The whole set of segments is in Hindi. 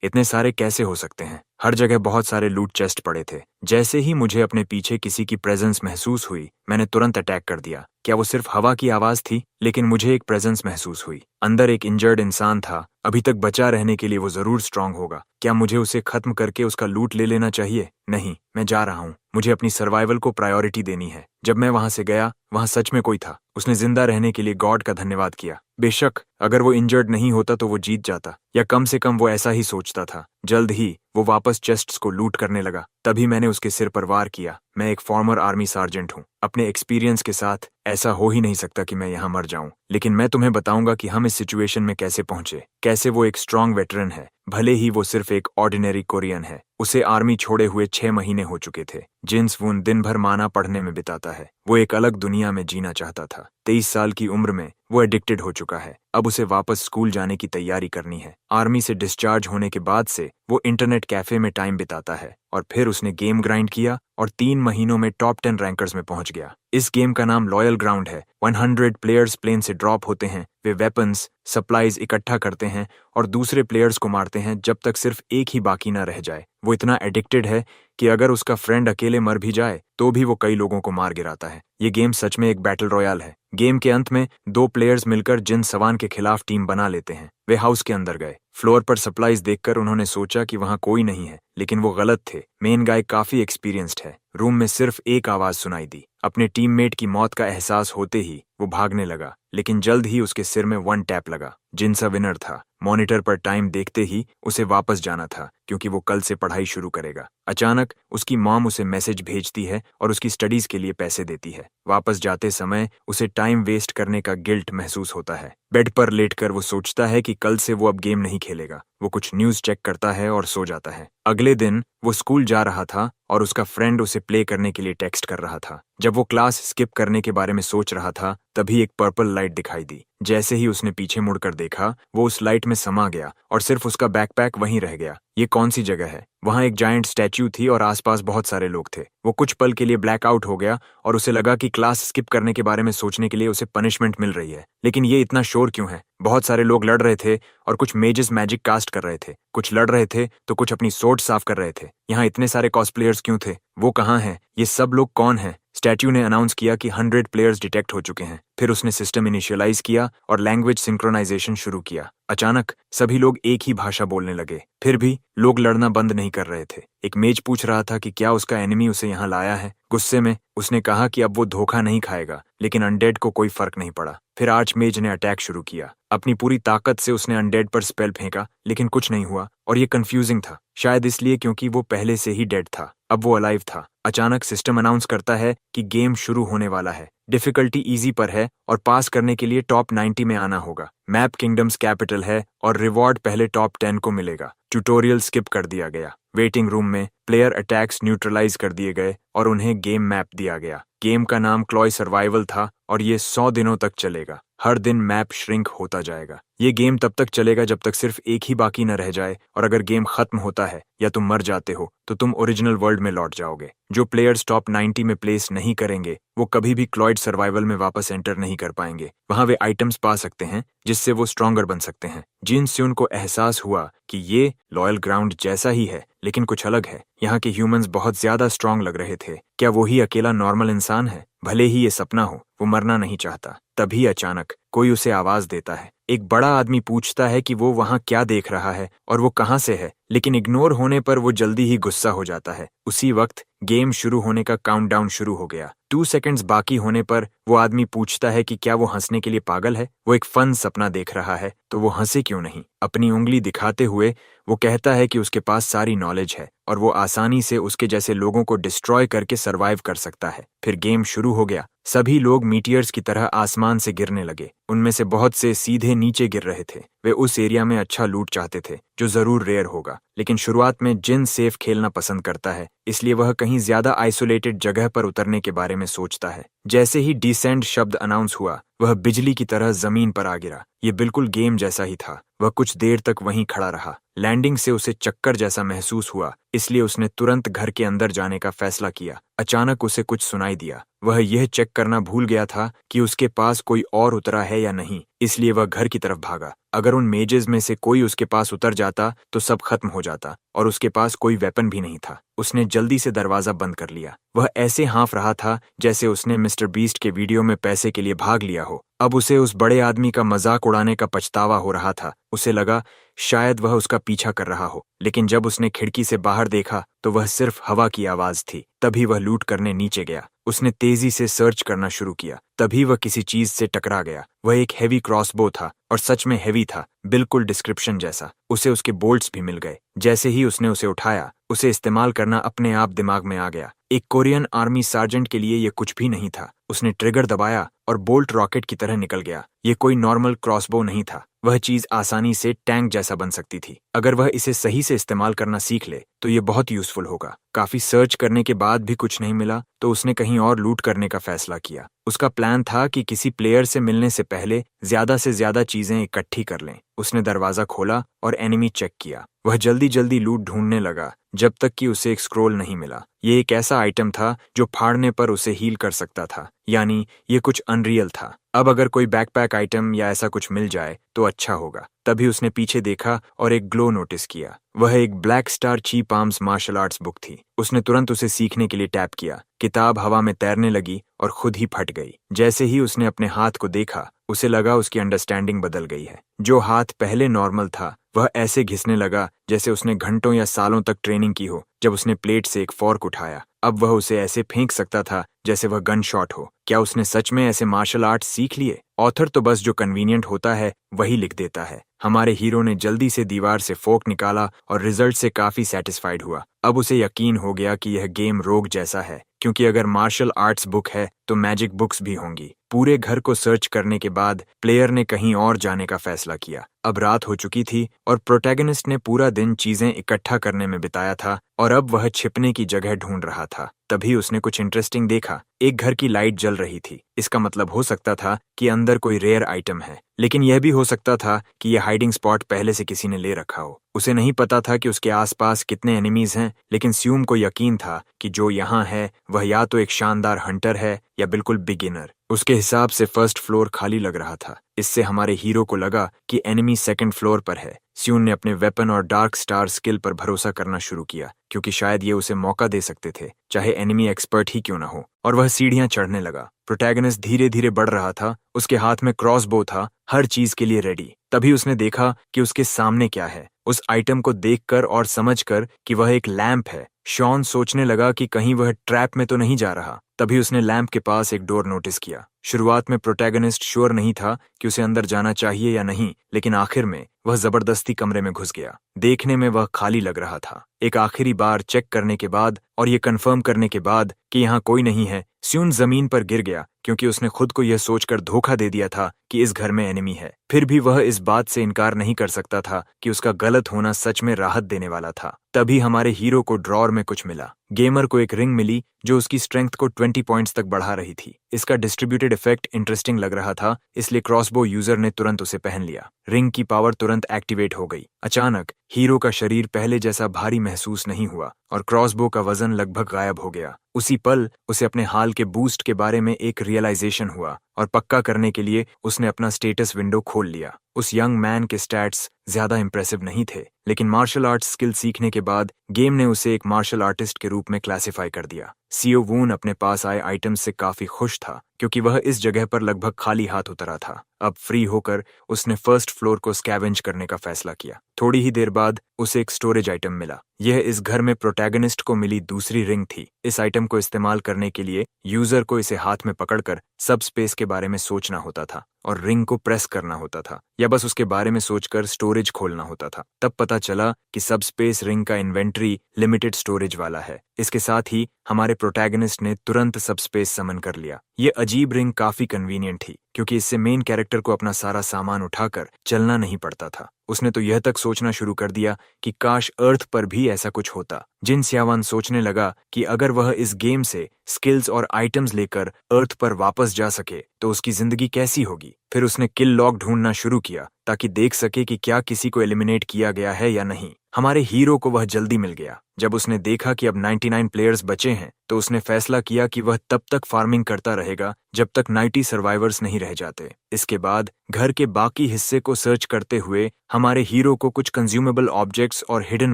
इतने सारे कैसे हो सकते हैं? हर जगह बहुत सारे लूट चेस्ट पड़े थे। जैसे ही मुझे अपने पीछे किसी की प्रेजेंस महसूस हुई, मैंने तुरंत अटैक कर दिया। क्या वो सिर्फ हवा की आवाज थी? लेकिन मुझे एक प्रेजेंस महसूस हुई। अंदर एक इंजर्ड इंसान था। अभी तक बचा रहने के लिए वो जरूर स्ट्रांग होगा। क्या मुझे उसे खत्म करके उसका लूट ले लेना चाहिए? नहीं, मैं जा रहा हूँ। मुझे अपनी सर्वाइवल को प्रायोरिटी देनी है। जब मैं वहां से गया, वहां सच में कोई था। उसने जिंदा रहने के लिए गॉड का धन्यवाद किया। बेशक अगर वो इंजर्ड नहीं होता तो वो जीत जाता, या कम से कम वो ऐसा ही सोचता था। जल्द ही वो वापस चेस्ट्स को लूट करने लगा। तभी मैंने उसके सिर पर वार किया। मैं एक फॉर्मर आर्मी सार्जेंट हूँ। अपने एक्सपीरियंस के साथ ऐसा हो ही नहीं सकता कि मैं यहाँ मर जाऊं। लेकिन मैं तुम्हें बताऊंगा कि हम इस सिचुएशन में कैसे पहुंचे, कैसे वो एक स्ट्रांग वेटरन है, भले ही वो सिर्फ एक ऑर्डिनरी कोरियन है। उसे आर्मी छोड़े हुए 6 महीने हो चुके थे। जिन्स वून दिन भर माना पढ़ने में बिताता है। वो एक अलग दुनिया में जीना चाहता था। 23 साल की उम्र में वो एडिक्टेड हो चुका है। अब उसे वापस स्कूल जाने की तैयारी करनी है। आर्मी से डिस्चार्ज होने के बाद से वो इंटरनेट कैफे में टाइम बिताता है, और फिर उसने गेम ग्राइंड किया और 3 महीनों में टॉप 10 रैंकर्स में पहुंच गया। इस गेम का नाम लॉयल ग्राउंड है। 100 प्लेयर्स प्लेन से ड्रॉप होते हैं। वे वेपन्स, सप्लाईज इकट्ठा करते हैं और दूसरे प्लेयर्स को मारते हैं जब तक सिर्फ एक ही बाकी ना रह जाए। वो इतना एडिक्टेड है कि अगर उसका फ्रेंड अकेले मर भी जाए तो भी वो कई लोगों को मार गिराता है। ये गेम सच में एक बैटल रॉयल है। गेम के अंत में 2 प्लेयर्स मिलकर जिन सवान के खिलाफ टीम बना लेते हैं। वे हाउस के अंदर गए। फ्लोर पर सप्लाईज देखकर उन्होंने सोचा कि वहां कोई नहीं है, लेकिन वो गलत थे। मेन गाय काफी एक्सपीरियंस्ड है। रूम में सिर्फ एक आवाज सुनाई दी। अपने टीममेट की मौत का एहसास होते ही वो भागने लगा, लेकिन जल्द ही उसके सिर में 1 टैप लगा। जिनसा विनर था। मॉनिटर पर टाइम देखते ही उसे वापस जाना था, क्योंकि वो कल से पढ़ाई शुरू करेगा। अचानक उसकी मॉम उसे मैसेज भेजती है और उसकी स्टडीज के लिए पैसे देती है। वापस जाते समय उसे टाइम वेस्ट करने का गिल्ट महसूस होता है। बेड पर लेटकर वो सोचता है कि कल से वो अब गेम नहीं खेलेगा। वो कुछ न्यूज चेक करता है और सो जाता है। अगले दिन वो स्कूल जा रहा था और उसका फ्रेंड उसे प्ले करने के लिए टेक्स्ट कर रहा था। जब वो क्लास स्किप करने के बारे में सोच रहा था, तभी एक पर्पल लाइट दिखाई दी। जैसे ही उसने पीछे मुड़कर देखा, वो उस लाइट में समा गया और सिर्फ उसका बैकपैक वहीं रह गया। ये कौन सी जगह है? वहां एक जायंट स्टैच्यू थी और आसपास बहुत सारे लोग थे। वो कुछ पल के लिए ब्लैकआउट हो गया और उसे लगा कि क्लास स्किप करने के बारे में सोचने के लिए उसे पनिशमेंट मिल रही है। लेकिन ये इतना शोर क्यों है? बहुत सारे लोग लड़ रहे थे और कुछ मेजेस मैजिक कास्ट कर रहे थे। कुछ लड़ रहे थे तो कुछ अपनी सोर्ड साफ कर रहे थे। यहाँ इतने सारे कॉस्प्लेयर्स क्यों थे? वो कहाँ हैं? ये सब लोग कौन हैं? स्टैच्यू ने अनाउंस किया कि 100 प्लेयर्स डिटेक्ट हो चुके हैं। फिर उसने सिस्टम इनिशियलाइज किया और लैंग्वेज सिंक्रोनाइजेशन शुरू किया। अचानक सभी लोग एक ही भाषा बोलने लगे। फिर भी लोग लड़ना बंद नहीं कर रहे थे। एक मेज पूछ रहा था कि क्या उसका एनिमी उसे यहाँ लाया है। गुस्से में उसने कहा कि अब वो धोखा नहीं खाएगा, लेकिन अनडेड को कोई फर्क नहीं पड़ा। फिर आर्च मेज ने अटैक शुरू किया। अपनी पूरी ताकत से उसने अनडेड पर स्पेल फेंका, लेकिन कुछ नहीं हुआ और ये कंफ्यूजिंग था। शायद इसलिए क्योंकि वो पहले से ही डेड था। अब वो अलाइव था। अचानक सिस्टम अनाउंस करता है कि गेम शुरू होने वाला है। डिफिकल्टी इजी पर है और पास करने के लिए टॉप 90 में आना होगा। मैप किंगडम्स कैपिटल है और रिवॉर्ड पहले टॉप 10 को मिलेगा। ट्यूटोरियल स्किप कर दिया गया। वेटिंग रूम में प्लेयर अटैक्स न्यूट्रलाइज कर दिए गए और उन्हें गेम मैप दिया गया। गेम का नाम क्लॉय सर्वाइवल था और ये 100 दिनों तक चलेगा। हर दिन मैप श्रिंक होता जाएगा। ये गेम तब तक चलेगा जब तक सिर्फ एक ही बाकी न रह जाए, और अगर गेम खत्म होता है या तुम मर जाते हो तो तुम ओरिजिनल वर्ल्ड में लौट जाओगे। जो प्लेयर्स टॉप 90 में प्लेस नहीं करेंगे वो कभी भी क्लॉयड सर्वाइवल में वापस एंटर नहीं कर पाएंगे। वहां वे आइटम्स पा सकते हैं जिससे वो स्ट्रॉन्गर बन सकते हैं। जिन स्यून को एहसास हुआ कि ये लॉयल ग्राउंड जैसा ही है, लेकिन कुछ अलग है। यहाँ के ह्यूमंस बहुत ज्यादा स्ट्रांग लग रहे थे। क्या वो ही अकेला नॉर्मल इंसान है? भले ही ये सपना हो, वो मरना नहीं चाहता। तभी अचानक कोई उसे आवाज देता है। एक बड़ा आदमी पूछता है कि वो वहां क्या देख रहा है और वो कहां से है, लेकिन इग्नोर होने पर वो जल्दी ही गुस्सा हो जाता है। उसी वक्त गेम शुरू होने का काउंटडाउन शुरू हो गया। 2 सेकंड्स बाकी होने पर वो आदमी पूछता है कि क्या वो हंसने के लिए पागल है। वो एक फन सपना देख रहा है तो वो हंसे क्यों नहीं। अपनी उंगली दिखाते हुए वो कहता है कि उसके पास सारी नॉलेज है और वो आसानी से उसके जैसे लोगों को डिस्ट्रॉय करके सरवाइव कर सकता है। फिर गेम शुरू हो गया। सभी लोग मीटियर्स की तरह आसमान से गिरने लगे। उनमें से बहुत से सीधे नीचे गिर रहे थे। वे उस एरिया में अच्छा लूट चाहते थे जो जरूर रेयर होगा। लेकिन शुरुआत में जिन सेफ खेलना पसंद करता है, इसलिए वह कहीं ज्यादा आइसोलेटेड जगह पर उतरने के बारे में सोचता है। जैसे ही डिसेंड शब्द अनाउंस हुआ, वह बिजली की तरह जमीन पर आ गिरा। ये बिल्कुल गेम जैसा ही था। वह कुछ देर तक वहीं खड़ा रहा। लैंडिंग से उसे चक्कर जैसा महसूस हुआ, इसलिए उसने तुरंत घर के अंदर जाने का फैसला किया। अचानक उसे कुछ सुनाई दिया। वह यह चेक करना भूल गया था कि उसके पास कोई और उतरा है या नहीं, इसलिए वह घर की तरफ भागा। अगर उन मेजेस में से कोई उसके पास उतर जाता तो सब खत्म हो जाता, और उसके पास कोई वेपन भी नहीं था। उसने जल्दी से दरवाजा बंद कर लिया। वह ऐसे हाँफ रहा था जैसे उसने मिस्टर बीस्ट के वीडियो में पैसे के लिए भाग लिया हो। अब उसे उस बड़े आदमी का मजाक उड़ाने का पछतावा हो रहा था। उसे लगा शायद वह उसका पीछा कर रहा हो, लेकिन जब उसने खिड़की से बाहर देखा तो वह सिर्फ हवा की आवाज थी। तभी वह लूट करने नीचे गया। उसने तेजी से सर्च करना शुरू किया। तभी वह किसी चीज से टकरा गया। वह एक हेवी क्रॉसबो था, और सच में हेवी था, बिल्कुल डिस्क्रिप्शन जैसा। उसे उसके बोल्ट्स भी मिल गए। जैसे ही उसने उसे उठाया, उसे इस्तेमाल करना अपने आप दिमाग में आ गया। एक कोरियन आर्मी सार्जेंट के लिए यह कुछ भी नहीं था। उसने ट्रिगर दबाया और बोल्ट रॉकेट की तरह निकल गया। ये कोई नॉर्मल क्रॉसबो नहीं था। वह चीज आसानी से टैंक जैसा बन सकती थी। अगर वह इसे सही से इस्तेमाल करना सीख ले तो ये बहुत यूजफुल होगा। काफी सर्च करने के बाद भी कुछ नहीं मिला तो उसने कहीं और लूट करने का फैसला किया। उसका प्लान था कि किसी प्लेयर से मिलने से पहले ज्यादा से ज्यादा चीजें इकट्ठी कर लें। उसने दरवाजा खोला और एनिमी चेक किया। वह जल्दी जल्दी लूट ढूंढने लगा जब तक कि उसे एक स्क्रोल नहीं मिला। ये एक ऐसा आइटम था जो फाड़ने पर उसे हील कर सकता था, यानी ये कुछ अनरियल था। अब अगर कोई बैकपैक आइटम या ऐसा कुछ मिल जाए तो अच्छा होगा। तभी उसने पीछे देखा और एक ग्लो नोटिस किया। वह एक black star cheap arms martial arts book थी। उसने तुरंत उसे सीखने के लिए टैप किया। किताब हवा में तैरने लगी और खुद ही फट गई। जैसे ही उसने अपने हाथ को देखा, उसे लगा उसकी अंडरस्टैंडिंग बदल गई है। जो हाथ पहले नॉर्मल था वह ऐसे घिसने लगा जैसे उसने घंटों या सालों तक ट्रेनिंग की हो। जब उसने प्लेट से एक फॉर्क उठाया, अब वह उसे ऐसे फेंक सकता था जैसे वह गन शॉट हो। क्या उसने सच में ऐसे मार्शल आर्ट सीख लिए? ऑथर तो बस जो कन्वीनियंट होता है वही लिख देता है। हमारे हीरो ने जल्दी से दीवार से फोर्क निकाला और रिजल्ट से काफी सेटिस्फाइड हुआ। अब उसे यकीन हो गया कि यह गेम रोग जैसा है, क्योंकि अगर मार्शल आर्ट्स बुक है तो मैजिक बुक्स भी होंगी। पूरे घर को सर्च करने के बाद प्लेयर ने कहीं और जाने का फैसला किया। अब रात हो चुकी थी और प्रोटैगनिस्ट ने पूरा दिन चीजें इकट्ठा करने में बिताया था, और अब वह छिपने की जगह ढूंढ रहा था। तभी उसने कुछ इंटरेस्टिंग देखा। एक घर की लाइट जल रही थी। इसका मतलब हो सकता था कि अंदर कोई रेयर आइटम है, लेकिन यह भी हो सकता था कि यह हाइडिंग स्पॉट पहले से किसी ने ले रखा हो। उसे नहीं पता था कि उसके आसपास कितने एनिमीज हैं, लेकिन स्यूम को यकीन था कि जो यहाँ है वह या तो एक शानदार हंटर है या बिल्कुल बिगिनर। उसके हिसाब से फर्स्ट फ्लोर खाली लग रहा था। इससे हमारे हीरो को लगा कि एनिमी सेकंड फ्लोर पर है। स्यून ने अपने वेपन और डार्क स्टार स्किल पर भरोसा करना शुरू किया, क्योंकि शायद ये उसे मौका दे सकते थे, चाहे एनिमी एक्सपर्ट ही क्यों ना हो। और वह सीढ़ियां चढ़ने लगा। प्रोटैगनिस्ट धीरे धीरे बढ़ रहा था। उसके हाथ में क्रॉसबो था, हर चीज के लिए रेडी। तभी उसने देखा कि उसके सामने क्या है। उस आइटम को देखकर और समझकर कि वह एक लैंप है, शॉन सोचने लगा कि कहीं वह ट्रैप में तो नहीं जा रहा। तभी उसने लैंप के पास एक डोर नोटिस किया। शुरुआत में प्रोटैगनिस्ट श्योर नहीं था कि उसे अंदर जाना चाहिए या नहीं, लेकिन आखिर में वह जबरदस्ती कमरे में घुस गया। देखने में वह खाली लग रहा था। एक आखिरी बार चेक करने के बाद और ये कंफर्म करने के बाद कि यहाँ कोई नहीं है, स्यून जमीन पर गिर गया, क्योंकि उसने खुद को यह सोचकर धोखा दे दिया था कि इस घर में एनिमी है। फिर भी वह इस बात से इनकार नहीं कर सकता था कि उसका गलत होना सच में राहत देने वाला था। तभी हमारे हीरो को ड्रॉर में कुछ मिला। गेमर को एक रिंग मिली जो उसकी स्ट्रेंथ को 20 पॉइंट्स तक बढ़ा रही थी। इसका डिस्ट्रीब्यूटेड इफेक्ट इंटरेस्टिंग लग रहा था, इसलिए क्रॉसबो यूजर ने तुरंत उसे पहन लिया। रिंग की पावर तुरंत एक्टिवेट हो गई। अचानक हीरो का शरीर पहले जैसा भारी महसूस नहीं हुआ और क्रॉसबो का वजन लगभग गायब हो गया। उसी पल उसे अपने हाल के बूस्ट के बारे में एक रियलाइजेशन हुआ, और पक्का करने के लिए उसने अपना स्टेटस विंडो खोल लिया। उस यंग मैन के स्टैट्स ज्यादा इंप्रेसिव नहीं थे, लेकिन मार्शल आर्ट्स स्किल सीखने के बाद गेम ने उसे एक मार्शल आर्टिस्ट के रूप में क्लासिफाई कर दिया। सीओ वून अपने पास आए आइटम्स से काफी खुश था, क्योंकि वह इस जगह पर लगभग खाली हाथ उतरा था। अब फ्री होकर उसने फर्स्ट फ्लोर को स्कैवेंज करने का फैसला किया। थोड़ी ही देर बाद उसे एक स्टोरेज आइटम मिला। यह इस घर में प्रोटैगनिस्ट को मिली दूसरी रिंग थी। इस आइटम को इस्तेमाल करने के लिए यूजर को इसे हाथ में पकड़कर सब स्पेस के बारे में सोचना होता था और रिंग को प्रेस करना होता था, या बस उसके बारे में सोचकर स्टोरेज खोलना होता था। तब पता चला कि सब स्पेस रिंग का इन्वेंट्री लिमिटेड स्टोरेज वाला है। इसके साथ ही हमारे प्रोटैगनिस्ट ने तुरंत सब स्पेस समन कर लिया। ये अजीब रिंग काफी कन्वीनियंट थी, क्योंकि इससे मेन कैरेक्टर को अपना सारा सामान उठाकर चलना नहीं पड़ता था। उसने तो यह तक सोचना शुरू कर दिया कि काश अर्थ पर भी ऐसा कुछ होता। जिन सियावान सोचने लगा कि अगर वह इस गेम से स्किल्स और आइटम्स लेकर अर्थ पर वापस जा सके तो उसकी जिंदगी कैसी होगी। फिर उसने किल लॉग ढूंढना शुरू किया ताकि देख सके कि क्या किसी को एलिमिनेट किया गया है या नहीं। हमारे हीरो को वह जल्दी मिल गया। जब उसने देखा कि अब 99 प्लेयर्स बचे हैं तो उसने फैसला किया कि वह तब तक फार्मिंग करता रहेगा जब तक 90 सर्वाइवर्स नहीं रह जाते। इसके बाद घर के बाकी हिस्से को सर्च करते हुए हमारे हीरो को कुछ कंज्यूमेबल ऑब्जेक्ट्स और हिडन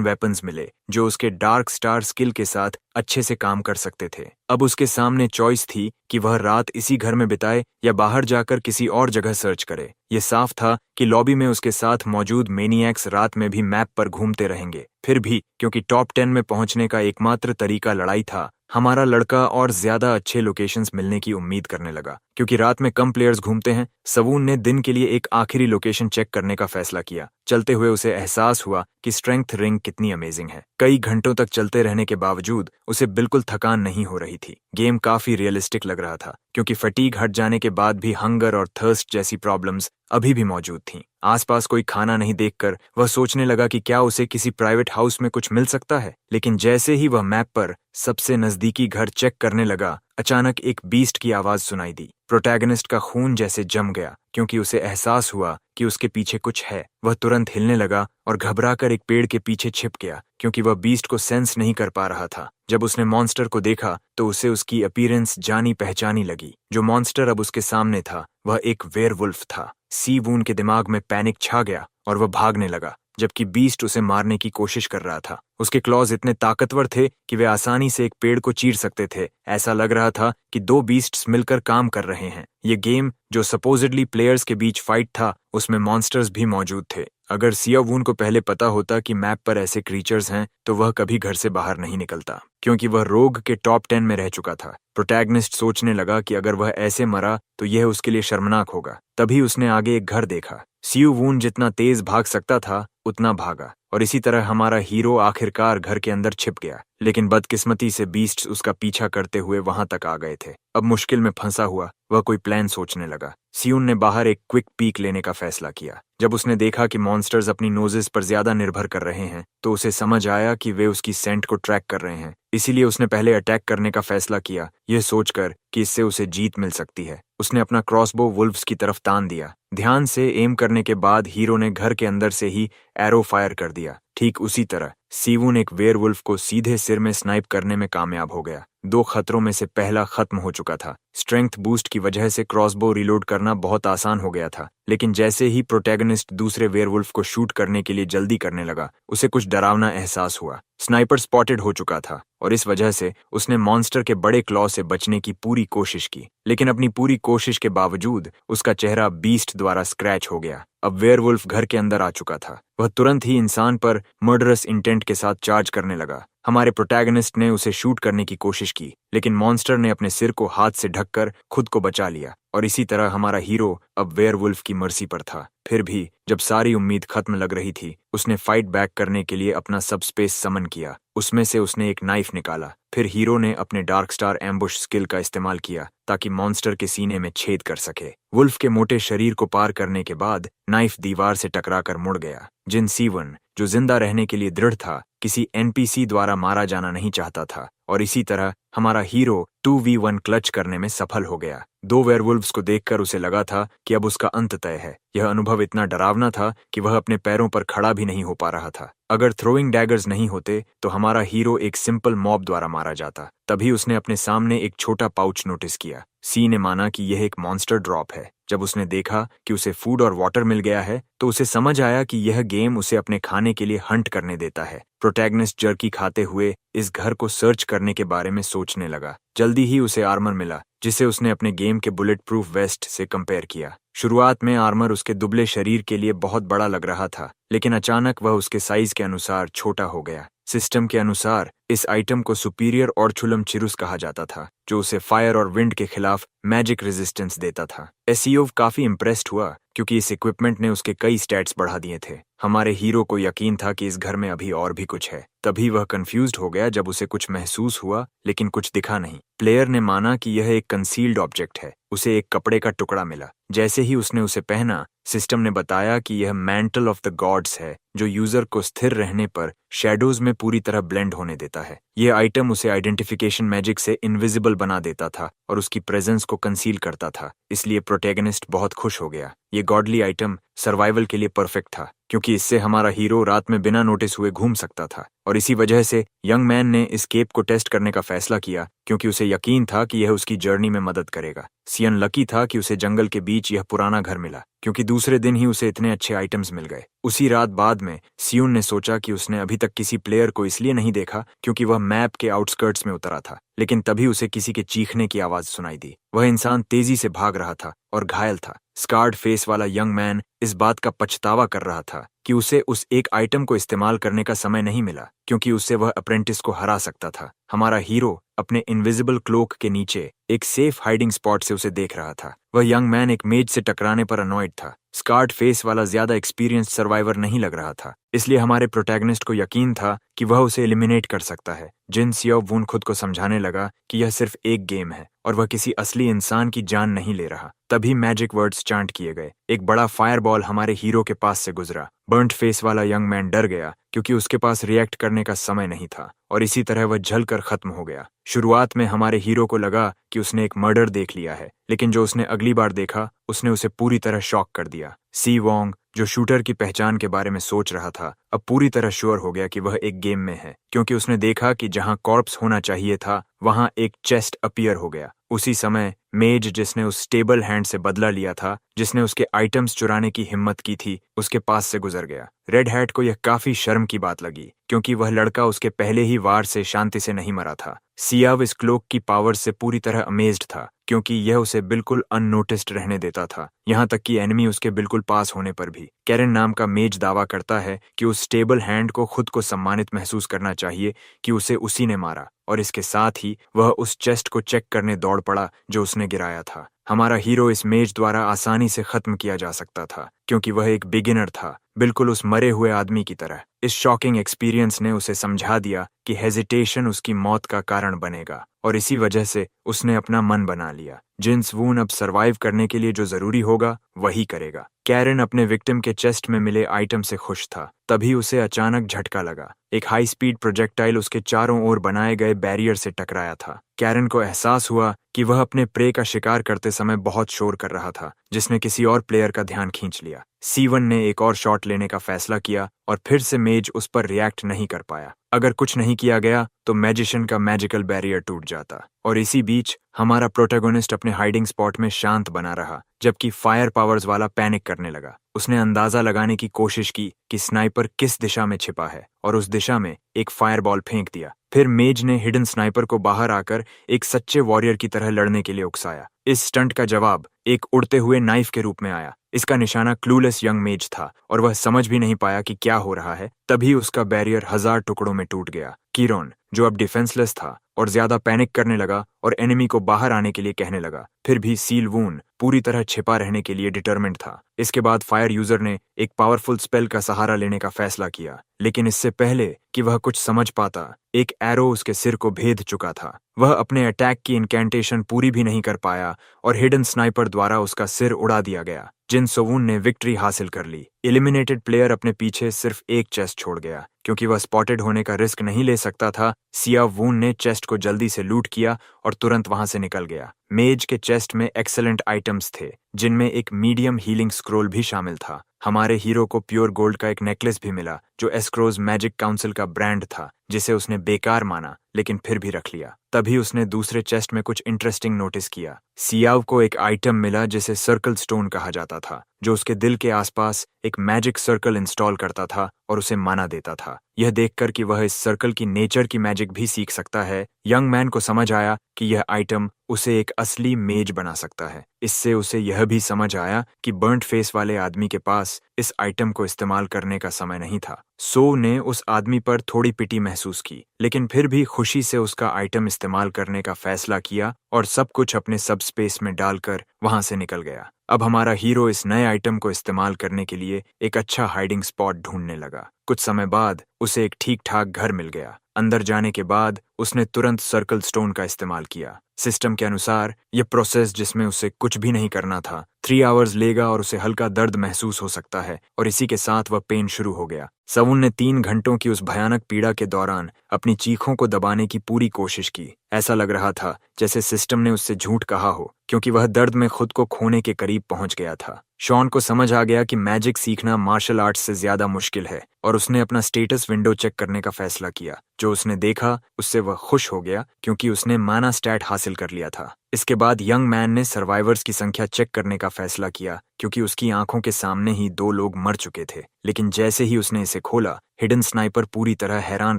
वेपन्स मिले जो उसके डार्क स्टार स्किल के साथ अच्छे से काम कर सकते थे। अब उसके सामने चॉइस थी कि वह रात इसी घर में बिताए या बाहर जाकर किसी और जगह सर्च करे। ये साफ था कि लॉबी में उसके साथ मौजूद मेनिएक्स रात में भी मैप पर घूमते रहेंगे। फिर भी क्योंकि टॉप 10 में पहुंचने का एकमात्र तरीका लड़ाई था, हमारा लड़का और ज्यादा अच्छे लोकेशंस मिलने की उम्मीद करने लगा। क्योंकि रात में कम प्लेयर्स घूमते हैं, सवून ने दिन के लिए एक आखिरी लोकेशन चेक करने का फैसला किया। चलते हुए उसे एहसास हुआ कि स्ट्रेंथ रिंग कितनी अमेजिंग है। कई घंटों तक चलते रहने के बावजूद उसे बिल्कुल थकान नहीं हो रही थी। गेम काफी रियलिस्टिक लग रहा था क्योंकि फटीग हट जाने के बाद भी हंगर और थर्स्ट जैसी प्रॉब्लम्स अभी भी मौजूद थीं। आसपास कोई खाना नहीं देखकर वह सोचने लगा कि क्या उसे किसी प्राइवेट हाउस में कुछ मिल सकता है। लेकिन जैसे ही वह मैप पर सबसे नजदीकी घर चेक करने लगा, अचानक एक बीस्ट की आवाज सुनाई दी। प्रोटैगनिस्ट का खून जैसे जम गया क्योंकि उसे एहसास हुआ कि उसके पीछे कुछ है। वह तुरंत हिलने लगा और घबराकर एक पेड़ के पीछे छिप गया क्योंकि वह बीस्ट को सेंस नहीं कर पा रहा था। जब उसने मॉन्स्टर को देखा तो उसे उसकी अपीयरेंस जानी पहचानी लगी। जो मॉन्स्टर अब उसके सामने था वह एक वेयरवुल्फ था। सी वून के दिमाग में पैनिक छा गया और वह भागने लगा जबकि बीस्ट उसे मारने की कोशिश कर रहा था। उसके क्लॉज इतने ताकतवर थे कि वे आसानी से एक पेड़ को चीर सकते थे। ऐसा लग रहा था कि दो बीस्ट्स मिलकर काम कर रहे हैं। ये गेम जो सपोजिडली प्लेयर्स के बीच फाइट था, उसमें मॉन्स्टर्स भी मौजूद थे। अगर सियावून को पहले पता होता कि मैप पर ऐसे क्रीचर्स हैं तो वह कभी घर से बाहर नहीं निकलता क्योंकि वह रोग के टॉप 10 में रह चुका था। प्रोटैगनिस्ट सोचने लगा कि अगर वह ऐसे मरा तो यह उसके लिए शर्मनाक होगा। तभी उसने आगे एक घर देखा। सियावून जितना तेज भाग सकता था उतना भागा और इसी तरह हमारा हीरो आखिरकार घर के अंदर छिप गया। लेकिन बदकिस्मती से बीस्ट्स उसका पीछा करते हुए वहां तक आ गए थे। अब मुश्किल में फंसा हुआ वह कोई प्लान सोचने लगा। सियून ने बाहर एक क्विक पीक लेने का फैसला किया। जब उसने देखा कि मॉन्स्टर्स अपनी नोजेस पर ज्यादा निर्भर कर रहे हैं तो उसे समझ आया कि वे उसकी सेंट को ट्रैक कर रहे हैं। इसीलिए उसने पहले अटैक करने का फैसला किया, यह सोचकर कि इससे उसे जीत मिल सकती है। उसने अपना क्रॉसबो वुल्व्स की तरफ तान दिया। ध्यान से एम करने के बाद हीरो ने घर के अंदर से ही एरो फायर कर दिया। ठीक उसी तरह सीवून एक वेयरवुल्फ को सीधे सिर में स्नाइप करने में कामयाब हो गया। दो खतरों में से पहला खत्म हो चुका था। स्ट्रेंथ बूस्ट की वजह से क्रॉसबो रिलोड करना बहुत आसान हो गया था। लेकिन जैसे ही प्रोटैगनिस्ट दूसरे वेयरवुल्फ को शूट करने के लिए जल्दी करने लगा, उसे कुछ डरावना एहसास हुआ। स्नाइपर स्पॉटेड हो चुका था और इस वजह से उसने मॉन्स्टर के बड़े क्लॉ से बचने की पूरी कोशिश की। लेकिन अपनी पूरी कोशिश के बावजूद उसका चेहरा बीस्ट द्वारा स्क्रैच हो गया। अब वेयरवुल्फ घर के अंदर आ चुका था। वह तुरंत ही इंसान पर मर्डरस इंटेंट के साथ चार्ज करने लगा। हमारे प्रोटैगनिस्ट ने उसे शूट करने की कोशिश की लेकिन मॉन्स्टर ने अपने सिर को हाथ से ढककर खुद को बचा लिया और इसी तरह हमारा हीरो अब वेयरवुल्फ की मर्जी पर था। फिर भी जब सारी उम्मीद खत्म लग रही थी, उसने फाइट बैक करने के लिए अपना सबस्पेस समन किया। उसमें से उसने एक नाइफ निकाला। फिर हीरो ने अपने डार्क स्टार एम्बुश स्किल का इस्तेमाल किया ताकि मॉन्स्टर के सीने में छेद कर सके। वुल्फ के मोटे शरीर को पार करने के बाद नाइफ दीवार से टकराकर मुड़ गया। जिन सीवन, जो जिंदा रहने के लिए दृढ़ था, किसी एनपीसी द्वारा मारा जाना नहीं चाहता था और इसी तरह हमारा हीरो 2v1 क्लच करने में सफल हो गया। दो वेयरवुल्व्स को देखकर उसे लगा था कि अब उसका अंत तय है। यह अनुभव इतना डरावना था कि वह अपने पैरों पर खड़ा भी नहीं हो पा रहा था। अगर थ्रोइंग डैगर्स नहीं होते तो हमारा हीरो एक सिंपल मॉब द्वारा मारा जाता। तभी उसने अपने सामने एक छोटा पाउच नोटिस किया। सी ने माना कि यह एक मॉन्स्टर ड्रॉप है। जब उसने देखा कि उसे फूड और वाटर मिल गया है तो उसे समझ आया कि यह गेम उसे अपने खाने के लिए हंट करने देता है। प्रोटैगनिस्ट जर्की खाते हुए इस घर को सर्च करने के बारे में सोचने लगा। जल्दी ही उसे आर्मर मिला जिसे उसने अपने गेम के बुलेट प्रूफ वेस्ट से कंपेयर किया। शुरुआत में आर्मर उसके दुबले शरीर के लिए बहुत बड़ा लग रहा था, लेकिन अचानक वह उसके साइज के अनुसार छोटा हो गया। सिस्टम के अनुसार इस आइटम को सुपीरियर ऑर्चुलम चिरुस कहा जाता था, जो उसे फायर और विंड के खिलाफ मैजिक रेजिस्टेंस देता था। एसियोव काफी इम्प्रेस्ड हुआ क्योंकि इस इक्विपमेंट ने उसके कई स्टैट्स बढ़ा दिए थे। हमारे हीरो को यकीन था कि इस घर में अभी और भी कुछ है। तभी वह कंफ्यूज्ड हो गया जब उसे कुछ महसूस हुआ लेकिन कुछ दिखा नहीं। प्लेयर ने माना कि यह एक कंसील्ड ऑब्जेक्ट है। उसे एक कपड़े का टुकड़ा मिला। जैसे ही उसने उसे पहना, सिस्टम ने बताया कि यह मैंटल ऑफ द गॉड्स है, जो यूजर को स्थिर रहने पर शैडोज में पूरी तरह ब्लेंड होने देता है। यह आइटम उसे आइडेंटिफिकेशन मैजिक से इनविजिबल बना देता था और उसकी प्रेजेंस को कंसील करता था। इसलिए प्रोटैगनिस्ट बहुत खुश हो गया। ये गॉडली आइटम सर्वाइवल के लिए परफेक्ट था क्योंकि इससे हमारा हीरो रात में बिना नोटिस हुए घूम सकता था। और इसी वजह से यंग मैन ने इस केप को टेस्ट करने का फैसला किया, क्योंकि उसे यकीन था कि यह उसकी जर्नी में मदद करेगा। सियन लकी था कि उसे जंगल के बीच यह पुराना घर मिला, क्योंकि दूसरे दिन ही उसे इतने अच्छे आइटम्स मिल गए। उसी रात बाद में सियून ने सोचा कि उसने अभी तक किसी प्लेयर को इसलिए नहीं देखा क्योंकि वह मैप के आउटस्कर्ट्स में उतरा था। लेकिन तभी उसे किसी के चीखने की आवाज सुनाई दी। वह इंसान तेजी से भाग रहा था और घायल था। स्कार्ड फेस वाला यंग मैन इस बात का पछतावा कर रहा था कि उसे उस एक आइटम को इस्तेमाल करने का समय नहीं मिला, क्योंकि उससे वह अप्रेंटिस को हरा सकता था। हमारा हीरो अपने इनविजिबल क्लोक के नीचे एक सेफ हाइडिंग स्पॉट से उसे देख रहा था। वह यंग मैन एक मेज से टकराने पर अनॉयड था। स्कार्ड फेस वाला ज्यादा एक्सपीरियंस्ड सर्वाइवर नहीं लग रहा था, इसलिए हमारे प्रोटैगनिस्ट को यकीन था कि वह उसे एलिमिनेट कर सकता है। जिन सियो वून खुद को समझाने लगा कि यह सिर्फ एक गेम है और वह किसी असली इंसान की जान नहीं ले रहा। तभी मैजिक वर्ड्स चांट किए गए। एक बड़ा फायरबॉल हमारे हीरो के पास से गुजरा। बर्न्ट फेस वाला यंग मैन डर गया, क्योंकि उसके पास रिएक्ट करने का समय नहीं था, और इसी तरह वह जलकर खत्म हो गया। शुरुआत में हमारे हीरो को लगा कि उसने एक मर्डर देख लिया है, लेकिन जो उसने अगली बार देखा उसने उसे पूरी तरह शॉक कर दिया। सी वोंग, जो शूटर की पहचान के बारे में सोच रहा था, अब पूरी तरह श्योर हो गया कि वह एक गेम में है, क्योंकि उसने देखा कि जहां कॉर्प्स होना चाहिए था वहां एक चेस्ट अपीयर हो गया। उसी समय मेज, जिसने उस स्टेबल हैंड से बदला लिया था, जिसने उसके आइटम्स चुराने की हिम्मत की थी, उसके पास से गुजर गया। रेड हैट को यह काफी शर्म की बात लगी, क्योंकि वह लड़का उसके पहले ही वार से शांति से नहीं मरा था। सियाव इस क्लोक की पावर से पूरी तरह अमेज्ड था, क्योंकि यह उसे बिल्कुल अननोटिस्ड रहने देता था, यहाँ तक कि एनिमी उसके बिल्कुल पास होने पर भी। कैरन नाम का मेज दावा करता है कि उस स्टेबल हैंड को खुद को सम्मानित महसूस करना चाहिए कि उसे उसी ने मारा, और इसके साथ ही वह उस चेस्ट को चेक करने दौड़ पड़ा जो उसने गिराया था। हमारा हीरो इस मेज द्वारा आसानी से खत्म किया जा सकता था, क्योंकि वह एक बिगिनर था, बिल्कुल उस मरे हुए आदमी की तरह। इस शॉकिंग एक्सपीरियंस ने उसे समझा दिया कि हेजिटेशन उसकी मौत का कारण बनेगा, और इसी वजह से उसने अपना मन बना लिया। जिन्स वून अब सरवाइव करने के लिए जो जरूरी होगा वही करेगा। कैरन अपने विक्टिम के चेस्ट में मिले आइटम से खुश था। तभी उसे अचानक झटका लगा। एक हाई स्पीड प्रोजेक्टाइल उसके चारों ओर बनाए गए बैरियर से टकराया था। कैरन को एहसास हुआ कि वह अपने प्रे का शिकार करते समय बहुत शोर कर रहा था, जिसने किसी और प्लेयर का ध्यान खींच लिया। सीवन ने एक और शॉट लेने का फैसला किया, और फिर से मेज उस पर रिएक्ट नहीं कर पाया। अगर कुछ नहीं किया गया तो मैजिशियन का मैजिकल बैरियर टूट जाता। और इसी बीच हमारा प्रोटैगनिस्ट अपने हाइडिंग स्पॉट में शांत बना रहा, जबकि फायर पावर्स वाला पैनिक करने लगा। उसने अंदाजा लगाने की कोशिश की कि स्नाइपर किस दिशा में छिपा है, और उस दिशा में एक फायरबॉल फेंक दिया। फिर मेज ने हिडन स्नाइपर को बाहर आकर एक सच्चे वॉरियर की तरह लड़ने के लिए उकसाया। इस स्टंट का जवाब एक उड़ते हुए नाइफ के रूप में आया। इसका निशाना क्लूलेस यंग मेज था, और वह समझ भी नहीं पाया कि क्या हो रहा है। तभी उसका बैरियर 1000 टुकड़ों में टूट गया। कीरोन, जो अब डिफेंसलेस था और ज्यादा पैनिक करने लगा और एनिमी को बाहर आने के लिए कहने लगा, फिर भी सील वून पूरी तरह छिपा रहने के लिए डिटरमिन्ड था। इसके बाद फायर यूजर ने एक पावरफुल स्पेल का सहारा लेने का फैसला किया, लेकिन इससे पहले कि वह कुछ समझ पाता, एक एरो उसके सिर को भेद चुका था। वह अपने अटैक की इनकैंटेशन पूरी भी नहीं कर पाया, और हिडन स्नाइपर द्वारा उसका सिर उड़ा दिया गया। जिन सोवून ने विक्ट्री हासिल कर ली। एलिमिनेटेड प्लेयर अपने पीछे सिर्फ एक चेस्ट छोड़ गया, क्योंकि वह स्पॉटेड होने का रिस्क नहीं ले सकता था। सिया वून ने चेस्ट को जल्दी से लूट किया और तुरंत वहां से निकल गया। मेज के चेस्ट में एक्सेलेंट आइटम्स थे, जिनमें एक मीडियम हीलिंग स्क्रोल भी शामिल था। हमारे हीरो को प्योर गोल्ड का एक नेकलेस भी मिला, जो एस्क्रोज मैजिक काउंसिल का ब्रांड था, जिसे उसने बेकार माना, लेकिन फिर भी रख लिया। तभी उसने दूसरे चेस्ट में कुछ इंटरेस्टिंग नोटिस किया। सियाव को एक आइटम मिला जिसे सर्कल स्टोन कहा जाता था, जो उसके दिल के आसपास एक मैजिक सर्कल इंस्टॉल करता था और उसे माना देता था। यह देखकर कि वह इस सर्कल की नेचर की मैजिक भी सीख सकता है, यंग मैन को समझ आया कि यह आइटम उसे एक असली मेज बना सकता है। इससे उसे यह भी समझ आया कि बर्न्ट फेस वाले आदमी के पास इस आइटम को इस्तेमाल करने का समय नहीं था। सो ने उस आदमी पर थोड़ी पिटी महसूस की, लेकिन फिर भी खुशी से उसका आइटम इस्तेमाल करने का फैसला किया और सब कुछ अपने सब स्पेस में डालकर वहां से निकल गया। अब हमारा हीरो इस नए आइटम को इस्तेमाल करने के लिए एक अच्छा हाइडिंग स्पॉट ढूंढने लगा। कुछ समय बाद उसे एक ठीक ठाक घर मिल गया। अंदर जाने के बाद उसने तुरंत सर्कल स्टोन का इस्तेमाल किया। सिस्टम के अनुसार यह प्रोसेस, जिसमें उसे कुछ भी नहीं करना था, 3 आवर्स लेगा और उसे हल्का दर्द महसूस हो सकता है और इसी के साथ वह पेन शुरू हो गया। सवुन ने 3 घंटों की उस भयानक पीड़ा के दौरान अपनी चीखों को दबाने की पूरी कोशिश की। ऐसा लग रहा था जैसे सिस्टम ने उससे झूठ कहा हो, क्योंकि वह दर्द में खुद को खोने के करीब पहुंच गया था। शॉन को समझ आ गया कि मैजिक सीखना मार्शल आर्ट्स से ज्यादा मुश्किल है और उसने अपना स्टेटस विंडो चेक करने का फैसला किया। जो उसने देखा उससे वह खुश हो गया, क्योंकि उसने माना स्टैट हासिल कर लिया था। इसके बाद यंग मैन ने सर्वाइवर्स की संख्या चेक करने का फैसला किया, क्योंकि उसकी आंखों के सामने ही 2 लोग मर चुके थे। लेकिन जैसे ही उसने इसे खोला, हिडन स्नाइपर पूरी तरह हैरान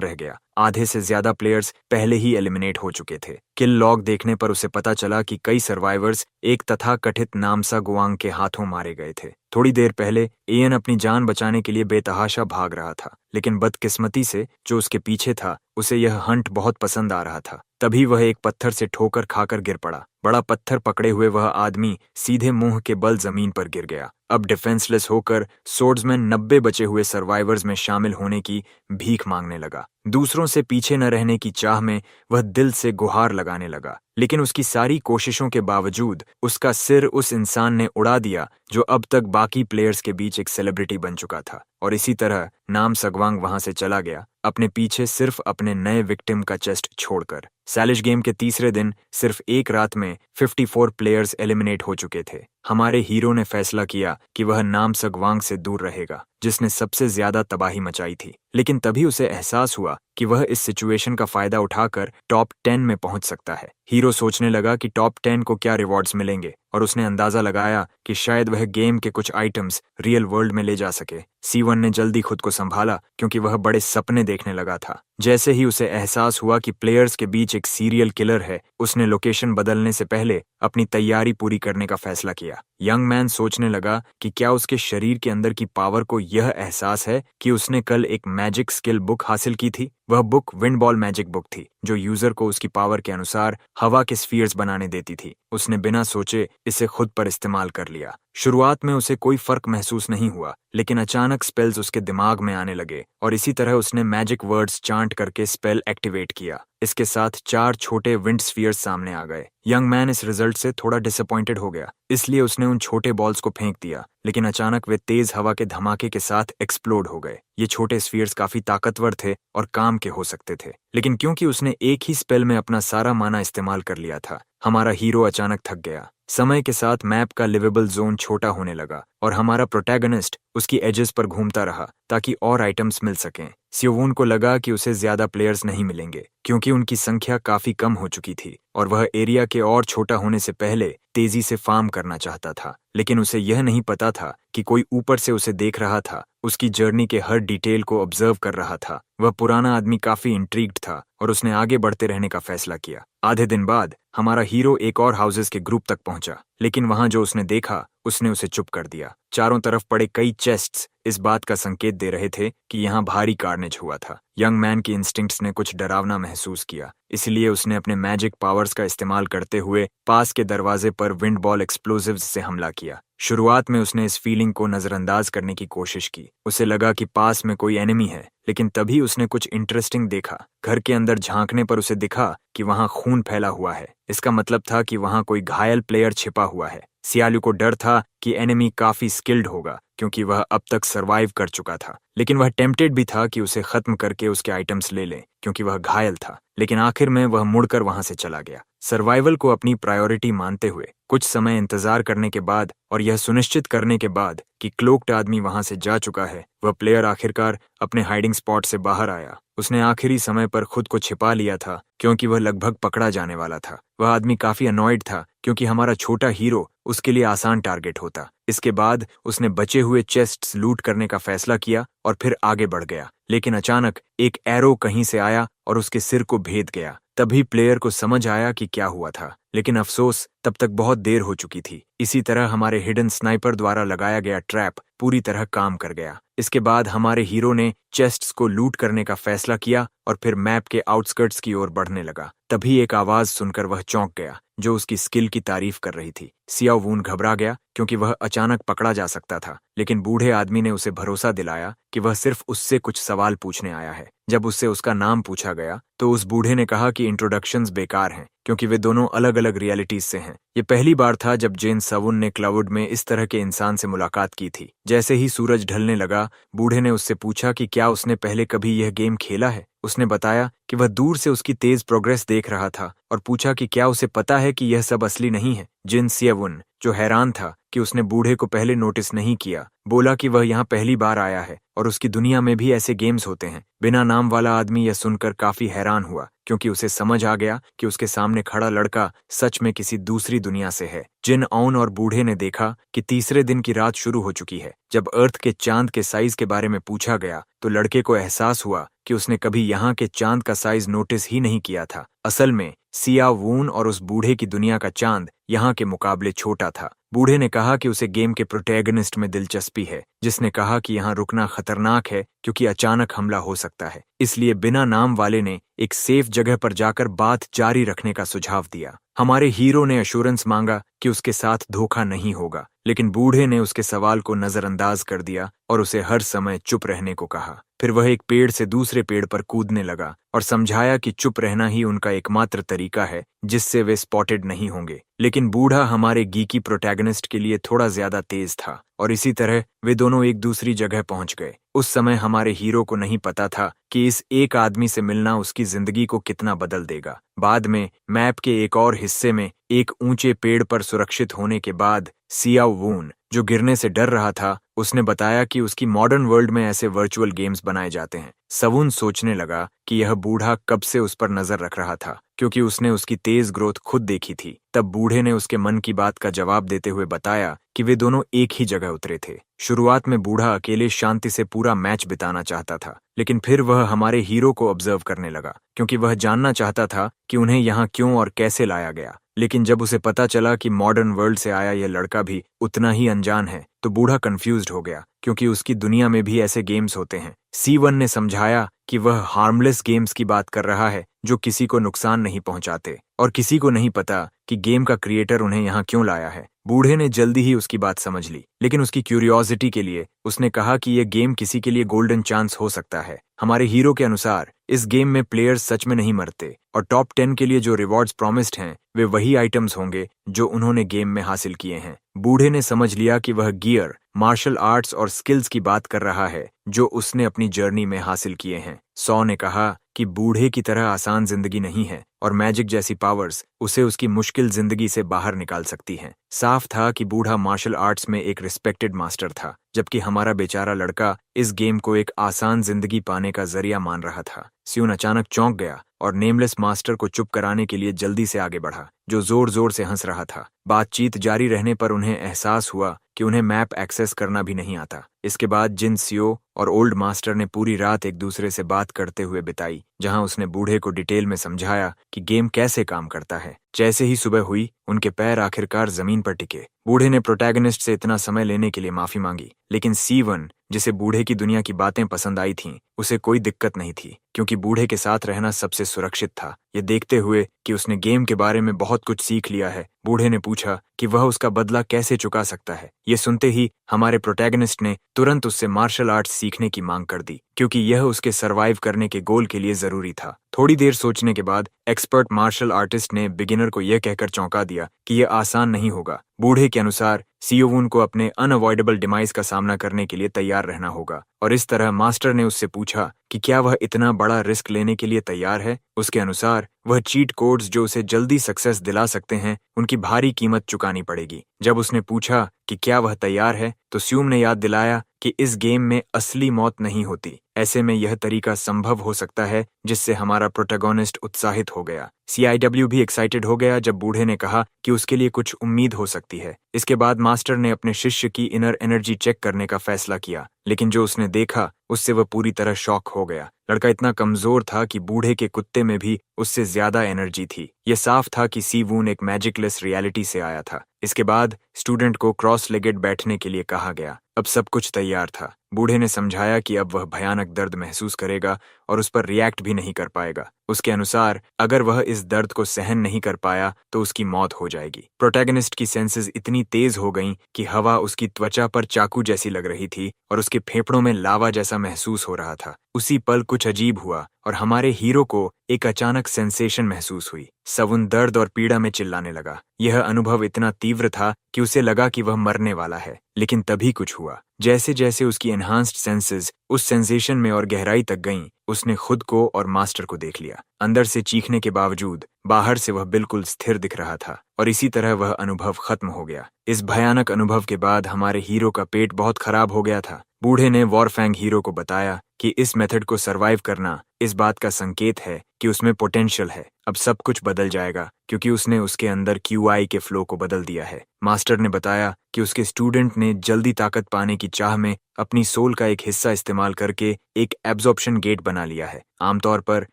रह गया। आधे से ज्यादा प्लेयर्स पहले ही एलिमिनेट हो चुके थे। किल लॉग देखने पर उसे पता चला कि कई सर्वाइवर्स एक तथाकथित नामसा गुआंग के हाथों मारे गए थे। थोड़ी देर पहले एयन अपनी जान बचाने के लिए बेतहाशा भाग रहा था, लेकिन बदकिस्मती से जो उसके पीछे था उसे यह हंट बहुत पसंद आ रहा था। तभी वह एक पत्थर से ठोकर खाकर गिर पड़ा। बड़ा पत्थर पकड़े हुए वह आदमी सीधे मुंह के बल जमीन पर गिर गया। अब डिफेंसलेस होकर सोर्ड्समैन 90 बचे हुए सर्वाइवर्स में शामिल होने की भीख मांगने लगा। दूसरों से पीछे न रहने की चाह में वह दिल से गुहार लगाने लगा, लेकिन उसकी सारी कोशिशों के बावजूद उसका सिर उस इंसान ने उड़ा दिया जो अब तक बाकी प्लेयर्स के बीच एक सेलिब्रिटी बन चुका था। और इसी तरह नाम सगवांग वहां से चला गया, अपने पीछे सिर्फ अपने नए विक्टिम का चेस्ट छोड़कर। सैलिश गेम के तीसरे दिन सिर्फ एक रात में 54 प्लेयर्स एलिमिनेट हो चुके थे। हमारे हीरो ने फैसला किया कि वह नाम सगवांग से दूर रहेगा, जिसने सबसे ज्यादा तबाही मचाई थी। लेकिन तभी उसे एहसास हुआ कि वह इस सिचुएशन का फायदा उठाकर टॉप 10 में पहुंच सकता है। हीरो सोचने लगा कि टॉप 10 को क्या रिवॉर्ड्स मिलेंगे, और उसने अंदाजा लगाया कि शायद वह गेम के कुछ आइटम्स रियल वर्ल्ड में ले जा सके। C1 ने जल्दी खुद को संभाला, क्योंकि वह बड़े सपने देखने लगा था। जैसे ही उसे एहसास हुआ कि प्लेयर्स के बीच एक सीरियल किलर है, उसने लोकेशन बदलने से पहले अपनी तैयारी पूरी करने का फैसला किया। यंग मैन सोचने लगा कि क्या उसके शरीर के अंदर की पावर को यह एहसास है कि उसने कल एक मैजिक स्किल बुक हासिल की थी। वह book wind ball magic book थी, जो यूजर को उसकी पावर के अनुसार हवा के स्फीयर्स बनाने देती थी। उसने बिना सोचे इसे खुद पर इस्तेमाल कर लिया। शुरुआत में उसे कोई फर्क महसूस नहीं हुआ, लेकिन अचानक स्पेल्स उसके दिमाग में आने लगे और इसी तरह उसने मैजिक वर्ड्स चांट करके स्पेल एक्टिवेट किया। इसके साथ 4 छोटे विंड स्फीयर्स सामने आ गए। यंग मैन इस रिजल्ट से थोड़ा डिसअपॉइंटेड हो गया, इसलिए उसने उन छोटे बॉल्स को फेंक दिया, लेकिन अचानक वे तेज हवा के धमाके के साथ एक्सप्लोड हो गए। ये छोटे स्फीयर्स काफी ताकतवर थे और काम के हो सकते थे, लेकिन क्योंकि उसने एक ही स्पेल में अपना सारा माना इस्तेमाल कर लिया था, हमारा हीरो अचानक थक गया। समय के साथ मैप का लिवेबल जोन छोटा होने लगा और हमारा प्रोटैगनिस्ट उसकी एजेस पर घूमता रहा ताकि और आइटम्स मिल सकें। सियोवून को लगा कि उसे ज्यादा प्लेयर्स नहीं मिलेंगे, क्योंकि उनकी संख्या काफी कम हो चुकी थी और वह एरिया के और छोटा होने से पहले तेजी से फार्म करना चाहता था। लेकिन उसे यह नहीं पता था कि कोई ऊपर से उसे देख रहा था, उसकी जर्नी के हर डिटेल को ऑब्जर्व कर रहा था। वह पुराना आदमी काफी इंट्रीग्ड था और उसने आगे बढ़ते रहने का फैसला किया। आधे दिन बाद हमारा हीरो एक और हाउसेस के ग्रुप तक पहुंचा, लेकिन वहां जो उसने देखा उसने उसे चुप कर दिया। चारों तरफ पड़े कई चेस्ट्स इस बात का संकेत दे रहे थे कि यहाँ भारी कार्नेज हुआ था। यंग मैन की इंस्टिंक्ट्स ने कुछ डरावना महसूस किया, इसलिए उसने अपने मैजिक पावर्स का इस्तेमाल करते हुए पास के दरवाजे पर विंड बॉल एक्सप्लोजिव्स से हमला किया। शुरुआत में उसने इस फीलिंग को नजरअंदाज करने की कोशिश की। उसे लगा कि पास में कोई एनिमी है, लेकिन तभी उसने कुछ इंटरेस्टिंग देखा। घर के अंदर झांकने पर उसे दिखा कि वहां खून फैला हुआ है। इसका मतलब था कि वहां कोई घायल प्लेयर छिपा हुआ है। सियालू को डर था कि एनिमी काफी स्किल्ड होगा, क्योंकि वह अब तक सरवाइव कर चुका था, लेकिन वह टेम्प्टेड भी था कि उसे खत्म करके उसके आइटम्स ले ले, क्योंकि वह घायल था। लेकिन आखिर में वह मुड़कर वहां से चला गया। सर्वाइवल को अपनी प्रायोरिटी मानते हुए कुछ समय इंतजार करने के बाद और यह सुनिश्चित करने के बाद कि क्लोक्ड आदमी वहां से जा चुका है, वह प्लेयर आखिरकार अपने हाइडिंग स्पॉट से बाहर आया। उसने आखिरी समय पर खुद को छिपा लिया था, क्योंकि वह लगभग पकड़ा जाने वाला था। वह आदमी काफी अनॉयड था, क्योंकि हमारा छोटा हीरो उसके लिए आसान टारगेट होता। इसके बाद उसने बचे हुए चेस्ट्स लूट करने का फैसला किया और फिर आगे बढ़ गया। लेकिन अचानक एक एरो कहीं से आया और उसके सिर को भेद गया। तभी प्लेयर को समझ आया कि क्या हुआ था, लेकिन अफसोस तब तक बहुत देर हो चुकी थी। इसी तरह हमारे हिडन स्नाइपर द्वारा लगाया गया ट्रैप पूरी तरह काम कर गया। इसके बाद हमारे हीरो ने चेस्ट्स को लूट करने का फैसला किया और फिर मैप के आउटस्कर्ट्स की ओर बढ़ने लगा। तभी एक आवाज सुनकर वह चौंक गया, जो उसकी स्किल की तारीफ कर रही थी। सियावून घबरा गया, क्योंकि वह अचानक पकड़ा जा सकता था, लेकिन बूढ़े आदमी ने उसे भरोसा दिलाया कि वह सिर्फ उससे कुछ सवाल पूछने आया है। जब उससे उसका नाम पूछा गया तो उस बूढ़े ने कहा कि इंट्रोडक्शंस बेकार हैं क्योंकि वे दोनों अलग अलग रियलिटीज से हैं। ये पहली बार था जब जेन सवुन ने क्लाउड में इस तरह के इंसान से मुलाकात की थी। जैसे ही सूरज ढलने लगा, बूढ़े ने उससे पूछा कि क्या उसने पहले कभी यह गेम खेला है। उसने बताया कि वह दूर से उसकी तेज प्रोग्रेस देख रहा था और पूछा कि क्या उसे पता है कि यह सब असली नहीं है। जिन सियावुन, जो हैरान था कि उसने बूढ़े को पहले नोटिस नहीं किया, बोला कि वह यहाँ पहली बार आया है और उसकी दुनिया में भी ऐसे गेम्स होते हैं। बिना नाम वाला आदमी यह सुनकर काफी हैरान हुआ क्योंकि उसे समझ आ गया कि उसके सामने खड़ा लड़का सच में किसी दूसरी दुनिया से है। जिन औन और बूढ़े ने देखा कि तीसरे दिन की रात शुरू हो चुकी है। जब अर्थ के चांद के साइज के बारे में पूछा गया तो लड़के को एहसास हुआ कि उसने कभी यहाँ के चांद का साइज नोटिस ही नहीं किया था। असल में सिया वून और उस बूढ़े की दुनिया का चांद यहाँ के मुकाबले छोटा था। बूढ़े ने कहा कि उसे गेम के प्रोटैगनिस्ट में दिलचस्पी है, जिसने कहा कि यहाँ रुकना खतरनाक है क्योंकि अचानक हमला हो सकता है। इसलिए बिना नाम वाले ने एक सेफ जगह पर जाकर बात जारी रखने का सुझाव दिया। हमारे हीरो ने एश्योरेंस मांगा कि उसके साथ धोखा नहीं होगा, लेकिन बूढ़े ने उसके सवाल को नजरअंदाज कर दिया और उसे हर समय चुप रहने को कहा। फिर वह एक पेड़ से दूसरे पेड़ पर कूदने लगा और समझाया कि चुप रहना ही उनका एकमात्र तरीका है जिससे वे स्पॉटेड नहीं होंगे। लेकिन बूढ़ा हमारे गीकी प्रोटैगनिस्ट के लिए थोड़ा ज्यादा तेज था और इसी तरह वे दोनों एक दूसरी जगह पहुंच गए। उस समय हमारे हीरो को नहीं पता था कि इस एक आदमी से मिलना उसकी जिंदगी को कितना बदल देगा। बाद में मैप के एक और हिस्से में एक ऊंचे पेड़ पर सुरक्षित होने के बाद सिया वून, जो गिरने से डर रहा था, उसने बताया कि उसकी मॉडर्न वर्ल्ड में ऐसे वर्चुअल गेम्स बनाए जाते हैं। सवून सोचने लगा कि यह बूढ़ा कब से उस पर नजर रख रहा था क्योंकि उसने उसकी तेज ग्रोथ खुद देखी थी। तब बूढ़े ने उसके मन की बात का जवाब देते हुए बताया कि वे दोनों एक ही जगह उतरे थे। शुरुआत में बूढ़ा अकेले शांति से पूरा मैच बिताना चाहता था, लेकिन फिर वह हमारे हीरो को ऑब्जर्व करने लगा क्योंकि वह जानना चाहता था कि उन्हें यहाँ क्यों और कैसे लाया गया। लेकिन जब उसे पता चला कि मॉडर्न वर्ल्ड से आया यह लड़का भी उतना ही अनजान है तो बूढ़ा कंफ्यूज्ड हो गया क्योंकि उसकी दुनिया में भी ऐसे गेम्स होते हैं। C1 ने समझाया कि वह हार्मलेस गेम्स की बात कर रहा है जो किसी को नुकसान नहीं पहुंचाते और किसी को नहीं पता कि गेम का क्रिएटर उन्हें यहाँ क्यों लाया है। बूढ़े ने जल्दी ही उसकी बात समझ ली, लेकिन उसकी क्यूरियोसिटी के लिए उसने कहा कि यह गेम किसी के लिए गोल्डन चांस हो सकता है। हमारे हीरो के अनुसार इस गेम में प्लेयर्स सच में नहीं मरते और टॉप 10 के लिए जो रिवॉर्ड्स प्रॉमिस्ड हैं वे वही आइटम्स होंगे जो उन्होंने गेम में हासिल किए हैं। बूढ़े ने समझ लिया कि वह गियर, मार्शल आर्ट्स और स्किल्स की बात कर रहा है जो उसने अपनी जर्नी में हासिल किए हैं। सौ ने कहा कि बूढ़े की तरह आसान जिंदगी नहीं है और मैजिक जैसी पावर्स उसे उसकी मुश्किल जिंदगी से बाहर निकाल सकती हैं। साफ था कि बूढ़ा मार्शल आर्ट्स में एक रिस्पेक्टेड मास्टर था, जबकि हमारा बेचारा लड़का इस गेम को एक आसान जिंदगी पाने का जरिया मान रहा था। स्यून अचानक चौंक गया और नेमलेस मास्टर को चुप कराने के लिए जल्दी से आगे बढ़ा, जो जोर जोर से हंस रहा था। बातचीत जारी रहने पर उन्हें एहसास हुआ कि उन्हें मैप एक्सेस करना भी नहीं आता। इसके बाद जिन सियो और ओल्ड मास्टर ने पूरी रात एक दूसरे से बात करते हुए बिताई, जहां उसने बूढ़े को डिटेल में समझाया कि गेम कैसे काम करता है। जैसे ही सुबह हुई, उनके पैर आखिरकार जमीन पर टिके। बूढ़े ने प्रोटैगनिस्ट से इतना समय लेने के लिए माफी मांगी, लेकिन C1, जिसे बूढ़े की दुनिया की बातें पसंद आई थीं, उसे कोई दिक्कत नहीं थी क्योंकि बूढ़े के साथ रहना सबसे सुरक्षित था। ये देखते हुए कि उसने गेम के बारे में बहुत कुछ सीख लिया है, बूढ़े ने पूछा कि वह उसका बदला कैसे चुका सकता है। ये सुनते ही हमारे प्रोटैगनिस्ट ने तुरंत उससे मार्शल आर्ट्स सीखने की मांग कर दी क्योंकि यह उसके सरवाइव करने के गोल के लिए जरूरी था। थोड़ी देर सोचने के बाद एक्सपर्ट मार्शल आर्टिस्ट ने बिगिनर को यह कहकर चौंका दिया कि यह आसान नहीं होगा। बूढ़े के अनुसार सियोवुन को अपने अनअवॉइडेबल डिमाइस का सामना करने के लिए तैयार रहना होगा और इस तरह मास्टर ने उससे पूछा कि क्या वह इतना बड़ा रिस्क लेने के लिए तैयार है। उसके अनुसार वह चीट कोड्स जो उसे जल्दी सक्सेस दिला सकते हैं, उनकी भारी कीमत चुकानी पड़ेगी। जब उसने पूछा कि क्या वह तैयार है तो स्यूम ने याद दिलाया कि इस गेम में असली मौत नहीं होती। ऐसे में यह तरीका संभव हो सकता है, जिससे हमारा प्रोटैगनिस्ट उत्साहित हो गया। CIW भी एक्साइटेड हो गया जब बूढ़े ने कहा कि उसके लिए कुछ उम्मीद हो सकती है। इसके बाद मास्टर ने अपने शिष्य की इनर एनर्जी चेक करने का फैसला किया, लेकिन जो उसने देखा उससे वह पूरी तरह शॉक हो गया। लड़का इतना कमजोर था कि बूढ़े के कुत्ते में भी उससे ज्यादा एनर्जी थी। यह साफ था कि C1 एक मैजिकलेस रियलिटी से आया था। इसके बाद स्टूडेंट को क्रॉस लेगेड बैठने के लिए कहा गया। अब सब कुछ तैयार था। बूढ़े ने समझाया कि अब वह भयानक दर्द महसूस करेगा और उस पर रिएक्ट भी नहीं कर पाएगा। उसके अनुसार अगर वह इस दर्द को सहन नहीं कर पाया तो उसकी मौत हो जाएगी। प्रोटैगनिस्ट की सेंसेस इतनी तेज हो गईं कि हवा उसकी त्वचा पर चाकू जैसी लग रही थी और उसके फेफड़ों में लावा जैसा महसूस हो रहा था। उसी पल कुछ अजीब हुआ और हमारे हीरो को एक अचानक सेंसेशन महसूस हुई। सवुन दर्द और पीड़ा में चिल्लाने लगा। यह अनुभव इतना तीव्र था कि उसे लगा कि वह मरने वाला है, लेकिन तभी कुछ हुआ। जैसे जैसे उसकी एनहांस्ड सेंसेस उस सेंसेशन में और गहराई तक गईं, उसने खुद को और मास्टर को देख लिया। अंदर से चीखने के बावजूद बाहर से वह बिल्कुल स्थिर दिख रहा था और इसी तरह वह अनुभव खत्म हो गया। इस भयानक अनुभव के बाद हमारे हीरो का पेट बहुत खराब हो गया था। बूढ़े ने वॉरफैंग हीरो को बताया कि इस मेथड को सरवाइव करना इस बात का संकेत है कि उसमें पोटेंशियल है। अब सब कुछ बदल जाएगा क्योंकि उसने उसके अंदर QI के फ्लो को बदल दिया है। मास्टर ने बताया कि उसके स्टूडेंट ने जल्दी ताकत पाने की चाह में अपनी सोल का एक हिस्सा इस्तेमाल करके एक एब्जॉर्प्शन गेट बना लिया है। आमतौर पर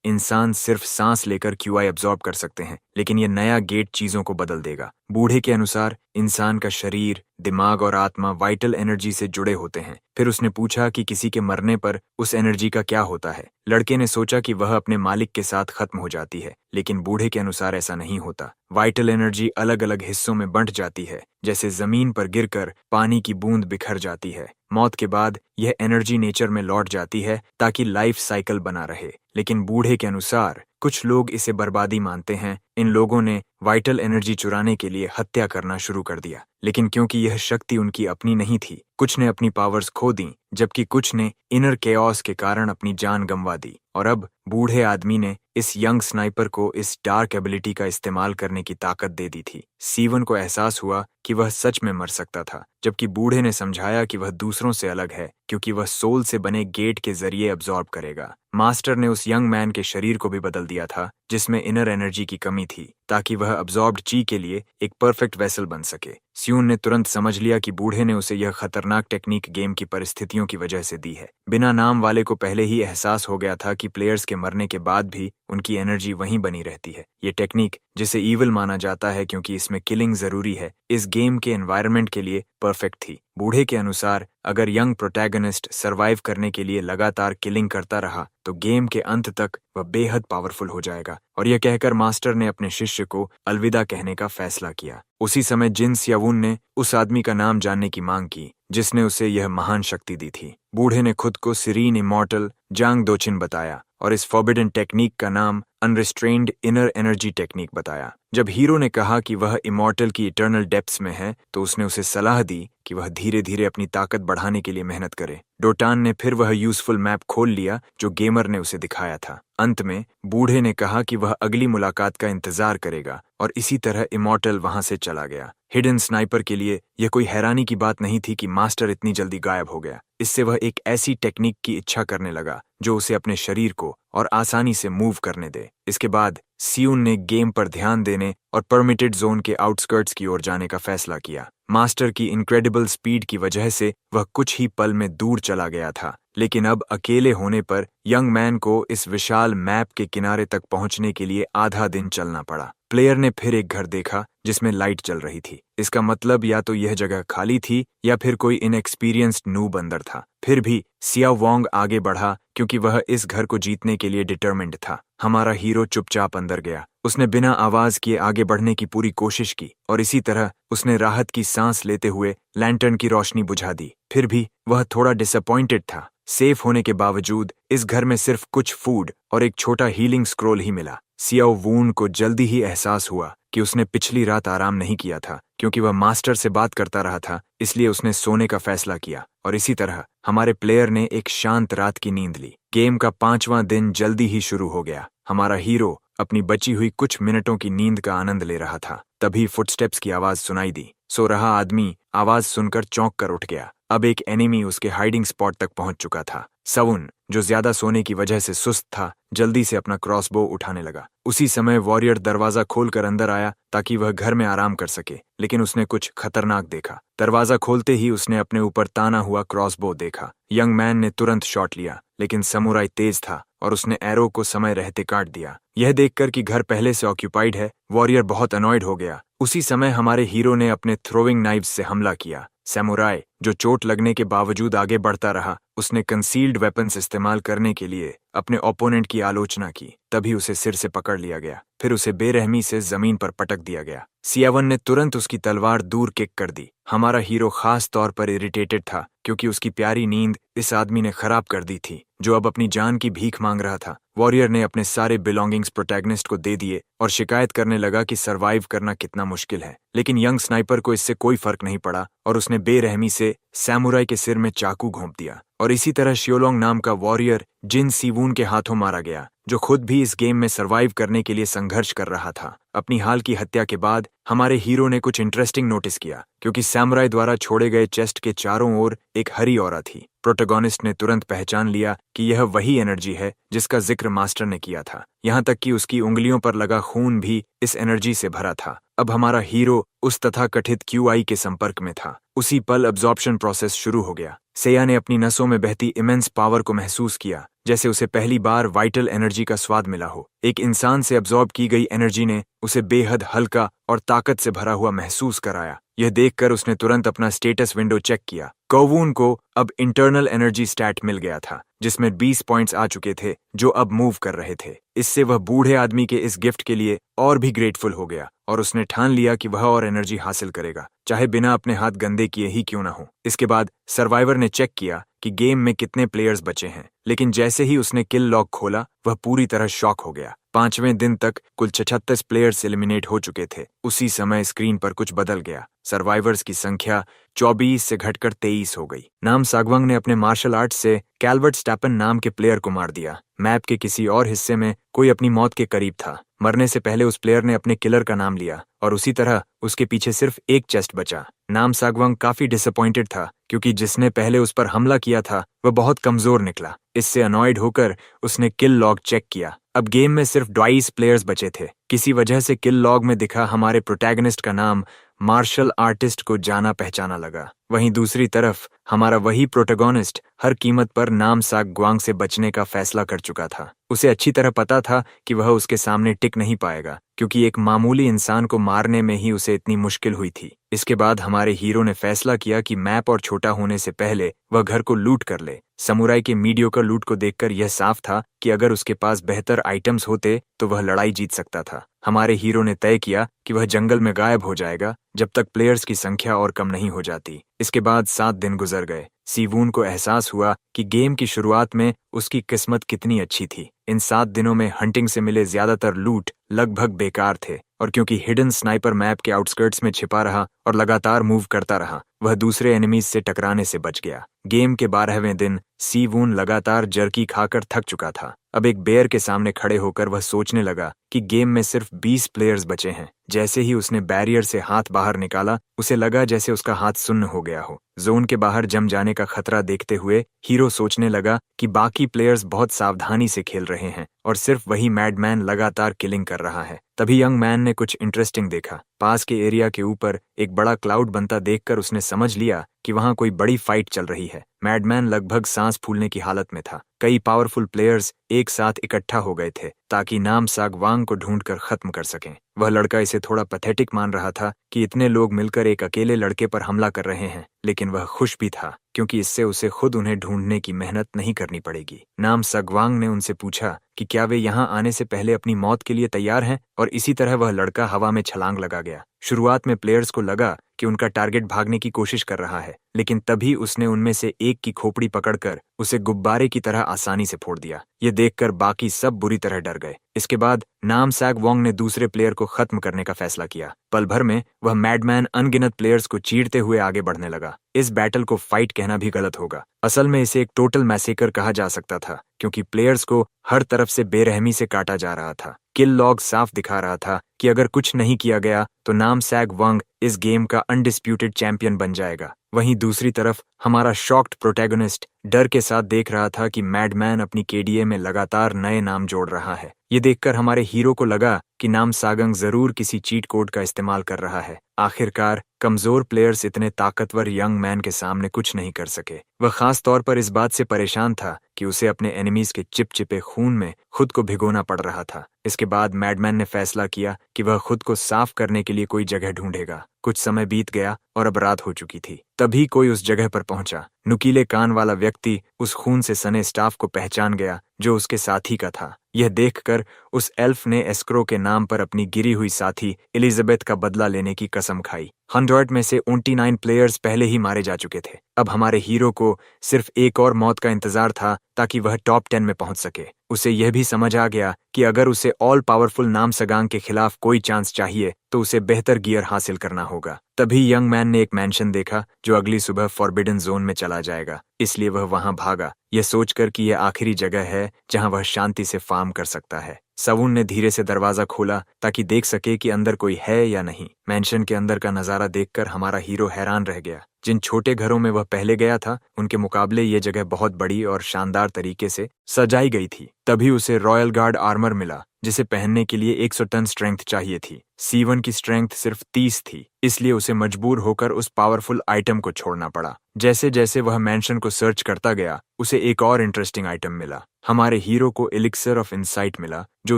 इंसान सिर्फ सांस लेकर QI एब्जॉर्ब कर सकते हैं, लेकिन यह नया गेट चीजों को बदल देगा। बूढ़े के अनुसार इंसान का शरीर, दिमाग और आत्मा वाइटल एनर्जी से जुड़े होते हैं। फिर उसने पूछा कि किसी के मरने पर उस एनर्जी का क्या होता है। लड़के ने सोचा कि वह अपने मालिक के साथ खत्म हो जाती है, लेकिन बूढ़े के अनुसार ऐसा नहीं होता। वाइटल एनर्जी अलग अलग हिस्सों में बंट जाती है, जैसे जमीन पर गिरकर पानी की बूंद बिखर जाती है। मौत के बाद यह एनर्जी नेचर में लौट जाती है ताकि लाइफ साइकिल बना रहे, लेकिन बूढ़े के अनुसार कुछ लोग इसे बर्बादी मानते हैं। इन लोगों ने वाइटल एनर्जी चुराने के लिए हत्या करना शुरू कर दिया, लेकिन क्योंकि यह शक्ति उनकी अपनी नहीं थी, कुछ ने अपनी पावर्स खो दी, जबकि कुछ ने इनर केओस के कारण अपनी जान गंवा दी। और अब बूढ़े आदमी ने इस यंग स्नाइपर को इस डार्क एबिलिटी का इस्तेमाल करने की ताकत दे दी थी। सीवन को एहसास हुआ कि वह सच में मर सकता था, जबकि बूढ़े ने समझाया कि वह दूसरों से अलग है क्योंकि वह सोल से बने गेट के जरिए अब्सॉर्ब करेगा। मास्टर ने उस यंग मैन के शरीर को भी बदल दिया था जिसमें इनर एनर्जी की कमी थी, ताकि वह अब्सॉर्ब्ड ची के लिए एक परफेक्ट वेसल बन सके। स्यून ने तुरंत समझ लिया कि बूढ़े ने उसे यह खतरनाक टेक्निक गेम की परिस्थितियों की वजह से दी है। बिना नाम वाले को पहले ही एहसास हो गया था कि प्लेयर्स के मरने के बाद भी उनकी एनर्जी वहीं बनी रहती है। ये टेक्निक, जिसे ईविल माना जाता है क्योंकि इसमें किलिंग जरूरी है, इस गेम के एनवायरनमेंट के लिए परफेक्ट थी। बूढ़े के अनुसार अगर यंग प्रोटैगनिस्ट सरवाइव करने के लिए लगातार किलिंग करता रहा तो गेम के अंत तक वह बेहद पावरफुल हो जाएगा। और यह कहकर मास्टर ने अपने शिष्य को अलविदा कहने का फैसला किया। उसी समय जिन सियावुन ने उस आदमी का नाम जानने की मांग की जिसने उसे यह महान शक्ति दी थी। बूढ़े ने खुद को सीरीन इमॉर्टल जांग दोचिन बताया और इस फॉरबिडन टेक्निक का नाम अनरिस्ट्रेन्ड इनर एनर्जी टेक्निक बताया। जब हीरो ने कहा कि वह इमॉर्टल की इटर्नल डेप्थ्स में है तो उसने उसे सलाह दी कि वह धीरे धीरे अपनी ताकत बढ़ाने के लिए मेहनत करे। डोटान ने फिर वह यूजफुल मैप खोल लिया जो गेमर ने उसे दिखाया था। अंत में बूढ़े ने कहा कि वह अगली मुलाकात का इंतजार करेगा और इसी तरह इमॉर्टल वहां से चला गया। हिडन स्नाइपर के लिए यह कोई हैरानी की बात नहीं थी कि मास्टर इतनी जल्दी गायब हो गया। इससे वह एक ऐसी टेक्निक की इच्छा करने लगा जो उसे अपने शरीर को और आसानी से मूव करने दे। इसके बाद सियून ने गेम पर ध्यान देने और परमिटेड जोन के आउटस्कर्ट्स की ओर जाने का फैसला किया। मास्टर की इनक्रेडिबल स्पीड की वजह से वह कुछ ही पल में दूर चला गया था, लेकिन अब अकेले होने पर यंग मैन को इस विशाल मैप के किनारे तक पहुंचने के लिए आधा दिन चलना पड़ा। प्लेयर ने फिर एक घर देखा जिसमें लाइट जल रही थी। इसका मतलब या तो यह जगह खाली थी या फिर कोई इनएक्सपीरियंस्ड नूब अंदर था। फिर भी सिया वोंग आगे बढ़ा क्योंकि वह इस घर को जीतने के लिए डिटरमिन्ड था। हमारा हीरो चुपचाप अंदर गया। उसने बिना आवाज किए आगे बढ़ने की पूरी कोशिश की और इसी तरह उसने राहत की सांस लेते हुए लैंटर्न की रोशनी बुझा दी। फिर भी वह थोड़ा डिसअपॉइंटेड था। सेफ होने के बावजूद इस घर में सिर्फ कुछ फूड और एक छोटा हीलिंग स्क्रोल ही मिला। सियाओ वून को जल्दी ही एहसास हुआ कि उसने पिछली रात आराम नहीं किया था। क्योंकि वह मास्टर से बात करता रहा था, इसलिए उसने सोने का फैसला किया और इसी तरह हमारे प्लेयर ने एक शांत रात की नींद ली। गेम का 5वां दिन जल्दी ही शुरू हो गया। हमारा हीरो अपनी बची हुई कुछ मिनटों की नींद का आनंद ले रहा था। तभी फुटस्टेप्स की आवाज सुनाई दी। सो रहा आदमी आवाज सुनकर चौंक कर उठ गया। अब एक एनिमी उसके हाइडिंग स्पॉट तक पहुंच चुका था। सवुन, जो ज्यादा सोने की वजह से सुस्त था, जल्दी से अपना क्रॉसबो उठाने लगा। उसी समय वॉरियर दरवाजा खोलकर अंदर आया ताकि वह घर में आराम कर सके, लेकिन उसने कुछ खतरनाक देखा। दरवाजा खोलते ही उसने अपने ऊपर ताना हुआ क्रॉसबो देखा। यंग मैन ने तुरंत शॉट लिया, लेकिन समुराई तेज था और उसने एरो को समय रहते काट दिया। यह देखकर कि घर पहले से ऑक्यूपाइड है, वॉरियर बहुत अनॉयड हो गया। उसी समय हमारे हीरो ने अपने थ्रोइंग नाइव्स से हमला किया। सैमुराई, जो चोट लगने के बावजूद आगे बढ़ता रहा, उसने कंसील्ड वेपन्स इस्तेमाल करने के लिए अपने ओपोनेंट की आलोचना की। तभी उसे सिर से पकड़ लिया गया, फिर उसे बेरहमी से जमीन पर पटक दिया गया। सियावन ने तुरंत उसकी तलवार दूर किक कर दी। हमारा हीरो खास तौर पर इरिटेटेड था क्योंकि उसकी प्यारी नींद इस आदमी ने खराब कर दी थी जो अब अपनी जान की भीख मांग रहा था। वॉरियर ने अपने सारे बिलोंगिंग्स प्रोटैगनिस्ट को दे दिए और शिकायत करने लगा कि सरवाइव करना कितना मुश्किल है, लेकिन यंग स्नाइपर को इससे कोई फर्क नहीं पड़ा और उसने बेरहमी से सैमुराई के सिर में चाकू घोंप दिया। और इसी तरह शियोलोंग नाम का वॉरियर जिन सीवून के हाथों मारा गया, जो खुद भी इस गेम में सरवाइव करने के लिए संघर्ष कर रहा था। अपनी हाल की हत्या के बाद हमारे हीरो ने कुछ इंटरेस्टिंग नोटिस किया क्योंकि सैमुराई द्वारा छोड़े गए चेस्ट के चारों ओर एक हरी ऑरा थी। प्रोटोगोनिस्ट ने तुरंत पहचान लिया कि यह वही एनर्जी है जिसका जिक्र मास्टर ने किया था। यहाँ तक कि उसकी उंगलियों पर लगा खून भी इस एनर्जी से भरा था। अब हमारा हीरो उस तथाकथित QI के संपर्क में था। उसी पल अब्जॉर्प्शन प्रोसेस शुरू हो गया। सेया ने अपनी नसों में बहती इमेंस पावर को महसूस किया, जैसे उसे पहली बार वाइटल एनर्जी का स्वाद मिला हो। एक इंसान से अब्जॉर्ब की गई एनर्जी ने उसे बेहद हल्का और ताकत से भरा हुआ महसूस कराया। यह देखकर उसने तुरंत अपना स्टेटस विंडो चेक किया। कोवून को अब इंटरनल एनर्जी स्टैट मिल गया था जिसमें 20 पॉइंट्स आ चुके थे जो अब मूव कर रहे थे। इससे वह बूढ़े आदमी के इस गिफ्ट के लिए और भी ग्रेटफुल हो गया और उसने ठान लिया कि वह और एनर्जी हासिल करेगा, चाहे बिना अपने हाथ गंदे किए ही क्यों ना हो। इसके बाद सर्वाइवर ने चेक किया कि गेम में कितने प्लेयर्स बचे हैं, लेकिन जैसे ही उसने किल लॉग खोला वह पूरी तरह शॉक हो गया। 5वें दिन तक कुल 36 प्लेयर्स एलिमिनेट हो चुके थे। उसी समय स्क्रीन पर कुछ बदल गया। सर्वाइवर्स की संख्या 24 से घटकर 23 हो गई। नाम सागवांग ने अपने मार्शल आर्ट्स से कैल्वर्ट स्टैपन नाम के प्लेयर को मार दिया। मैप के किसी और हिस्से में कोई अपनी मौत के करीब था। मरने से पहले उस प्लेयर ने अपने किलर का नाम लिया और उसी तरह उसके पीछे सिर्फ एक चेस्ट बचा। नाम सागवांग काफी डिसअपॉइंटेड था क्योंकि जिसने पहले उस पर हमला किया था वह बहुत कमजोर निकला। इससे अनॉयड होकर उसने किल लॉग चेक किया। अब गेम में सिर्फ 22 प्लेयर्स बचे थे। किसी वजह से किल लॉग में दिखा हमारे प्रोटैगनिस्ट का नाम मार्शल आर्टिस्ट को जाना पहचाना लगा। वहीं दूसरी तरफ हमारा वही प्रोटोगोनिस्ट हर कीमत पर नाम सागवांग से बचने का फैसला कर चुका था। उसे अच्छी तरह पता था कि वह उसके सामने टिक नहीं पाएगा क्योंकि एक मामूली इंसान को मारने में ही उसे इतनी मुश्किल हुई थी। इसके बाद हमारे हीरो ने फैसला किया कि मैप और छोटा होने से पहले वह घर को लूट कर ले। समुराई के मीडियोकर लूट को देखकर यह साफ था कि अगर उसके पास बेहतर आइटम्स होते तो वह लड़ाई जीत सकता था। हमारे हीरो ने तय किया कि वह जंगल में गायब हो जाएगा जब तक प्लेयर्स की संख्या और कम नहीं हो जाती। इसके बाद 7 दिन गुजर गए। सीवून को एहसास हुआ कि गेम की शुरुआत में उसकी किस्मत कितनी अच्छी थी। इन 7 दिनों में हंटिंग से मिले ज्यादातर लूट लगभग बेकार थे और क्योंकि हिडन स्नाइपर मैप के आउटस्कर्ट्स में छिपा रहा और लगातार मूव करता रहा, वह दूसरे एनिमीज से टकराने से बच गया। गेम के 12वें दिन सीवून लगातार जर्की खाकर थक चुका था। अब एक बेयर के सामने खड़े होकर वह सोचने लगा कि गेम में सिर्फ 20 प्लेयर्स बचे हैं। जैसे ही उसने बैरियर से हाथ बाहर निकाला, उसे लगा जैसे उसका हाथ सुन्न हो गया हो। जोन के बाहर जम जाने का खतरा देखते हुए हीरो सोचने लगा कि बाकी प्लेयर्स बहुत सावधानी से खेल रहे हैं और सिर्फ वही मैडमैन लगातार किलिंग कर रहा है। तभी यंग मैन ने कुछ इंटरेस्टिंग देखा। पास के एरिया के ऊपर एक बड़ा क्लाउड बनता देखकर उसने समझ लिया कि वहां कोई बड़ी फाइट चल रही है। मैडमैन लगभग सांस फूलने की हालत में था। कई पावरफुल प्लेयर्स एक साथ इकट्ठा हो गए थे ताकि नाम सागवांग को ढूंढकर खत्म कर सकें। वह लड़का इसे थोड़ा पैथेटिक मान रहा था कि इतने लोग मिलकर एक अकेले लड़के पर हमला कर रहे हैं, लेकिन वह खुश भी था क्योंकि इससे उसे खुद उन्हें ढूंढने की मेहनत नहीं करनी पड़ेगी। नाम सागवांग ने उनसे पूछा कि क्या वे यहाँ आने से पहले अपनी मौत के लिए तैयार हैं, और इसी तरह वह लड़का हवा में छलांग लगा गया। शुरुआत में प्लेयर्स को लगा कि उनका टारगेट भागने की कोशिश कर रहा है, लेकिन तभी उसने उनमें से एक की खोपड़ी पकड़कर उसे गुब्बारे की तरह आसानी से फोड़ दिया। ये देखकर बाकी सब बुरी तरह डर गए। इसके बाद नाम सागवांग ने दूसरे प्लेयर को खत्म करने का फैसला किया। पल भर में वह मैडमैन अनगिनत प्लेयर्स को चीरते हुए आगे बढ़ने लगा। इस बैटल को फाइट कहना भी गलत होगा। असल में इसे एक टोटल मैसेकर कहा जा सकता था क्योंकि प्लेयर्स को हर तरफ से बेरहमी से काटा जा रहा था। किल लॉग साफ दिखा रहा था कि अगर कुछ नहीं किया गया तो नाम सागवांग इस गेम का अनडिस्प्यूटेड चैंपियन बन जाएगा। वहीं दूसरी तरफ हमारा शॉक्ड प्रोटैगनिस्ट डर के साथ देख रहा था कि मैडमैन अपनी केडीए में लगातार नए नाम जोड़ रहा है। ये देखकर हमारे हीरो को लगा कि नाम सागंग जरूर किसी चीट कोड का इस्तेमाल कर रहा है। आखिरकार कमजोर प्लेयर्स इतने ताकतवर यंग मैन के सामने कुछ नहीं कर सके। वह खास तौर पर इस बात से परेशान था कि उसे अपने एनिमीज के चिपचिपे खून में खुद को भिगोना पड़ रहा था। इसके बाद मैडमैन ने फैसला किया कि वह खुद को साफ करने के लिए कोई जगह ढूंढेगा। कुछ समय बीत गया और अब रात हो चुकी थी। तभी कोई उस जगह पर पहुंचा। नुकीले कान वाला व्यक्ति उस खून से सने स्टाफ को पहचान गया जो उसके साथी का था। यह देखकर उस एल्फ ने एस्क्रो के नाम पर अपनी गिरी हुई साथी एलिजाबेथ का बदला लेने की कसम खाई। 100 में से 29 प्लेयर्स पहले ही मारे जा चुके थे। अब हमारे हीरो को सिर्फ एक और मौत का इंतजार था ताकि वह टॉप 10 में पहुंच सके। उसे यह भी समझ आ गया कि अगर उसे ऑल पावरफुल नामसगांग के खिलाफ कोई चांस चाहिए तो उसे बेहतर गियर हासिल करना होगा। तभी यंग मैन ने एक मैंशन देखा जो अगली सुबह फॉरबिडन जोन में चला जाएगा, इसलिए वह वहां भागा, यह सोचकर कि यह आखिरी जगह है जहां वह शांति से फार्म कर सकता है। सवून ने धीरे से दरवाजा खोला ताकि देख सके कि अंदर कोई है या नहीं। मैंशन के अंदर का नजारा देखकर हमारा हीरो हैरान रह गया। जिन छोटे घरों में वह पहले गया था उनके मुकाबले ये जगह बहुत बड़ी और शानदार तरीके से सजाई गई थी। तभी उसे रॉयल गार्ड आर्मर मिला जिसे पहनने के लिए 100 टन स्ट्रेंथ चाहिए थी। C1 की स्ट्रेंथ सिर्फ 30 थी, इसलिए उसे मजबूर होकर उस पावरफुल आइटम को छोड़ना पड़ा। जैसे जैसे वह मैंशन को सर्च करता गया उसे एक और इंटरेस्टिंग आइटम मिला। हमारे हीरो को एलिक्सर ऑफ इनसाइट मिला जो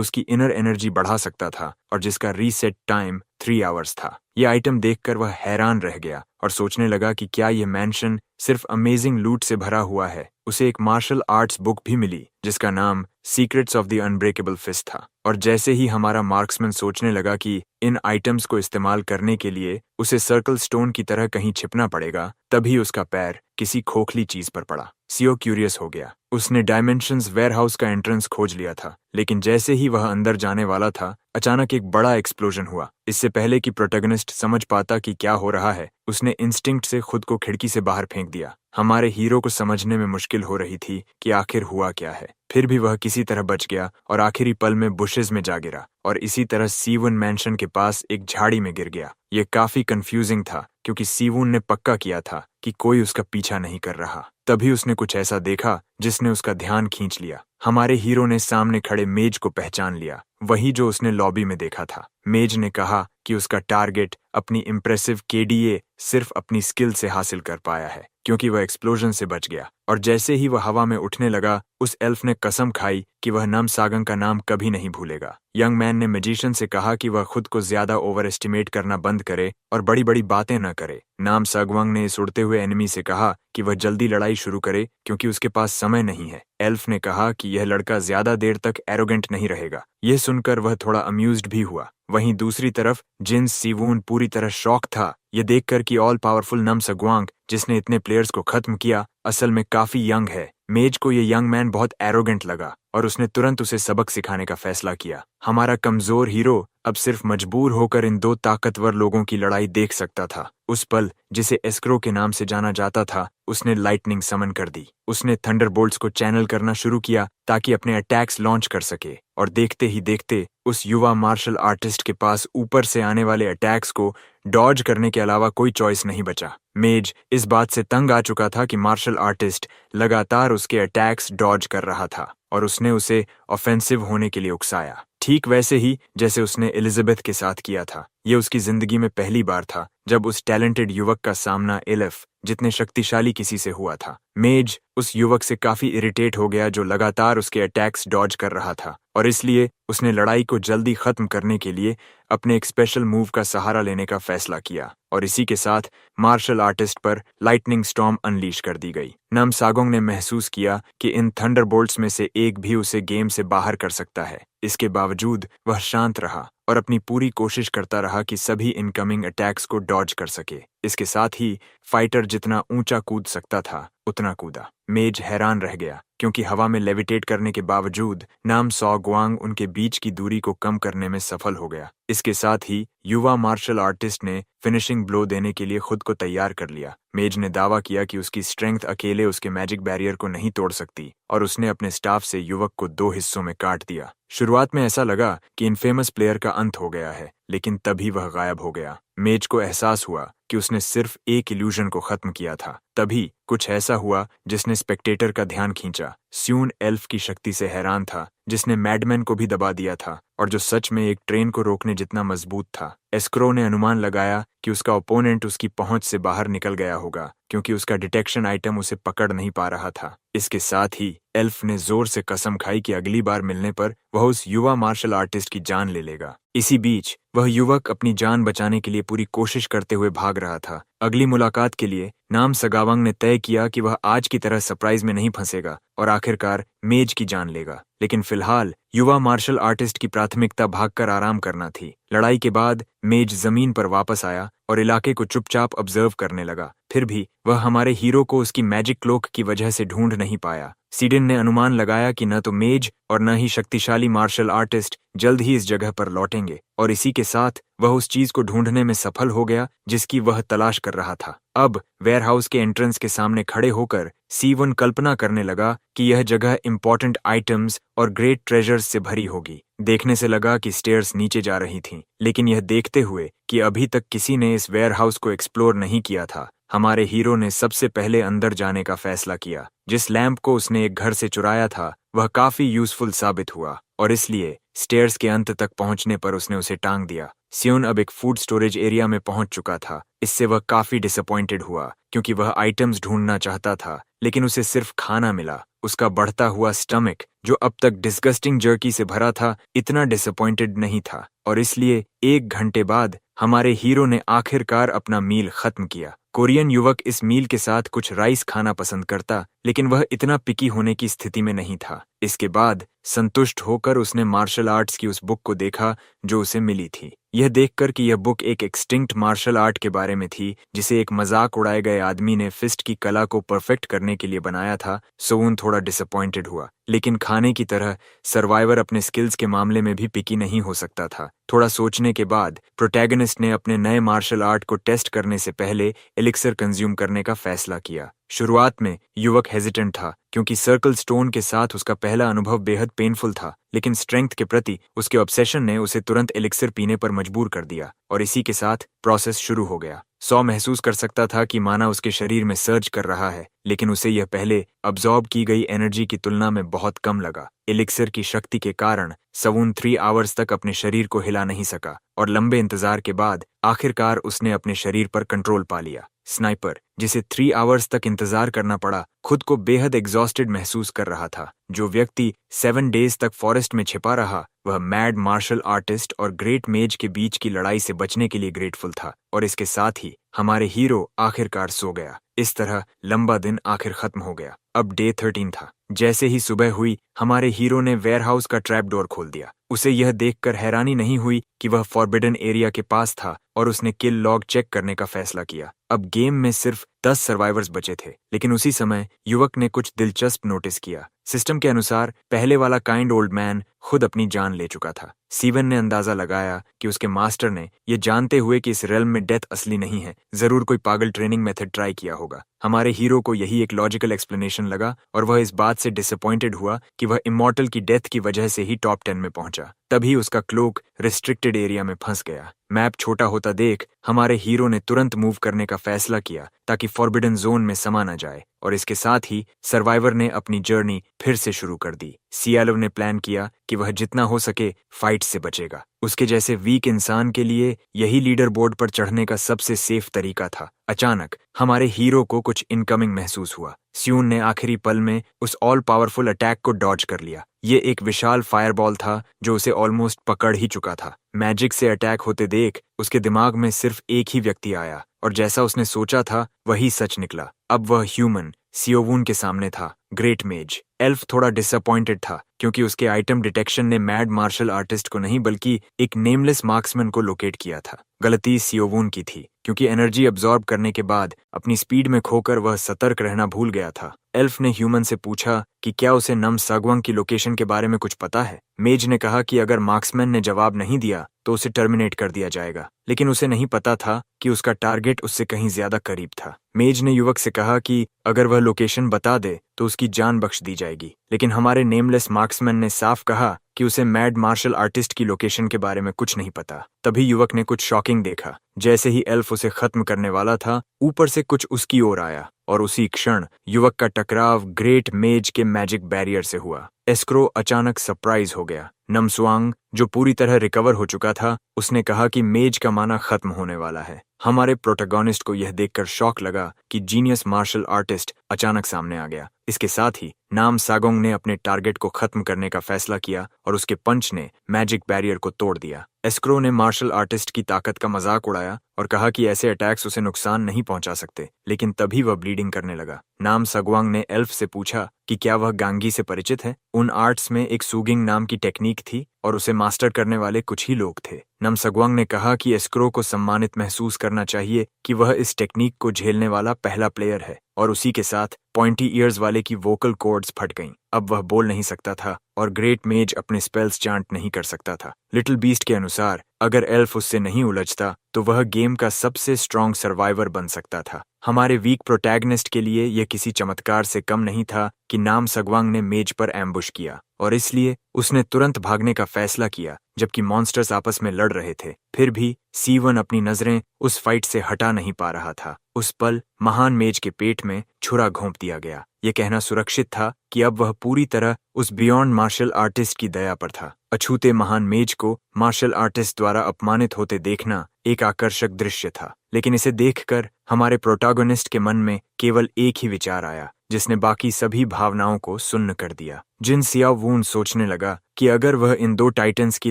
उसकी इनर एनर्जी बढ़ा सकता था और जिसका रीसेट टाइम 3 आवर्स था। यह आइटम देखकर वह हैरान रह गया और सोचने लगा कि क्या यह मैंशन सिर्फ अमेजिंग लूट से भरा हुआ है। उसे एक मार्शल आर्ट्स बुक भी मिली जिसका नाम secrets of the unbreakable fist था। और जैसे ही हमारा मार्क्समैन सोचने लगा कि इन आइटम्स को इस्तेमाल करने के लिए उसे सर्कल स्टोन की तरह कहीं छिपना पड़ेगा, तभी उसका पैर किसी खोखली चीज पर पड़ा। सीओ क्यूरियस हो गया। उसने डायमेंशंस वेयरहाउस का एंट्रेंस खोज लिया था, लेकिन जैसे ही वह अंदर जाने वाला था अचानक एक बड़ा एक्सप्लोजन हुआ। इससे पहले कि प्रोटैगनिस्ट समझ पाता कि क्या हो रहा है, उसने इंस्टिंक्ट से खुद को खिड़की से बाहर फेंक दिया। हमारे हीरो को समझने में मुश्किल हो रही थी कि आखिर हुआ क्या है। फिर भी वह किसी तरह बच गया और आखिरी पल में बुशेस में जा गिरा और इसी तरह C1 मैंशन के पास एक झाड़ी में गिर गया। यह काफी कंफ्यूजिंग था क्योंकि C1 ने पक्का किया था कि कोई उसका पीछा नहीं कर रहा। तभी उसने कुछ ऐसा देखा जिसने उसका ध्यान खींच लिया। हमारे हीरो ने सामने खड़े मेज को पहचान लिया, वही जो उसने लॉबी में देखा था। मेज ने कहा कि उसका टारगेट अपनी इम्प्रेसिव KDA सिर्फ अपनी स्किल से हासिल कर पाया है क्योंकि वह एक्सप्लोजन से बच गया। और जैसे ही वह हवा में उठने लगा उस एल्फ ने कसम खाई कि वह नामसागंग का नाम कभी नहीं भूलेगा। यंग मैन ने मैजिशियन से कहा कि वह खुद को ज्यादा ओवर एस्टिमेट करना बंद करे और बड़ी बड़ी बातें न करे। नामसागंग ने इस उड़ते हुए एनिमी से कहा कि वह जल्दी लड़ाई शुरू करे क्योंकि उसके पास समय नहीं है। एल्फ ने कहा कि यह लड़का ज्यादा देर तक एरोगेंट नहीं रहेगा। यह सुनकर वह थोड़ा अम्यूज्ड भी हुआ। वहीं दूसरी तरफ जिन सीवून पूरी तरह शॉक था यह देखकर कि ऑल पावरफुल नामसागंग जिसने इतने प्लेयर्स को खत्म किया असल में काफी यंग है। मेज को यह यंग मैन बहुत एरोगेंट लगा और उसने तुरंत उसे सबक सिखाने का फैसला किया। हमारा कमजोर हीरो अब सिर्फ मजबूर होकर इन दो ताकतवर लोगों की लड़ाई देख सकता था। उस पल जिसे एस्क्रो के नाम से जाना जाता था उसने लाइटनिंग समन कर दी। उसने थंडरबोल्ट्स को चैनल करना शुरू किया ताकि अपने अटैक्स लॉन्च कर सके और देखते ही देखते उस युवा मार्शल आर्टिस्ट के पास ऊपर से आने वाले अटैक्स को डॉज करने के अलावा कोई चॉइस नहीं बचा। मेज इस बात से तंग आ चुका था कि मार्शल आर्टिस्ट लगातार उसके अटैक्स डॉज कर रहा था और उसने उसे ऑफेंसिव होने के लिए उकसाया, ठीक वैसे ही जैसे उसने एलिजाबेथ के साथ किया था। ये उसकी जिंदगी में पहली बार था जब उस टैलेंटेड युवक का सामना एलेफ जितने शक्तिशाली किसी से हुआ था। मेज उस युवक से काफी इरिटेट हो गया जो लगातार उसके अटैक्स डॉज कर रहा था और इसलिए उसने लड़ाई को जल्दी खत्म करने के लिए अपने एक स्पेशल मूव का सहारा लेने का फैसला किया और इसी के साथ मार्शल आर्टिस्ट पर लाइटनिंग स्टॉर्म अनलीश कर दी गई। नामसागोंग ने महसूस किया कि इन थंडरबोल्ट्स में से एक भी उसे गेम से बाहर कर सकता है। इसके बावजूद वह शांत रहा और अपनी पूरी कोशिश करता रहा कि सभी इनकमिंग अटैक्स को डॉज कर सके। इसके साथ ही फाइटर जितना ऊंचा कूद सकता था उतना कूदा। मेज हैरान रह गया क्योंकि हवा में लेविटेट करने के बावजूद नामसागोंग उनके बीच की दूरी को कम करने में सफल हो गया। इसके साथ ही युवा मार्शल आर्टिस्ट ने फिनिशिंग ब्लो देने के लिए खुद को तैयार कर लिया। मेज ने दावा किया कि उसकी स्ट्रेंथ अकेले उसके मैजिक बैरियर को नहीं तोड़ सकती और उसने अपने स्टाफ से युवक को 2 हिस्सों में काट दिया। शुरुआत में ऐसा लगा कि इनफेमस प्लेयर का अंत हो गया है, लेकिन तभी वह गायब हो गया। मेज को एहसास हुआ कि उसने सिर्फ एक इल्यूजन को खत्म किया था। तभी कुछ ऐसा हुआ जिसने स्पेक्टेटर का ध्यान खींचा। स्यून एल्फ की शक्ति से हैरान था, जिसने मैडमैन को भी दबा दिया था और जो सच में एक ट्रेन को रोकने जितना मजबूत था। एस्क्रो ने अनुमान लगाया कि उसका ओपोनेंट उसकी पहुंच से बाहर निकल गया होगा, क्योंकि उसका डिटेक्शन आइटम उसे पकड़ नहीं पा रहा था। इसके साथ ही एल्फ ने जोर से कसम खाई कि अगली बार मिलने पर वह उस युवा मार्शल आर्टिस्ट की जान ले लेगा। इसी बीच वह युवक अपनी जान बचाने के लिए पूरी कोशिश करते हुए भाग रहा था। अगली मुलाकात के लिए नाम सगावांग ने तय किया कि वह आज की तरह सरप्राइज में नहीं फंसेगा और आखिरकार मेज की जान लेगा। लेकिन फिलहाल युवा मार्शल आर्टिस्ट की प्राथमिकता भागकर आराम करना थी। लड़ाई के बाद मेज जमीन पर वापस आया और इलाके को चुपचाप ऑब्जर्व करने लगा। फिर भी वह हमारे हीरो को उसकी मैजिक क्लोक की वजह से ढूंढ नहीं पाया। सीडन ने अनुमान लगाया कि न तो मेज और न ही शक्तिशाली मार्शल आर्टिस्ट जल्द ही इस जगह पर लौटेंगे, और इसी के साथ वह उस चीज को ढूंढने में सफल हो गया जिसकी वह तलाश कर रहा था। अब वेयरहाउस के एंट्रेंस के सामने खड़े होकर सीवन कल्पना करने लगा कि यह जगह इंपॉर्टेंट आइटम्स और ग्रेट ट्रेजर्स से भरी होगी। देखने से लगा कि स्टेयर्स नीचे जा रही थीं, लेकिन यह देखते हुए कि अभी तक किसी ने इस वेयरहाउस को एक्सप्लोर नहीं किया था, हमारे हीरो ने सबसे पहले अंदर जाने का फैसला किया। जिस लैंप को उसने एक घर से चुराया था वह काफी यूजफुल साबित हुआ, और इसलिए स्टेयर्स के अंत तक पहुंचने पर उसने उसे टांग दिया। स्यून अब एक फूड स्टोरेज एरिया में पहुंच चुका था। इससे वह काफी डिसअपॉइंटेड हुआ, क्योंकि वह आइटम्स ढूंढना चाहता था लेकिन उसे सिर्फ खाना मिला। उसका बढ़ता हुआ स्टमक, जो अब तक डिस्गस्टिंग जर्की से भरा था, इतना डिसअपॉइंटेड नहीं था, और इसलिए 1 घंटे बाद हमारे हीरो ने आखिरकार अपना मील खत्म किया। कोरियन युवक इस मील के साथ कुछ राइस खाना पसंद करता, लेकिन वह इतना पिकी होने की स्थिति में नहीं था। इसके बाद संतुष्ट होकर उसने मार्शल आर्ट्स की उस बुक को देखा जो उसे मिली थी। यह देखकर कि यह बुक एक एक्सटिंक्ट मार्शल आर्ट के बारे में थी जिसे एक मजाक उड़ाए गए आदमी ने फिस्ट की कला को परफेक्ट करने के लिए बनाया था, सोन थोड़ा डिसअपॉइंटेड हुआ। लेकिन खाने की तरह सर्वाइवर अपने स्किल्स के मामले में भी पिकी नहीं हो सकता था। थोड़ा सोचने के बाद प्रोटैगनिस्ट ने अपने नए मार्शल आर्ट को टेस्ट करने से पहले एलिक्सर कंज्यूम करने का फैसला किया। शुरुआत में युवक हेजिटेंट था, क्योंकि सर्कल स्टोन के साथ उसका पहला अनुभव बेहद पेनफुल था, लेकिन स्ट्रेंथ के प्रति उसके ऑब्सेशन ने उसे तुरंत एलिक्सर पीने पर मजबूर कर दिया, और इसी के साथ प्रोसेस शुरू हो गया। सौ महसूस कर सकता था कि माना उसके शरीर में सर्ज कर रहा है, लेकिन उसे यह पहले अब्जॉर्ब की गई एनर्जी की तुलना में बहुत कम लगा। एलिक्सर की शक्ति के कारण सवून 3 आवर्स तक अपने शरीर को हिला नहीं सका, और लंबे इंतजार के बाद आखिरकार उसने अपने शरीर पर कंट्रोल पा लिया। स्नाइपर, जिसे 3 आवर्स तक इंतजार करना पड़ा, खुद को बेहद एग्जॉस्टेड महसूस कर रहा था। जो व्यक्ति 7 डेज तक फॉरेस्ट में छिपा रहा, वह मैड मार्शल आर्टिस्ट और ग्रेट मेज के बीच की लड़ाई से बचने के लिए ग्रेटफुल था, और इसके साथ ही हमारे हीरो आखिरकार सो गया। इस तरह लंबा दिन आखिर खत्म हो गया। अब डे 13 था। जैसे ही सुबह हुई, हमारे हीरो ने वेयरहाउस का ट्रैप डोर खोल दिया। उसे यह देखकर हैरानी नहीं हुई कि वह फॉरबिडन एरिया के पास था, और उसने किल लॉग चेक करने का फैसला किया। अब गेम में सिर्फ 10 सर्वाइवर्स बचे थे, लेकिन उसी समय युवक ने कुछ दिलचस्प नोटिस किया। सिस्टम के अनुसार पहले वाला काइंड ओल्ड मैन खुद अपनी जान ले चुका था। सीवन ने अंदाजा लगाया कि उसके मास्टर ने, ये जानते हुए कि इस रेल्म में डेथ असली नहीं है, जरूर कोई पागल ट्रेनिंग मेथड ट्राई किया होगा। हमारे हीरो को यही एक लॉजिकल एक्सप्लेनेशन लगा, और वह इस बात से डिसअपॉइंटेड हुआ कि वह इमॉर्टल की डेथ की वजह से ही टॉप 10 में पहुंचा। तभी उसका क्लोक रिस्ट्रिक्टेड एरिया में फंस गया। मैप छोटा होता देख हमारे हीरो ने तुरंत मूव करने का फैसला किया ताकि फॉरबिडन जोन में समा न जाए, और इसके साथ ही सर्वाइवर ने अपनी जर्नी फिर से शुरू कर दी। सियालव ने प्लान किया कि वह जितना हो सके फाइट से बचेगा। उसके जैसे वीक इंसान के लिए यही लीडर बोर्ड पर चढ़ने का सबसे सेफ तरीका था। अचानक हमारे हीरो को कुछ इनकमिंग महसूस हुआ। स्यून ने आखिरी पल में उस ऑल पावरफुल अटैक को डॉज कर लिया। ये एक विशाल फायरबॉल था जो उसे ऑलमोस्ट पकड़ ही चुका था। मैजिक से अटैक होते देख उसके दिमाग में सिर्फ एक ही व्यक्ति आया, और जैसा उसने सोचा था वही सच निकला। अब वह ह्यूमन सियोवून के सामने था, ग्रेट मेज। एल्फ थोड़ा डिसअपॉइंटेड था, क्योंकि उसके आइटम डिटेक्शन ने मैड मार्शल आर्टिस्ट को नहीं बल्कि एक नेमलेस मार्क्समैन को लोकेट किया था। गलती सियोवून की थी, क्योंकि एनर्जी अब्जॉर्ब करने के बाद अपनी स्पीड में खोकर वह सतर्क रहना भूल गया था, एल्फ ने ह्यूमन से पूछा कि क्या उसे नम सागवांग की लोकेशन के बारे में कुछ पता है। मेज ने कहा कि अगर मार्क्समैन ने जवाब नहीं दिया तो उसे टर्मिनेट कर दिया जाएगा, लेकिन उसे नहीं पता था कि उसका टारगेट उससे कहीं ज्यादा करीब था। मेज ने युवक से कहा कि अगर वह लोकेशन बता दे तो उसकी जान बख्श दी जाएगी, लेकिन हमारे नेमलेस मार्क्समैन ने साफ कहा कि उसे मैड मार्शल आर्टिस्ट की लोकेशन के बारे में कुछ नहीं पता। तभी युवक ने कुछ शॉकिंग देखा। जैसे ही एल्फ उसे खत्म करने वाला था, ऊपर से कुछ उसकी ओर आया और उसी क्षण युवक का टकराव ग्रेट मेज के मैजिक बैरियर से हुआ। एस्क्रो अचानक सरप्राइज हो गया। नमस्वांग, जो पूरी तरह रिकवर हो चुका था, उसने कहा कि मेज का माना खत्म होने वाला है। हमारे प्रोटोगोनिस्ट को यह देखकर शॉक लगा कि जीनियस मार्शल आर्टिस्ट अचानक सामने आ गया। इसके साथ ही नाम सागोंग ने अपने टारगेट को खत्म करने का फैसला किया और उसके पंच ने मैजिक बैरियर को तोड़ दिया। एस्क्रो ने मार्शल आर्टिस्ट की ताकत का मजाक उड़ाया और कहा कि ऐसे अटैक्स उसे नुकसान नहीं पहुंचा सकते, लेकिन तभी वह ब्लीडिंग करने लगा। नाम सागवांग ने एल्फ से पूछा कि क्या वह गांगी से परिचित है। उन आर्ट्स में एक सूगिंग नाम की टेक्निक थी और उसे मास्टर करने वाले कुछ ही लोग थे। नम सागवांग ने कहा कि एस्क्रो को सम्मानित महसूस करना चाहिए कि वह इस टेक्निक को झेलने वाला पहला प्लेयर है, और उसी के साथ पॉइंटी ईयर्स वाले की वोकल कॉर्ड्स फट गईं। अब वह बोल नहीं सकता था और ग्रेट मेज अपने स्पेल्स चांट नहीं कर सकता था। लिटिल बीस्ट के अनुसार अगर एल्फ उससे नहीं उलझता तो वह गेम का सबसे स्ट्रॉन्ग सर्वाइवर बन सकता था। हमारे वीक प्रोटैगनिस्ट के लिए यह किसी चमत्कार से कम नहीं था कि नाम सागवांग ने मेज पर एम्बुश किया, और इसलिए उसने तुरंत भागने का फैसला किया जबकि मॉन्स्टर्स आपस में लड़ रहे थे। फिर भी सीवन अपनी नजरें उस फाइट से हटा नहीं पा रहा था। उस पल महान मेज के पेट में छुरा घोंप दिया गया। यह कहना सुरक्षित था कि अब वह पूरी तरह उस बियॉन्ड मार्शल आर्टिस्ट की दया पर था। अछूते महान मेज को मार्शल आर्टिस्ट द्वारा अपमानित होते देखना एक आकर्षक दृश्य था, लेकिन इसे देखकर हमारे प्रोटैगनिस्ट के मन में केवल एक ही विचार आया जिसने बाकी सभी भावनाओं को सुन्न कर दिया। जिन सिया वून सोचने लगा कि अगर वह इन दो टाइटन्स की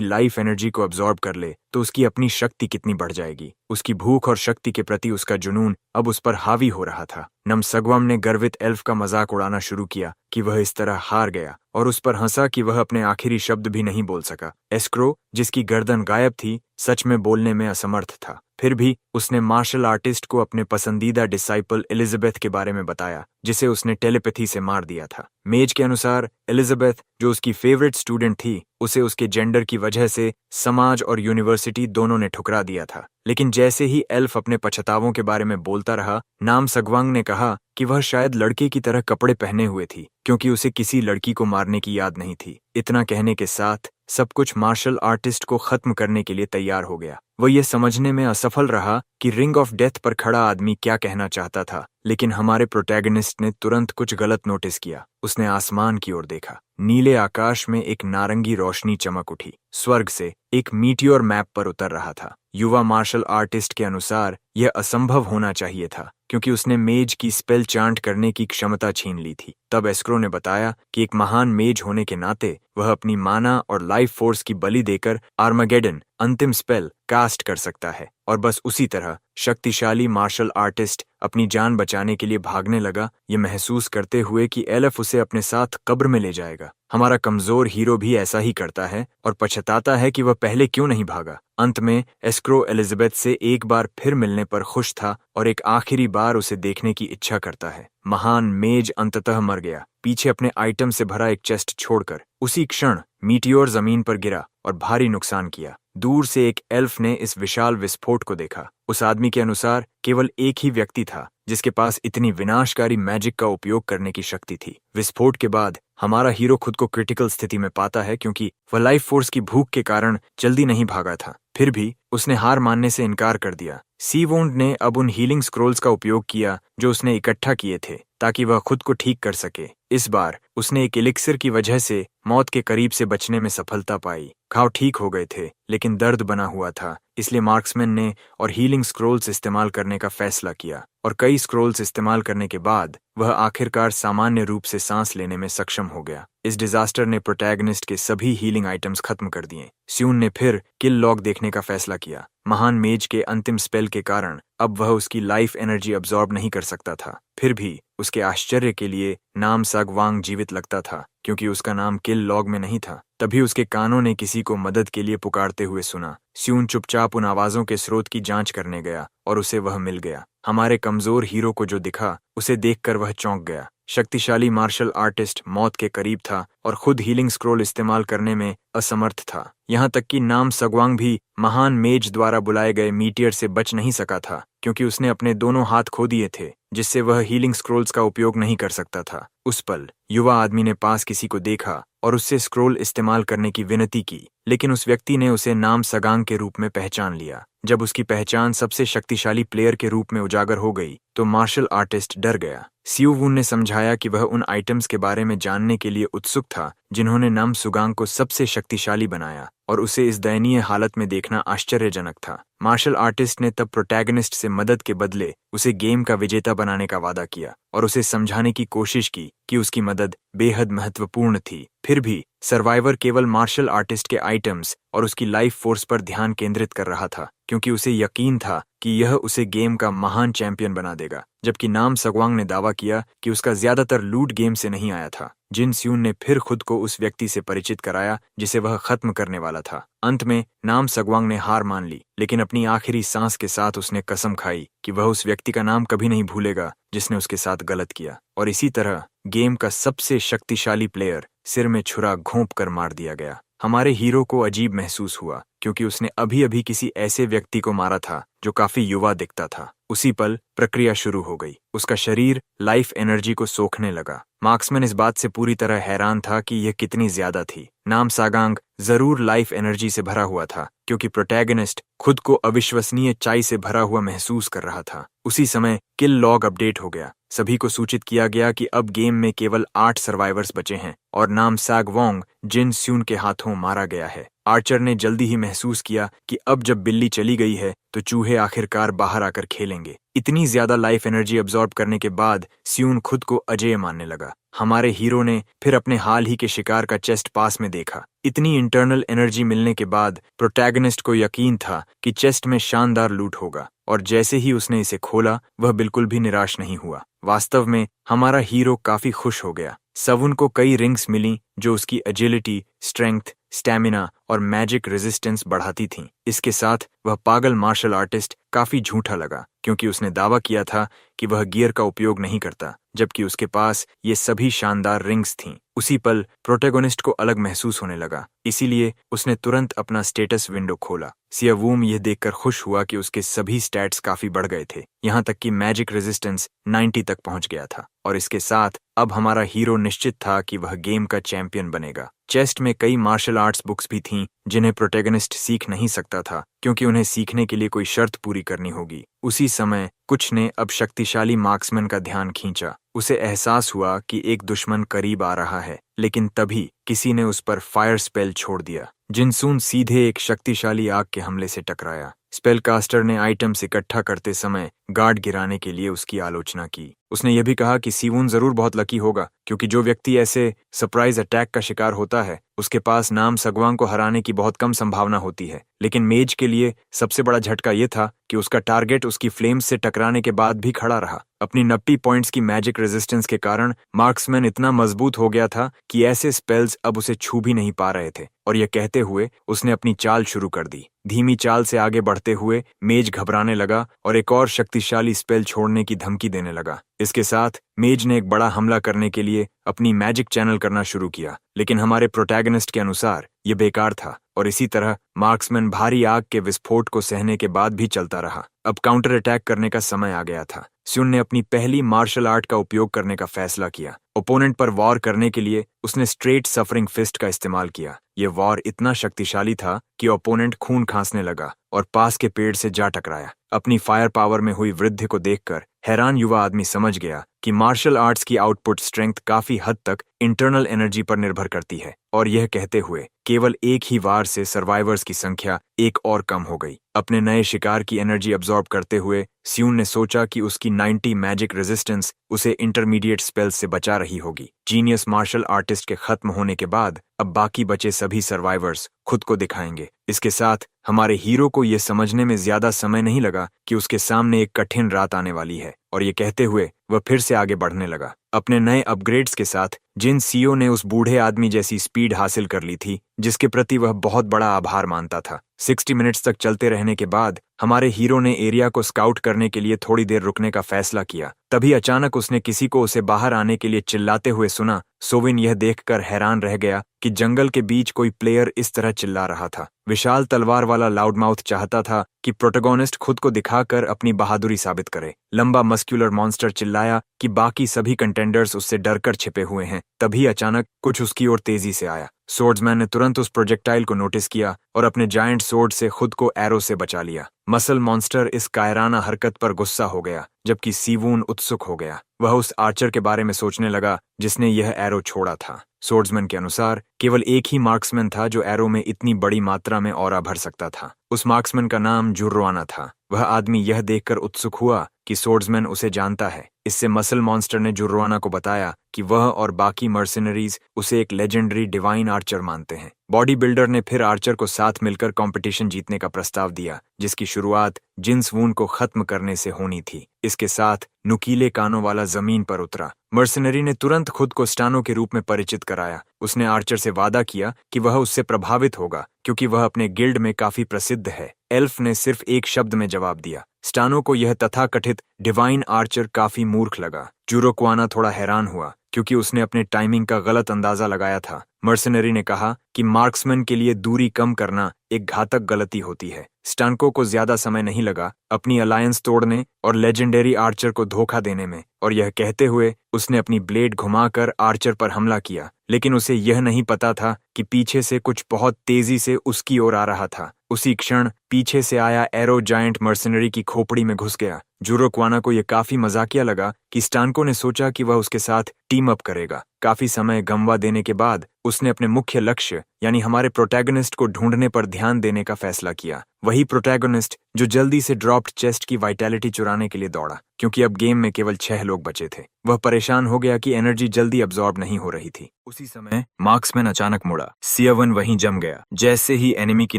लाइफ एनर्जी को अब्सॉर्ब कर ले तो उसकी अपनी शक्ति कितनी बढ़ जाएगी। उसकी भूख और शक्ति के प्रति उसका जुनून अब उस पर हावी हो रहा था। नमसगवम ने गर्वित एल्फ का मजाक उड़ाना शुरू किया कि वह इस तरह हार गया और उस पर हंसा कि वह अपने आखिरी शब्द भी नहीं बोल सका। एस्क्रो, जिसकी गर्दन गायब थी, सच में बोलने में असमर्थ था। फिर भी उसने मार्शल आर्टिस्ट को अपने पसंदीदा डिसाइपल एलिजाबेथ के बारे में बताया, जिसे उसने टेलीपैथी से मार दिया था। मेज के अनुसार एलिजाबेथ, जो उसकी फेवरेट स्टूडेंट थी, उसे उसके जेंडर की वजह से समाज और यूनिवर्सिटी दोनों ने ठुकरा दिया था। लेकिन जैसे ही एल्फ अपने पछतावों के बारे में बोलता रहा, नाम सगवांग ने कहा कि वह शायद लड़के की तरह कपड़े पहने हुए थी क्योंकि उसे किसी लड़की को मारने की याद नहीं थी। इतना कहने के साथ सब कुछ मार्शल आर्टिस्ट को खत्म करने के लिए तैयार हो गया। वह यह समझने में असफल रहा कि रिंग ऑफ डेथ पर खड़ा आदमी क्या कहना चाहता था, लेकिन हमारे प्रोटैगनिस्ट ने तुरंत कुछ गलत नोटिस किया। उसने आसमान की ओर देखा। नीले आकाश में एक नारंगी रोशनी चमक उठी। स्वर्ग से एक मीटियोर मैप पर उतर रहा था। युवा मार्शल आर्टिस्ट के अनुसार यह असंभव होना चाहिए था क्योंकि उसने मेज की स्पेल चांट करने की क्षमता छीन ली थी। तब एस्क्रो ने बताया कि एक महान मेज होने के नाते वह अपनी माना और लाइफ फोर्स की बलि देकर आर्मागेडन अंतिम स्पेल कास्ट कर सकता है, और बस उसी तरह शक्तिशाली मार्शल आर्टिस्ट अपनी जान बचाने के लिए भागने लगा, ये महसूस करते हुए कि एल्फ उसे अपने साथ कब्र में ले जाएगा। हमारा कमजोर हीरो भी ऐसा ही करता है और पछताता है कि वह पहले क्यों नहीं भागा। अंत में एस्क्रो एलिजाबेथ से एक बार फिर मिलने पर खुश था और एक आखिरी बार उसे देखने की इच्छा करता है। महान मेज अंततः मर गया, पीछे अपने आइटम से भरा एक चेस्ट छोड़कर। उसी क्षण मीटियोर जमीन पर गिरा और भारी नुकसान किया। दूर से एक एल्फ ने इस विशाल विस्फोट को देखा। उस आदमी के अनुसार केवल एक ही व्यक्ति था जिसके पास इतनी विनाशकारी मैजिक का उपयोग करने की शक्ति थी। विस्फोट के बाद हमारा हीरो खुद को क्रिटिकल स्थिति में पाता है क्योंकि वह लाइफ फोर्स की भूख के कारण जल्दी नहीं भागा था। फिर भी उसने हार मानने से इनकार कर दिया। सीवोंड ने अब उन हीलिंग स्क्रोल्स का उपयोग किया जो उसने इकट्ठा किए थे ताकि वह खुद को ठीक कर सके। इस बार उसने एक एलिक्सिर की वजह से मौत के करीब से बचने में सफलता पाई। घाव ठीक हो गए थे लेकिन दर्द बना हुआ था, इसलिए मार्क्समैन ने और हीलिंग स्क्रोल्स इस्तेमाल करने का फैसला किया, और कई स्क्रोल्स इस्तेमाल करने के बाद वह आखिरकार सामान्य रूप से सांस लेने में सक्षम हो गया। इस डिजास्टर ने प्रोटैगनिस्ट के सभी हीलिंग आइटम्स खत्म कर दिए। स्यून ने फिर किल लॉग देखने का फैसला किया। महान मेज के अंतिम स्पेल के कारण अब वह उसकी लाइफ एनर्जी अब्सॉर्ब नहीं कर सकता था। फिर भी उसके आश्चर्य के लिए नाम सागवांग जीवित लगता था क्योंकि उसका नाम किल लॉग में नहीं था। तभी उसके कानों ने किसी को मदद के लिए पुकारते हुए सुना। स्यून चुपचाप उन आवाजों के स्रोत की जांच करने गया और उसे वह मिल गया। हमारे कमजोर हीरो को जो दिखा उसे देखकर वह चौंक गया। शक्तिशाली मार्शल आर्टिस्ट मौत के करीब था और खुद हीलिंग स्क्रोल इस्तेमाल करने में असमर्थ था। यहाँ तक कि नाम सगवांग भी महान मेज द्वारा बुलाए गए मीटियर से बच नहीं सका था, क्योंकि उसने अपने दोनों हाथ खो दिए थे, जिससे वह हीलिंग स्क्रोल्स का उपयोग नहीं कर सकता था। उस पल युवा आदमी ने पास किसी को देखा और उससे स्क्रोल इस्तेमाल करने की विनती की, लेकिन उस व्यक्ति ने उसे नाम सगांग के रूप में पहचान लिया। जब उसकी पहचान सबसे शक्तिशाली प्लेयर के रूप में उजागर हो गई तो मार्शल आर्टिस्ट डर गया। सियो वून ने समझाया कि वह उन आइटम्स के बारे में जानने के लिए उत्सुक था जिन्होंने नाम सुगांग को सबसे शक्तिशाली बनाया, और उसे इस दयनीय हालत में देखना आश्चर्यजनक था। मार्शल आर्टिस्ट ने तब प्रोटैगनिस्ट से मदद के बदले उसे गेम का विजेता बनाने का वादा किया और उसे समझाने की कोशिश की कि उसकी मदद बेहद महत्वपूर्ण थी। फिर भी सर्वाइवर केवल मार्शल आर्टिस्ट के आइटम्स और उसकी लाइफ फोर्स पर ध्यान केंद्रित कर रहा था, क्योंकि उसे यकीन था कि यह उसे गेम का महान चैंपियन बना देगा। जबकि नाम सगवांग ने दावा किया कि उसका ज्यादातर लूट गेम से नहीं आया था। जिन स्यून ने फिर खुद को उस व्यक्ति से परिचित कराया जिसे वह खत्म करने वाला था। अंत में नाम सगवांग ने हार मान ली, लेकिन अपनी आखिरी सांस के साथ उसने कसम खाई कि वह उस व्यक्ति का नाम कभी नहीं भूलेगा जिसने उसके साथ गलत किया। और इसी तरह गेम का सबसे शक्तिशाली प्लेयर सिर में छुरा घोंप कर मार दिया गया। हमारे हीरो को अजीब महसूस हुआ, क्योंकि उसने अभी अभी किसी ऐसे व्यक्ति को मारा था जो काफी युवा दिखता था। उसी पल प्रक्रिया शुरू हो गई। उसका शरीर लाइफ एनर्जी को सोखने लगा। मार्क्समैन इस बात से पूरी तरह हैरान था कि यह कितनी ज्यादा थी। नाम सागांग जरूर लाइफ एनर्जी से भरा हुआ था, क्योंकि प्रोटैगनिस्ट खुद को अविश्वसनीय चाई से भरा हुआ महसूस कर रहा था। उसी समय किल लॉग अपडेट हो गया। सभी को सूचित किया गया कि अब गेम में केवल 8 सर्वाइवर्स बचे हैं और नाम सैगवोंग जिन स्यून के हाथों मारा गया है। आर्चर ने जल्दी ही महसूस किया कि अब जब बिल्ली चली गई है तो चूहे आखिरकार बाहर आकर खेलेंगे। इतनी ज्यादा लाइफ एनर्जी अब्सॉर्ब करने के बाद स्यून खुद को अजेय मानने लगा। हमारे हीरो ने फिर अपने हाल ही के शिकार का चेस्ट पास में देखा। इतनी इंटरनल एनर्जी मिलने के बाद प्रोटैगनिस्ट को यकीन था कि चेस्ट में शानदार लूट होगा, और जैसे ही उसने इसे खोला वह बिल्कुल भी निराश नहीं हुआ। वास्तव में हमारा हीरो काफी खुश हो गया। सवुन को कई रिंग्स मिली जो उसकी एजिलिटी, स्ट्रेंथ, स्टैमिना और मैजिक रेजिस्टेंस बढ़ाती थीं। इसके साथ वह पागल मार्शल आर्टिस्ट काफी झूठा लगा, क्योंकि उसने दावा किया था कि वह गियर का उपयोग नहीं करता, जबकि उसके पास ये सभी शानदार रिंग्स थीं। उसी पल प्रोटैगनिस्ट को अलग महसूस होने लगा, इसीलिए उसने तुरंत अपना स्टेटस विंडो खोला। सिया वूम यह देखकर खुश हुआ कि उसके सभी स्टैट्स काफी बढ़ गए थे, यहाँ तक कि मैजिक रेजिस्टेंस 90 तक पहुंच गया था। और इसके साथ अब हमारा हीरो निश्चित था कि वह गेम का चैंपियन बनेगा। चेस्ट में कई मार्शल आर्ट्स बुक्स भी थीं जिन्हें प्रोटैगनिस्ट सीख नहीं सकता था, क्योंकि उन्हें सीखने के लिए कोई शर्त पूरी करनी होगी। उसी समय कुछ ने अब शक्तिशाली मार्क्समैन का ध्यान खींचा। उसे एहसास हुआ कि एक दुश्मन करीब आ रहा है, लेकिन तभी किसी ने उस पर फायर स्पेल छोड़ दिया। जिनसून सीधे एक शक्तिशाली आग के हमले से टकराया। स्पेलकास्टर ने आइटम्स इकट्ठा करते समय गार्ड गिराने के लिए उसकी आलोचना की। उसने यह भी कहा कि सीवून जरूर बहुत लकी होगा, क्योंकि जो व्यक्ति ऐसे सरप्राइज अटैक का शिकार होता है उसके पास नाम सगवांग को हराने की बहुत कम संभावना होती है। लेकिन मेज के लिए सबसे बड़ा झटका यह था कि उसका टारगेट उसकी फ्लेम्स से टकराने के बाद भी खड़ा रहा। अपनी 90 पॉइंट्स की मैजिक रेजिस्टेंस के कारण मार्क्समैन इतना मजबूत हो गया था कि ऐसे स्पेल्स अब उसे छू भी नहीं पा रहे थे। और यह कहते हुए उसने अपनी चाल शुरू कर दी। धीमी चाल से आगे बढ़ते हुए मेज घबराने लगा और एक और शक्तिशाली स्पेल छोड़ने की धमकी देने लगा। इसके साथ मेज ने एक बड़ा हमला करने के लिए अपनी मैजिक चैनल करना शुरू किया, लेकिन हमारे प्रोटैगनिस्ट के अनुसार यह बेकार था। और इसी तरह मार्क्समैन भारी आग के विस्फोट को सहने के बाद भी चलता रहा। अब काउंटर अटैक करने का समय आ गया था। स्यून ने अपनी पहली मार्शल आर्ट का उपयोग करने का फैसला किया। ओपोनेंट पर वॉर करने के लिए उसने स्ट्रेट सफरिंग फिस्ट का इस्तेमाल किया। यह वॉर इतना शक्तिशाली था कि ओपोनेंट खून खांसने लगा और पास के पेड़ से जा टकराया। अपनी फायर पावर में हुई वृद्धि को देखकर हैरान युवा आदमी समझ गया कि मार्शल आर्ट्स की आउटपुट स्ट्रेंथ काफी हद तक इंटरनल एनर्जी पर निर्भर करती है। और यह कहते हुए केवल एक ही वार से सर्वाइवर्स की संख्या एक और कम हो गई। अपने नए शिकार की एनर्जी अब्सॉर्ब करते हुए स्यून ने सोचा कि उसकी 90 मैजिक रेजिस्टेंस उसे इंटरमीडिएट स्पेल्स से बचा रही होगी। जीनियस मार्शल आर्टिस्ट के खत्म होने के बाद अब बाकी बचे सभी सर्वाइवर्स खुद को दिखाएंगे। इसके साथ हमारे हीरो को यह समझने में ज्यादा समय नहीं लगा कि उसके सामने एक कठिन रात आने वाली है। और ये कहते हुए वह फिर से आगे बढ़ने लगा। अपने नए अपग्रेड्स के साथ जिन सीईओ ने उस बूढ़े आदमी जैसी स्पीड हासिल कर ली थी, जिसके प्रति वह बहुत बड़ा आभार मानता था। 60 मिनट्स तक चलते रहने के बाद हमारे हीरो ने एरिया को स्काउट करने के लिए थोड़ी देर रुकने का फैसला किया। तभी अचानक उसने किसी को उसे बाहर आने के लिए चिल्लाते हुए सुना। सोविन यह देखकर हैरान रह गया कि जंगल के बीच कोई प्लेयर इस तरह चिल्ला रहा था। विशाल तलवार वाला लाउडमाउथ चाहता था कि प्रोटोगोनिस्ट खुद को दिखाकर अपनी बहादुरी साबित करे। लंबा मस्क्यूलर मॉन्स्टर चिल्लाया कि बाकी सभी कंटेंडर्स उससे डरकर छिपे हुए हैं। तभी अचानक कुछ उसकी ओर तेजी से आया। सोर्ड्समैन ने तुरंत उस प्रोजेक्टाइल को नोटिस किया और अपने जायंट सोर्ड से खुद को एरो से बचा लिया। मसल मॉन्स्टर इस कायराना हरकत पर गुस्सा हो गया, जबकि सीवून उत्सुक हो गया। वह उस आर्चर के बारे में सोचने लगा जिसने यह एरो छोड़ा था। सोर्ड्समैन के अनुसार केवल एक ही मार्क्समैन था जो एरो में इतनी बड़ी मात्रा में ऑरा भर सकता था। उस मार्क्समैन का नाम जुर्वाना था। वह आदमी यह देखकर उत्सुक हुआ कि सोर्ड्समैन उसे जानता है। इससे मसल मॉन्स्टर ने जुर्वाना को बताया कि वह और बाकी मर्सिनरीज उसे एक लेजेंडरी डिवाइन आर्चर मानते हैं। बॉडी बिल्डर ने फिर आर्चर को साथ मिलकर कंपटीशन जीतने का प्रस्ताव दिया, जिसकी शुरुआत जिन्स वून को खत्म करने से होनी थी। इसके साथ नुकीले कानों वाला जमीन पर उतरा। मर्सिनरी ने तुरंत खुद को स्टानो के रूप में परिचित कराया। उसने आर्चर से वादा किया कि वह उससे प्रभावित होगा क्योंकि वह अपने गिल्ड में काफी प्रसिद्ध है। एल्फ ने सिर्फ एक शब्द में जवाब दिया। स्टानो को यह तथाकथित डिवाइन आर्चर काफी मूर्ख लगा। जुरोक्वाना थोड़ा हैरान हुआ क्योंकि उसने अपने टाइमिंग का गलत अंदाजा लगाया था। मर्सिनरी ने कहा कि मार्क्समैन के लिए दूरी कम करना एक घातक गलती होती है। स्टानको को ज्यादा समय नहीं लगा अपनी अलायंस तोड़ने और लेजेंडरी आर्चर को धोखा देने में, और यह कहते हुए उसने अपनी ब्लेड घुमाकर आर्चर पर हमला किया। लेकिन उसे यह नहीं पता था कि पीछे से कुछ बहुत तेजी से उसकी ओर आ रहा था। उसी क्षण पीछे से आया एरो जायंट मर्सिनरी की खोपड़ी में घुस गया। जुरोक्वाना को यह काफी मजाकिया लगा कि स्टानको ने सोचा कि वह उसके साथ टीम अप करेगा। काफी समय गंवा देने के बाद उसने अपने मुख्य लक्ष्य यानी हमारे प्रोटैगनिस्ट को ढूंढने पर ध्यान देने का फैसला किया। वही प्रोटैगनिस्ट जो जल्दी से ड्रॉप्ड चेस्ट की वाइटैलिटी चुराने के लिए दौड़ा, क्योंकि अब गेम में केवल 6 लोग बचे थे। वह परेशान हो गया कि एनर्जी जल्दी अब्सॉर्ब नहीं हो रही थी। उसी समय मार्क्समैन अचानक मुड़ा। सियावन वहीं जम गया। जैसे ही एनिमी की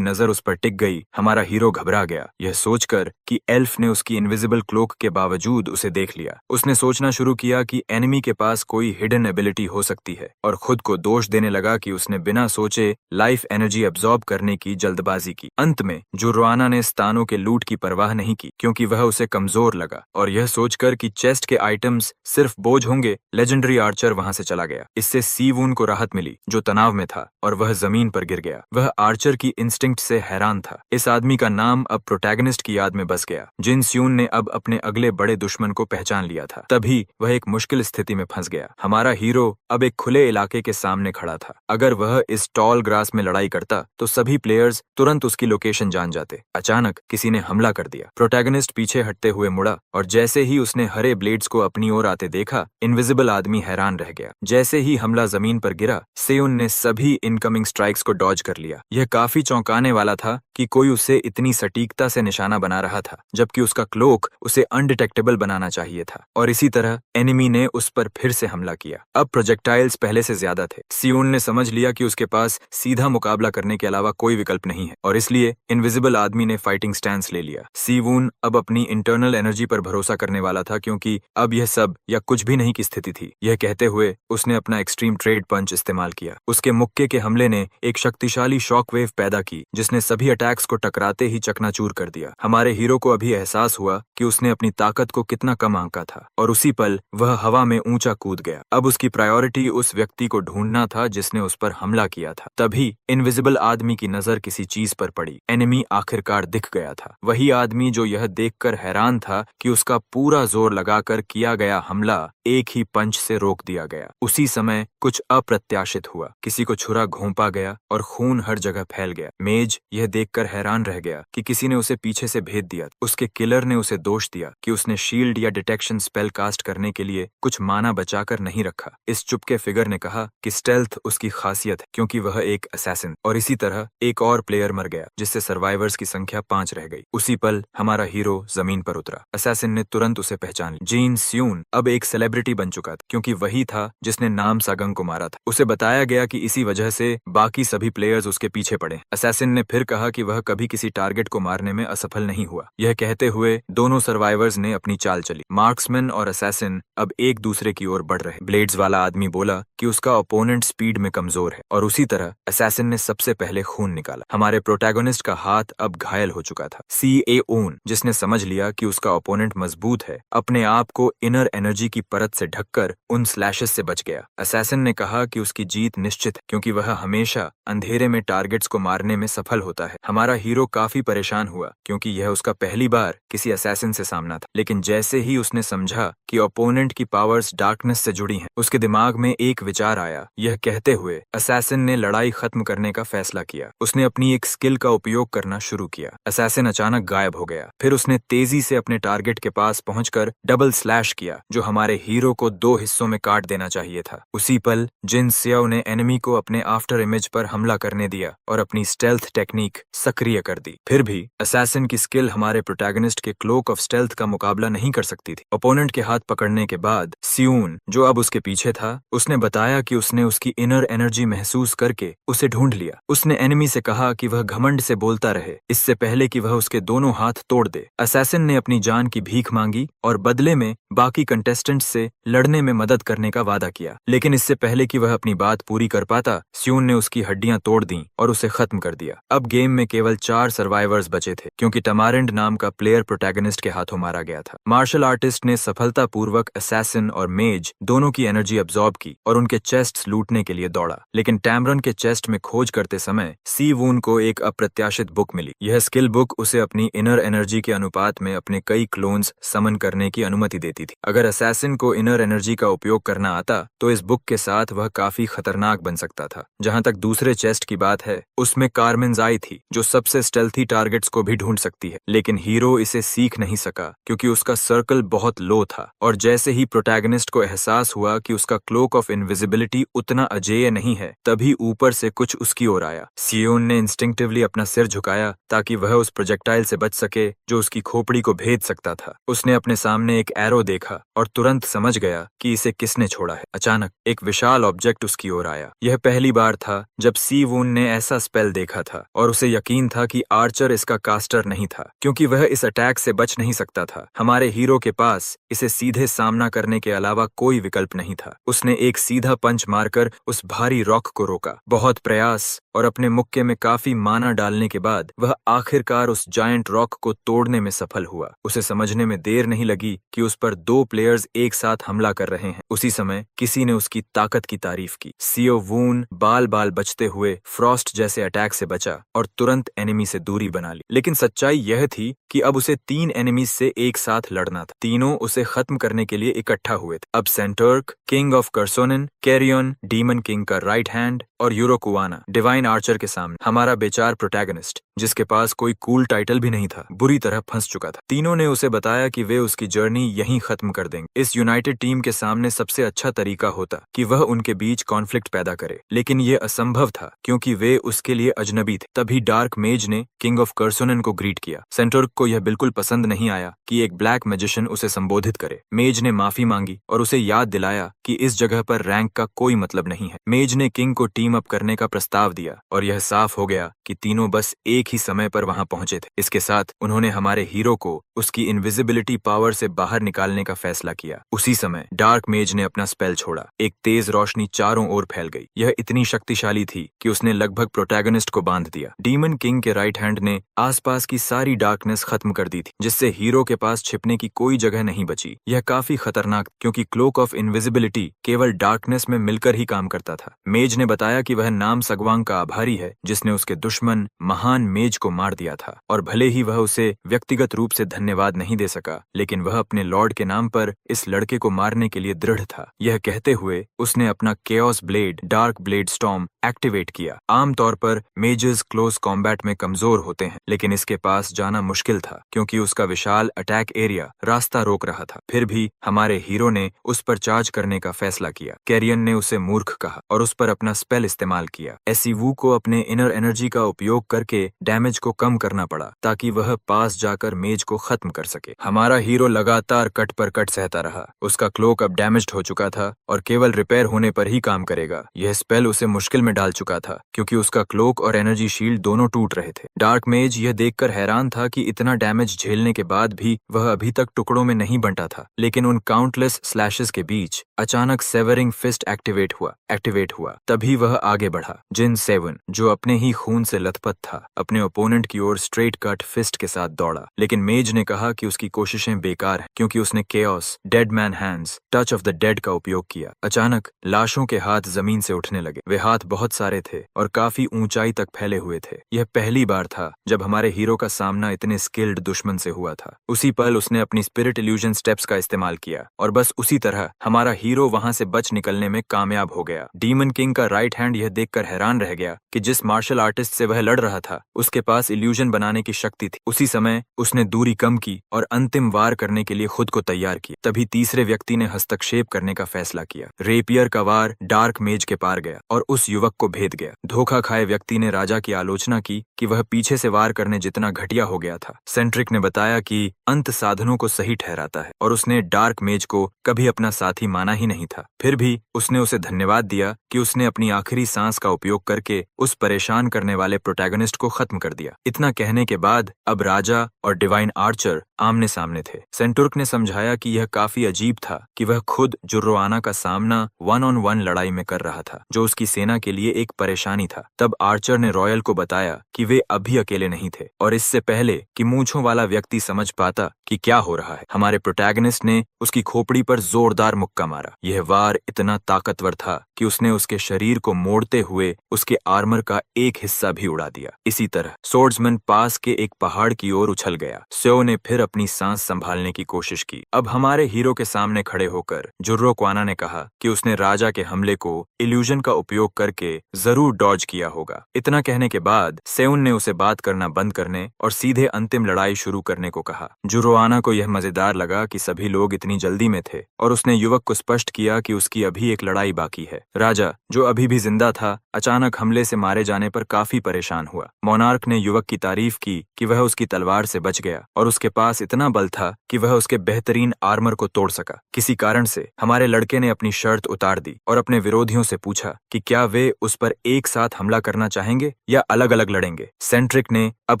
नजर उस पर टिक गई, हमारा हीरो घबरा गया, यह सोचकर कि एल्फ ने उसकी इनविजिबल क्लोक के बावजूद उसे देख लिया। उसने सोचना शुरू किया कि एनिमी के पास कोई हिडन एबिलिटी हो सकती है और खुद को दोष देने लगा कि उसने बिना सोचे लाइफ एनर्जी अब्सॉर्ब करने की जल्दबाजी की। अंत में जुर्वाना ने स्तानों के लूट की परवाह नहीं की क्योंकि वह उसे कमजोर लगा, और यह सोचकर कि चेस्ट के आइटम्स सिर्फ बोझ होंगे, लेजेंडरी आर्चर वहां से चला गया। इससे सीवून को राहत मिली जो तनाव में था, और वह जमीन पर गिर गया। वह आर्चर की इंस्टिंक्ट से हैरान था। इस आदमी का नाम अब प्रोटैगनिस्ट की याद में बस गया। जिन स्यून ने अब अपने अगले बड़े दुश्मन को पहचान लिया था। तभी वह एक मुश्किल स्थिति में फंस गया। हमारा हीरो अब एक खुले इलाके के सामने खड़ा था। अगर वह इस टॉल ग्रास में लड़ाई करता तो सभी प्लेयर्स तुरंत उसकी लोकेशन जान जाते। अचानक किसी ने हमला कर दिया। प्रोटैगनिस्ट पीछे हटते हुए मुड़ा, और जैसे ही उसने हरे ब्लेड्स को अपनी ओर आते देखा, इनविजिबल आदमी हैरान रह गया। जैसे ही हमला जमीन पर गिरा, सेउन ने सभी इनकमिंग स्ट्राइक्स को डॉज कर लिया। यह काफी चौंकाने वाला था कि कोई उसे इतनी सटीकता से निशाना बना रहा था, जबकि उसका क्लोक उसे अनडिटेक्टेबल बनाना चाहिए था। और इसी तरह एनिमी ने उस पर फिर से हमला किया। अब प्रोजेक्टाइल्स पहले से ज्यादा थे। सियोन ने समझ लिया कि उसके पास सीधा मुकाबला करने के अलावा कोई विकल्प नहीं है, और इसलिए इनविजिबल आदमी ने फाइटिंग स्टैंस ले लिया। सीवून अब अपनी इंटरनल एनर्जी पर भरोसा करने वाला था, क्योंकि अब यह सब या कुछ भी नहीं की स्थिति थी। यह कहते हुए उसने अपना एक्सट्रीम ट्रेड पंच इस्तेमाल किया। उसके मुक्के के हमले ने एक शक्तिशाली शॉकवेव पैदा की, जिसने सभी अटैक्स को टकराते ही चकनाचूर कर दिया। हमारे हीरो को अभी एहसास हुआ कि उसने अपनी ताकत को कितना कम आंका था, और उसी पल वह हवा में ऊंचा कूद गया। अब उसकी प्रायोरिटी उस व्यक्ति को ढूंढना था जिसने उस पर हमला किया था। तभी इनविजिबल आदमी की नजर किसी चीज पर पड़ी। एनिमी आखिरकार दिख गया था। वही आदमी जो यह देखकर हैरान था कि उसका पूरा जोर लगाकर किया गया हमला एक ही पंच से रोक दिया गया। उसी समय कुछ अप्रत्याशित हुआ। किसी को छुरा घोंपा गया और खून हर जगह फैल गया। मेज यह देखकर हैरान रह गया कि किसी ने उसे पीछे से भेद दिया। उसके किलर ने उसे दोष दिया कि उसने शील्ड या डिटेक्शन स्पेल कास्ट करने के लिए कुछ माना बचाकर नहीं रखा। इस चुपके फिगर ने कहा कि स्टेल्थ उसकी खासियत है, क्योंकि वह एक असैसिन। और इसी तरह एक और प्लेयर मर गया, जिससे सर्वाइवर्स की संख्या 5 रह गई। उसी पल हमारा हीरो जमीन पर उतरा। असैसिन ने तुरंत उसे पहचान लिया। जीन स्यून अब एक सेलिब्रिटी बन चुका था, क्योंकि वही था जिसने नाम सागंग को मारा था। उसे बताया गया कि इसी वजह से बाकी सभी प्लेयर्स उसके पीछे पड़े। असैसिन ने फिर कहा कि कि वह कभी किसी टारगेट को मारने में असफल नहीं हुआ। यह कहते हुए दोनों सर्वाइवर्स ने अपनी चाल चली। मार्क्समैन और असैसिन अब एक दूसरे की ओर बढ़ रहे। ब्लेड्स वाला आदमी बोला कि उसका ओपोनेंट स्पीड में कमजोर है और उसी तरह असैसिन ने सबसे पहले खून निकाला। हमारे प्रोटैगोनिस्ट का हाथ अब घायल हो चुका था। सीएओन, जिसने समझ लिया कि उसका ओपोनेंट मजबूत है, अपने आप को इनर एनर्जी की परत से ढककर उन स्लैशेस से बच गया। असैसिन ने कहा कि उसकी जीत निश्चित है क्योंकि वह हमेशा अंधेरे में टारगेट्स को मारने में सफल होता है। हमारा हीरो काफी परेशान हुआ क्योंकि यह उसका पहली बार किसी असैसिन से सामना था, लेकिन जैसे ही उसने समझा कि ओपोनेंट की पावर्स डार्कनेस से जुड़ी हैं, उसके दिमाग में एक विचार आया। यह कहते हुए असैसिन ने लड़ाई खत्म करने का फैसला किया। उसने अपनी एक स्किल का उपयोग करना शुरू किया। असैसिन अचानक गायब हो गया। फिर उसने तेजी से अपने टारगेट के पास पहुंचकर डबल स्लैश किया, जो हमारे हीरो को 2 हिस्सों में काट देना चाहिए था। उसी पल जिन सियाओ ने एनिमी को अपने आफ्टर इमेज पर हमला करने दिया और अपनी स्टेल्थ टेक्निक सक्रिय कर दी। फिर भी असैसिन की स्किल हमारे प्रोटैगनिस्ट के क्लोक ऑफ स्टेल्थ का मुकाबला नहीं कर सकती थी। ओपोनेंट के हाथ पकड़ने के बाद सियून, जो अब उसके पीछे था, उसने बताया कि उसने उसकी इनर एनर्जी महसूस करके उसे ढूंढ लिया। उसने एनिमी से कहा कि वह घमंड से बोलता रहे इससे पहले कि वह उसके दोनों हाथ तोड़ दे। असैसिन ने अपनी जान की भीख मांगी और बदले में बाकी कंटेस्टेंट्स से लड़ने में मदद करने का वादा किया, लेकिन इससे पहले कि वह अपनी बात पूरी कर पाता, सियून ने उसकी हड्डियां तोड़ दी और उसे खत्म कर दिया। अब गेम में केवल 4 सर्वाइवर्स बचे थे क्योंकि टमारेंड नाम का प्लेयर प्रोटैगनिस्ट के हाथों मारा गया था। मार्शल आर्टिस्ट ने सफलतापूर्वक असैसिन और मेज दोनों की एनर्जी अब्सॉर्ब की और उनके चेस्ट्स लूटने के लिए दौड़ा, लेकिन टैमरन के चेस्ट में खोज करते समय सी वून को एक अप्रत्याशित बुक मिली। यह स्किल बुक उसे अपनी इनर एनर्जी के अनुपात में अपने कई क्लोन्स समन करने की अनुमति देती थी। अगर असैसिन को इनर एनर्जी का उपयोग करना आता तो इस बुक के साथ वह काफी खतरनाक बन सकता था। जहां तक दूसरे चेस्ट की बात है, उसमें कार्मेन्स आई थी जो सबसे स्टेल्थी टारगेट्स को भी ढूंढ सकती है, लेकिन हीरो इसे सीख नहीं सका क्योंकि उसका सर्कल बहुत लो था। और जैसे ही प्रोटैगनिस्ट को एहसास हुआ कि उसका क्लोक ऑफ इनविजिबिलिटी उतना अजेय नहीं है, तभी ऊपर से कुछ उसकी ओर आया। सियोन ने इंस्टिंक्टिवली अपना सिर झुकाया ताकि वह उस प्रोजेक्टाइल से बच सके जो उसकी खोपड़ी को भेद सकता था। उसने अपने सामने एक एरो देखा और तुरंत समझ गया कि इसे किसने छोड़ा है। अचानक एक विशाल ऑब्जेक्ट उसकी ओर आया। यह पहली बार था जब सी वून ने ऐसा स्पेल देखा था और उसे यकीन था कि आर्चर इसका कास्टर नहीं था क्योंकि वह इस अटैक से बच नहीं सकता था। हमारे हीरो के पास इसे सीधे सामना करने के अलावा कोई विकल्प नहीं था। उसने एक सीधा पंच मारकर उस भारी रॉक को रोका। बहुत प्रयास और अपने मुक्के में काफी माना डालने के बाद वह आखिरकार उस जायंट रॉक को तोड़ने में सफल हुआ। उसे समझने में देर नहीं लगी कि उस पर 2 प्लेयर्स एक साथ हमला कर रहे हैं। उसी समय किसी ने उसकी ताकत की तारीफ की। सियो वून बाल बाल बचते हुए फ्रॉस्ट जैसे अटैक से बचा और तुरंत एनिमी से दूरी बना ली। लेकिन सच्चाई यह थी कि अब उसे 3 एनिमीज से एक साथ लड़ना था। तीनों उसे खत्म करने के लिए इकट्ठा हुए थे। अब सेंटर्क, किंग ऑफ कर्सोनन, कैरियन, डीमन किंग का राइट हैंड और यूरोकुआना, डिवाइन आर्चर के सामने हमारा बेचार प्रोटैगनिस्ट, जिसके पास कोई कूल टाइटल भी नहीं था, बुरी तरह फंस चुका था। तीनों ने उसे बताया कि वे उसकी जर्नी यहीं खत्म कर देंगे। इस यूनाइटेड टीम के सामने सबसे अच्छा तरीका होता कि वह उनके बीच कॉन्फ्लिक्ट पैदा करे, लेकिन यह असंभव था क्योंकि वे उसके लिए अजनबी थे। तभी डार्क मेज ने किंग ऑफ कर्सोनन को ग्रीट किया। सेंटर्क को यह बिल्कुल पसंद नहीं आया कि एक ब्लैक मैजिशियन उसे संबोधित करे। मेज ने माफी मांगी और उसे याद दिलाया कि इस जगह पर रैंक का कोई मतलब नहीं है। मेज ने किंग को टीम अप करने का प्रस्ताव दिया और यह साफ हो गया कि तीनों बस एक ही समय पर वहां पहुंचे थे। इसके साथ उन्होंने हमारे हीरो को उसकी इनविजिबिलिटी पावर से बाहर निकालने का फैसला किया। उसी समय डार्क मेज ने अपना स्पेल छोड़ा। एक तेज रोशनी चारों ओर फैल गई। यह इतनी शक्तिशाली थी कि उसने लगभग प्रोटैगनिस्ट को बांध दिया। डीमन किंग के राइट हैंड ने आसपास की सारी डार्कनेस खत्म कर दी थी, जिससे हीरो के पास छिपने की कोई जगह नहीं बची। यह काफी खतरनाक क्योंकि क्लोक ऑफ इनविजिबिलिटी केवल डार्कनेस में मिलकर ही काम करता था। मेज ने बताया कि वह नाम सगवांग का आभारी है जिसने उसके दुश्मन महान मेज को मार दिया था, और भले ही वह उसे व्यक्तिगत रूप से धन्यवाद नहीं दे सका, लेकिन वह अपने लॉर्ड के नाम पर इस लड़के को मारने के लिए दृढ़ था। यह कहते हुए उसने अपना chaos blade dark blade storm activate किया। आमतौर पर मेजेस क्लोज कॉम्बैट में कमजोर होते हैं, लेकिन इसके पास जाना मुश्किल था क्योंकि उसका विशाल अटैक एरिया रास्ता रोक रहा था। फिर भी हमारे हीरो ने उस पर चार्ज करने का फैसला किया। कैरियन ने उसे मूर्ख कहा और उस पर अपना स्पेल इस्तेमाल किया। एसीवू को अपने इनर एनर्जी का उपयोग करके डैमेज को कम करना पड़ा ताकि वह पास जाकर मेज को खत्म कर सके। हमारा हीरो लगातार कट पर कट सहता रहा। उसका क्लोक अब डैमेज्ड हो चुका था और केवल रिपेयर होने पर ही काम करेगा। यह स्पेल उसे मुश्किल में डाल चुका था क्योंकि उसका क्लोक और एनर्जी शील्ड दोनों टूट रहे थे। डार्क मेज यह देखकर हैरान था कि इतना डैमेज झेलने के बाद भी वह अभी तक टुकड़ों में नहीं बंटा था, लेकिन उन काउंटलेस स्लैशेस के बीच अचानक सेवरिंग फिस्ट एक्टिवेट हुआ। तभी वह आगे बढ़ा। जिन 7, जो अपने ही खून से लथपथ था, अपने ओपोनेंट की ओर स्ट्रेट कट फिस्ट के साथ दौड़ा, लेकिन मेज ने कहा कि उसकी कोशिशें बेकार हैं क्योंकि उसने chaos, dead man hands, touch of the dead का उपयोग किया। अचानक लाशों के हाथ जमीन से उठने लगे। वे हाथ बहुत सारे थे और काफी ऊंचाई तक फैले हुए थे। यह पहली बार था जब हमारे हीरो का सामना इतने स्किल्ड दुश्मन से हुआ था। उसी पल उसने अपनी स्पिरिट इल्यूजन स्टेप्स का इस्तेमाल किया और बस उसी तरह हमारा हीरो वहां से बच निकलने में कामयाब हो गया। डीमन किंग का राइट हैंड यह देखकर हैरान रह गया कि जिस मार्शल आर्टिस्ट से वह लड़ रहा था उसके पास इल्यूजन बनाने की शक्ति थी। उसी समय उसने दूरी कम की और अंतिम वार करने के लिए खुद को तैयार किया। तभी तीसरे व्यक्ति ने हस्तक्षेप करने का फैसला किया। रेपियर का वार डार्क मेज के पार गया और उस युवक को भेद गया। धोखा खाए व्यक्ति ने राजा की आलोचना की कि वह पीछे से वार करने जितना घटिया हो गया था। सेंट्रिक ने बताया कि अंत साधनों को सही ठहराता है और उसने डार्क मेज को कभी अपना साथी माना ही नहीं था। फिर भी उसने उसे धन्यवाद दिया कि उसने अपनी आखिरी सांस का उपयोग करके उस परेशान करने वाले प्रोटैगनिस्ट को खत्म कर दिया। इतना कहने के बाद अब राजा और डिवाइन आर्चर आमने सामने थे। सेंटुर्क ने समझाया कि यह काफी अजीब था कि वह खुद जुर्रोआना का सामना 1-on-1 लड़ाई में कर रहा था, जो उसकी सेना के लिए एक परेशानी था। तब आर्चर ने रॉयल को बताया कि वे अभी अकेले नहीं थे और इससे पहले कि मूंछों वाला व्यक्ति समझ पाता कि क्या हो रहा है, हमारे प्रोटैगनिस्ट ने उसकी खोपड़ी पर जोरदार मुक्का मारा। यह वार इतना ताकतवर था कि उसने उसके शरीर को मोड़ते हुए उसके आर्मर का एक हिस्सा भी उड़ा दिया। इसी तरह सोर्ड्समैन पास के एक पहाड़ की ओर उछल गया। स्यो ने फिर अपनी सांस संभालने की कोशिश की। अब हमारे हीरो के सामने खड़े होकर जुर्रो क्वाना ने कहा कि उसने राजा के हमले को इल्यूजन का उपयोग करके जरूर डॉज किया होगा। इतना कहने के बाद सेउन ने उसे बात करना बंद करने और सीधे अंतिम लड़ाई शुरू करने को कहा। जुर्रोआना को यह मजेदार लगा कि सभी लोग इतनी जल्दी में थे और उसने युवक को स्पष्ट किया कि उसकी अभी एक लड़ाई बाकी है। राजा, जो अभी भी जिंदा था, अचानक हमले से मारे जाने पर काफी परेशान हुआ। मोनार्क ने युवक की तारीफ की कि वह उसकी तलवार से बच गया और उसके पास इतना बल था कि वह उसके बेहतरीन आर्मर को तोड़ सका। किसी कारण से हमारे लड़के ने अपनी शर्त उतार दी और अपने विरोधियों से पूछा कि क्या वे उस पर एक साथ हमला करना चाहेंगे या अलग अलग लड़ेंगे। सेंट्रिक ने अब